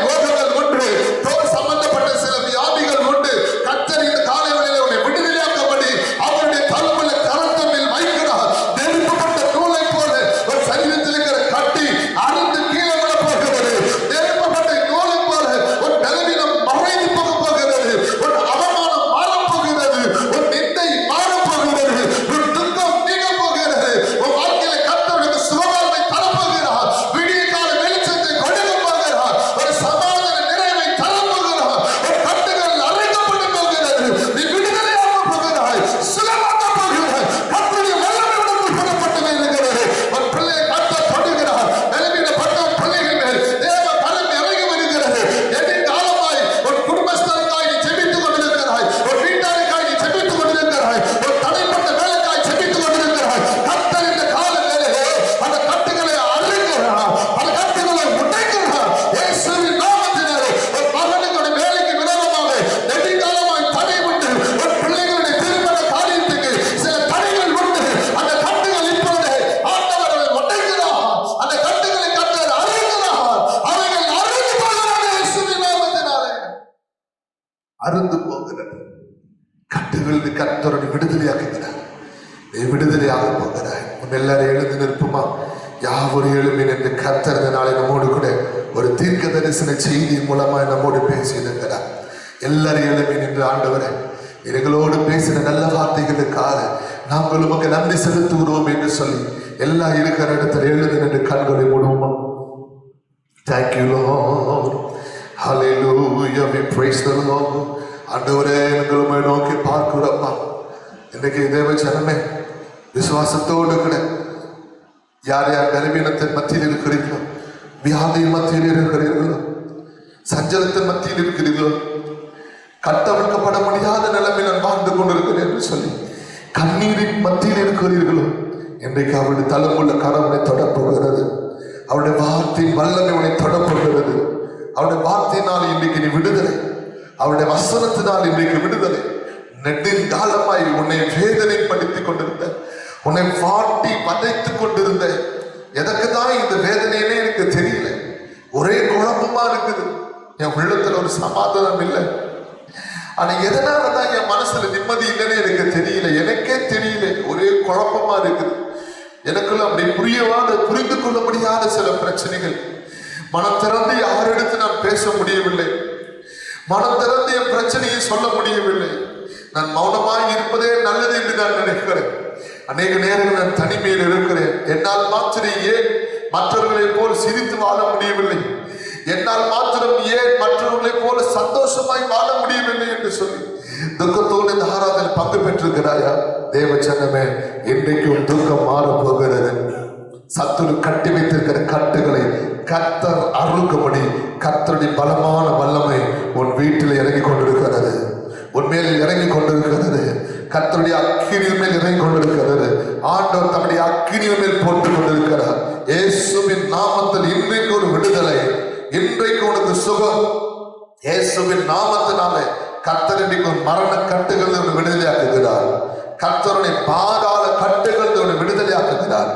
ரோகங்கள் உண்டு, தோல் சம்பந்தப்பட்ட சில வியாதிகள் உண்டு. கர்த்தர் இந்த காலவேளையிலே உன்னை விடுதலையாக்கப்படி அவருடைய தழும்புல கரத்தின் மேல் வைக்கிறார். நெருப்பப்பட்ட நூலை போல ஒரு சரீரத்தில் இருக்கிற கட்டி அறுந்து கீழே விழ போகிறது. நெருப்பப்பட்ட நூலை போல ஒரு பலவீனம் மறைந்து போக போகிறது. ஒரு அவமானம் மாறப் போகிறது. ஒரு நிந்தை மாறப் போகிறது. ஒரு துக்கம் நீங்க போகிறது. உன் வாழ்க்கையில கர்த்தருக்கு சுகவாழ்வை தரப்போகிறார். விடிய கால வெளிச்சத்தை கொடுக்க போகிறார். ஒரு சமாதான நிறைவை தரப்போகிறார். ஒரு கட்டுகள் அரைக்கப்பட போகிறது. நீ விடுதலையாக போகிறாய், சுகமாக போகிறாய். கர்த்தருடைய வல்லமை உனக்கு புறப்பட்டு இருக்கிறது. ஒரு பிள்ளையை கர்த்தர் தொடுகிறார். பலவீனப்பட்ட பிள்ளைகள் மேல் தேவ கரம் இறங்கி வருகிறது. எதிர்காலமாய் ஒரு குடும்பஸ்தருக்காய் நீ ஜெபித்துக் கொண்டிருக்கிறாய். ஒரு வீட்டாருக்காய் நீ ஜெபித்துக் கொண்டிருக்கிறாய். ஒரு தடைப்பட்ட வேலைக்காய் ஜெபித்துக் கொண்டிருக்கிறாய். கர்த்தர் இந்த கால வேளையிலே அந்த கட்டுகளை அறுக்கிறார். அந்த கட்டுகளை உடைக்கிறார். இயேசுவின் நாமத்தினாலே ஒரு மகனுடைய வேலைக்கு விரோதமாக எதிர்காலமாய் தடை உண்டு. ஒரு பிள்ளைகளுடைய திருமண காரியத்துக்கு சில தடைகள் உண்டு. அந்த கட்டுகள் இப்பொழுது ஆண்டவர் உடைக்கிறார். அந்த கட்டுகளை கர்த்தர் அறுக்கிறார். அவைகள் அறுந்து போகிறது இயேசுவின் நாமத்தினாலே. அறுந்து போகிறது. கட்டுகளுக்கு கர்த்தருடைய விடுதலையாக்குகிறார். நீ விடுதலையாக போகிறாய். உன் எல்லாரும் எழுந்து நிற்புமா? யாவரும் எழுப்பின் என்று கர்த்தர் இந்த நாளை நம்மோடு கூட ஒரு தீர்க்க தரிசன செய்தியின் மூலமாய் நம்மோடு பேசியிருக்கிறார். எல்லாரும் எழுப்பின் என்று ஆண்டவரே, எங்களோடு பேசின நல்ல வார்த்தைகளுக்காக நாங்கள் உமக்கு நன்றி செலுத்துகிறோம் என்று சொல்லி எல்லா இருக்கிற இடத்துல எழுந்து நின்று கண்களை மூடுவோமா? Thank you, Lord. Hallelujah. We praise the Lord. ஆண்டவரே, எங்களுமே நோக்கி பார்க்கிறோம்மா. இன்றைக்கு தேவ ஜனமே, விசுவாசத்தோடு கூட யார் யார் பலவீனத்தின் மத்தியில் இருக்கிறீர்களோ, வியாதியின் மத்தியில் இருக்கிறீர்களோ, சஞ்சலத்தின் மத்தியில் இருக்கிறீர்களோ, கட்டவிழ்க்கப்பட முடியாத நிலைமையில் நான் வாழ்ந்து கொண்டிருக்கிறேன் என்று சொல்லி கண்ணீரின் மத்தியில் இருக்கிறீர்களோ, இன்றைக்கு அவருடைய தளமுள்ள கரவனை தொடப்போகிறது. அவருடைய வார்த்தையின் வல்லமை உன்னை தொடப்போகிறது. அவருடைய வார்த்தையினால் இன்றைக்கு நீ விடுதலை, அவருடைய வசனத்தினால் இன்றைக்கு விடுதலை. நெடுங்காலமாய் உன்னை வேதனைப்படுத்திக் கொண்டிருந்த, உன்னை வாட்டி வதைத்துக் கொண்டிருந்த, எதற்கு தான் இந்த வேதனையிலே எனக்கு தெரியல, ஒரே குழப்பமா இருக்குது, என் உள்ளத்துல ஒரு சமாதானம் இல்லை, ஆனா எதனாலதான் என் மனசுல நிம்மதி இல்லைன்னு எனக்கு தெரியல, எனக்கே தெரியல, ஒரே குழப்பமா இருக்குது. எனக்குள்ள அப்படி புரிந்து கொள்ள முடியாத சில பிரச்சனைகள். மனம் திறந்து யாரிடத்து நான் பேச முடியவில்லை, மனம் திறந்து என் பிரச்சனையை சொல்ல முடியவில்லை. நான் மௌனமாய் இருப்பதே நல்லது என்று நான் நினைக்கிறேன். அநேக நேரங்கள் நான் தனிமையில் இருக்கிறேன். என்னால் மாத்திரம் ஏன் மற்றவர்களை போல் சிரித்து வாழ முடியவில்லை, என்னால் மாத்திரம் ஏன் மற்றவர்களை போல சந்தோஷமாய் வாழ முடியவில்லை என்று சொல்லி துக்கத்தோடு இந்த ஆராதனை பங்கு பெற்றிருக்கிறாயா? தேவ ஜனமே, இன்றைக்கு உன் துக்கம் மாற போகிறது. சத்துரு கட்டி வைத்திருக்கிற கட்டுகளை கர்த்தர் அருள்கும்படி கர்த்தருடைய பலமான வல்லமை உன் வீட்டில் இறங்கி கொண்டிருக்கிறது, உன் மேல் இறங்கி கொண்டிருக்கிறது. கர்த்தருடைய அக்கினியின் மேல் இறங்கி கொண்டிருக்கிறது. ஆண்டவர் தம்முடைய அக்கினியின் மேல் போட்டுக் கொண்டிருக்கிறார். இயேசுவின் நாமத்தில் இன்றைக்கு ஒரு விடுதலை, இன்றைக்கு உனக்கு சுகம். இயேசுவின் நாமத்தினாலே கர்த்தர் இன்றைக்கு மரண கட்டுகள் விடுதலையாக்குகிறார். கர்த்தருடைய பாதாள கட்டுகள் விடுதலையாக்குகிறார்.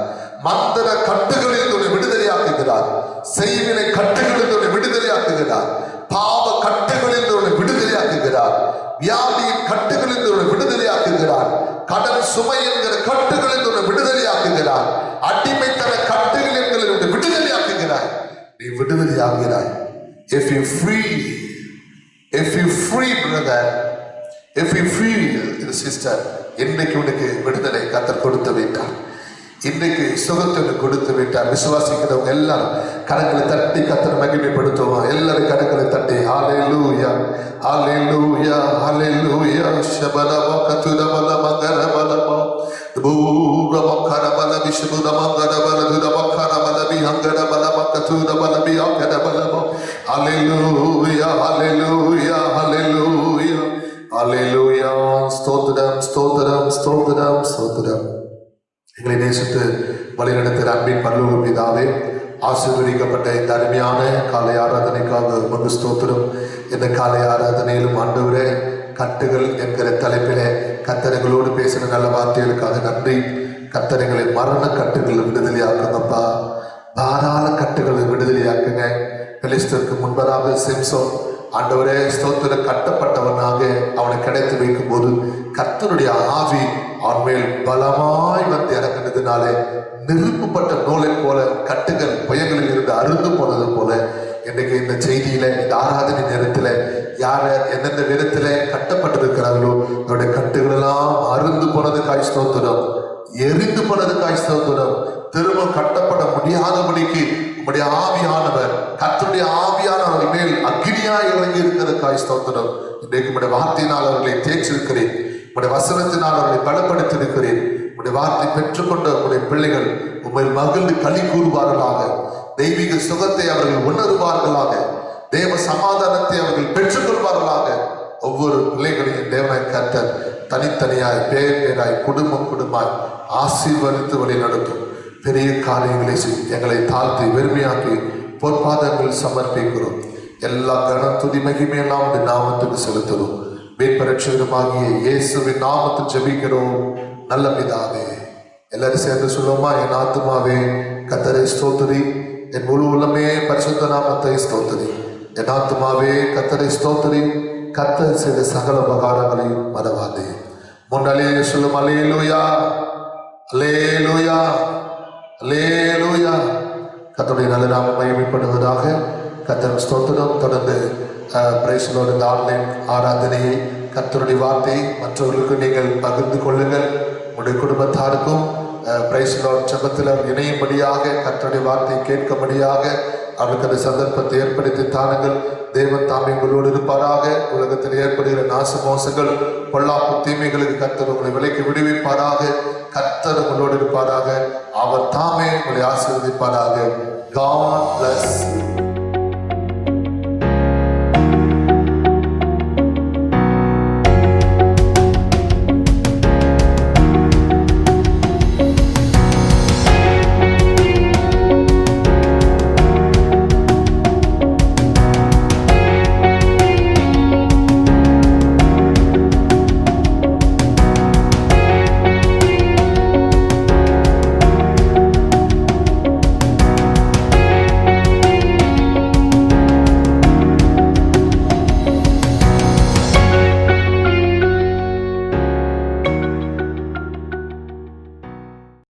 மந்திர கட்டுகளில் விடுதலையாக்குகிறார். செய்வினை கட்டுகளில் விடுதலையாக்குகிறார். பாவ கட்டுகளில் விடுதலையாக்குகிறார். வியாதியின் கட்டுகளில் விடுதலையாக்குகிறார். கடன் சுமை என்கிற கட்டுகளில் விடுதலையாக்குகிறார். அடிமைத்தன கட்டுகள் என்கிற விடுதலையாக்குகிறார். நீ விடுதலையாகிறாய். If you free brother, if you free sister, இன்றைக்கு உனக்கு விடுதலை கர்த்தர் கொடுத்து விட்டார். இன்றைக்கு சுகத்தை கொடுத்து விட்டார். விசுவாசிக்கிறவங்க எல்லாரும் கரங்களை தட்டி கர்த்தரை மகிமைப்படுத்துவோம். எல்லாரும் கரங்களை தட்டி ஹalleluya ஹalleluya ஹalleluya ஷபலவ கதுதபல மகரபலவ பூரமக்கரபல விஷ்ணுதமங்கரபல துதமக்கரபல பிஹங்கரபல மகதுதபல பிஹங்கரபல ஹalleluya ஹalleluya ஹalleluya ஹalleluya. ஸ்தோத்திரம் ஸ்தோத்திரம் ஸ்தோத்திரம் ஸ்தோத்திரம். எங்களை நேசித்து வழிநடத்துகிற அன்பின் பரலோக பிதாவே, ஆசீர்வதிக்கப்பட்ட இந்த அருமையான காலை ஆராதனைக்காக உமக்கு ஸ்தோத்திரம். இந்த காலை ஆராதனையிலும் ஆண்டவரே, கட்டுகள் என்கிற தலைப்பிலே கர்த்தர்களோடு பேசின நல்ல வார்த்தைகளுக்காக நன்றி. கர்த்தர்களை மரண கட்டுகள் விடுதலையாக்குங்கப்பா, தாராள கட்டுகளை விடுதலையாக்குங்க. பெலிஸ்தருக்கு முன்பதாக சிம்சோன் ஆண்டவரே ஸ்தோத்திர கட்டப்பட்டவனாக அவனை கிடைத்து வைக்கும் போது கர்த்தருடைய ஆவி அவன் மேல் பலமாய் வந்து இறங்கினதுனாலே நிறுப்பப்பட்ட நூலை போல கட்டுகள் புயங்களில் இருந்து அருந்து போனது போல இன்றைக்கு இந்த செய்தியில, இந்த ஆராதனை நேரத்துல யார எந்தெந்த விதத்துல கட்டப்பட்டிருக்கிறார்களோ அவருடைய கட்டுகள் எல்லாம் அருந்து போனதுக்காய் ஸ்தோத்திரம், எரிந்து போனதுக்காய் ஸ்தோத்திரம். திரும்ப கட்டப்பட முடியாதபடிக்கு உம்முடைய ஆவியானவர், கர்த்தருடைய ஆவியானவர் மேல் அக்கினியாய் இறங்கி இருக்கிறதுக்காய் ஸ்தோத்திரம். இன்றைக்கு உம்முடைய வார்த்தையினால் அவர்களை தேய்ச்சிருக்கிறேன், உம்முடைய வசனத்தினால் அவர்களை பலப்படுத்தியிருக்கிறேன். உம்முடைய வார்த்தை பெற்றுக்கொண்ட உம்முடைய பிள்ளைகள் உம்மில் மகிழ்ந்து களி கூறுவார்களாக, தெய்வீக சுகத்தை அவர்கள் உணர்வார்களாக, தேவ சமாதானத்தை அவர்கள் பெற்றுக்கொள்வார்களாக. ஒவ்வொரு பிள்ளைகளையும் தேவனாய் கர்த்தர் தனித்தனியாய் பேராய் குடும்பம் குடும்பமாய் ஆசீர்வதித்து வழி நடத்தும். பெரிய காரியங்களை எங்களை தாழ்த்தி வெறுமையாக்கி பொற்பாதங்கள் சமர்ப்பிக்கிறோம். எல்லா கன துதி மகிமையெல்லாம் இந்த நாமத்துக்கு செலுத்துகிறோம். மீட்பரட்சகருமாகிய இயேசுவின் நாமத்தில் ஜெபிக்கிறோம் நல்ல பிதாவே. எல்லாரும் சேர்ந்து சொல்லுவோமா? என் ஆத்துமாவே கர்த்தரை ஸ்தோத்திரி, என் முழு உள்ளமே பரிசுத்த நாமத்தை ஸ்தோத்திரி. என் ஆத்துமாவே கர்த்தரை ஸ்தோத்திரி, கர்த்தர் செய்த சகல உபகாரங்களையும் மறவாதே. முன்னாலே சொல்லும் அல்லேலூயா அல்லேலூயா அல்லேலூயா. கர்த்தருடைய நல்ல நாமம் மகிமைப்படுவதாக. கர்த்தர் ஸ்தோத்திரம். தொடர்ந்து பிரைஸ்லோடு இந்த ஆன்லைன் ஆராதனையை, கர்த்தருடைய வார்த்தையை மற்றவர்களுக்கு நீங்கள் பகிர்ந்து கொள்ளுங்கள். உங்களுடைய குடும்பத்தாருக்கும் பிரைஸ்லோட் ஜெபத்தில் இணையும்படியாக, கர்த்தருடைய வார்த்தையை கேட்கும்படியாக அவருக்கு அந்த சந்தர்ப்பத்தை ஏற்படுத்தி தாருங்கள். தேவன் தாமே உங்களோடு இருப்பாராக. உலகத்தில் ஏற்படுகிற நாச மோசங்கள் பொல்லாப்பு தீமைகளுக்கு கர்த்தர் உங்களை விலைக்கு விடுவிப்பாராக. கர்த்தர் உங்களோடு இருப்பாராக. அவர் தாமே உங்களை ஆசீர்வதிப்பாராக. God bless you.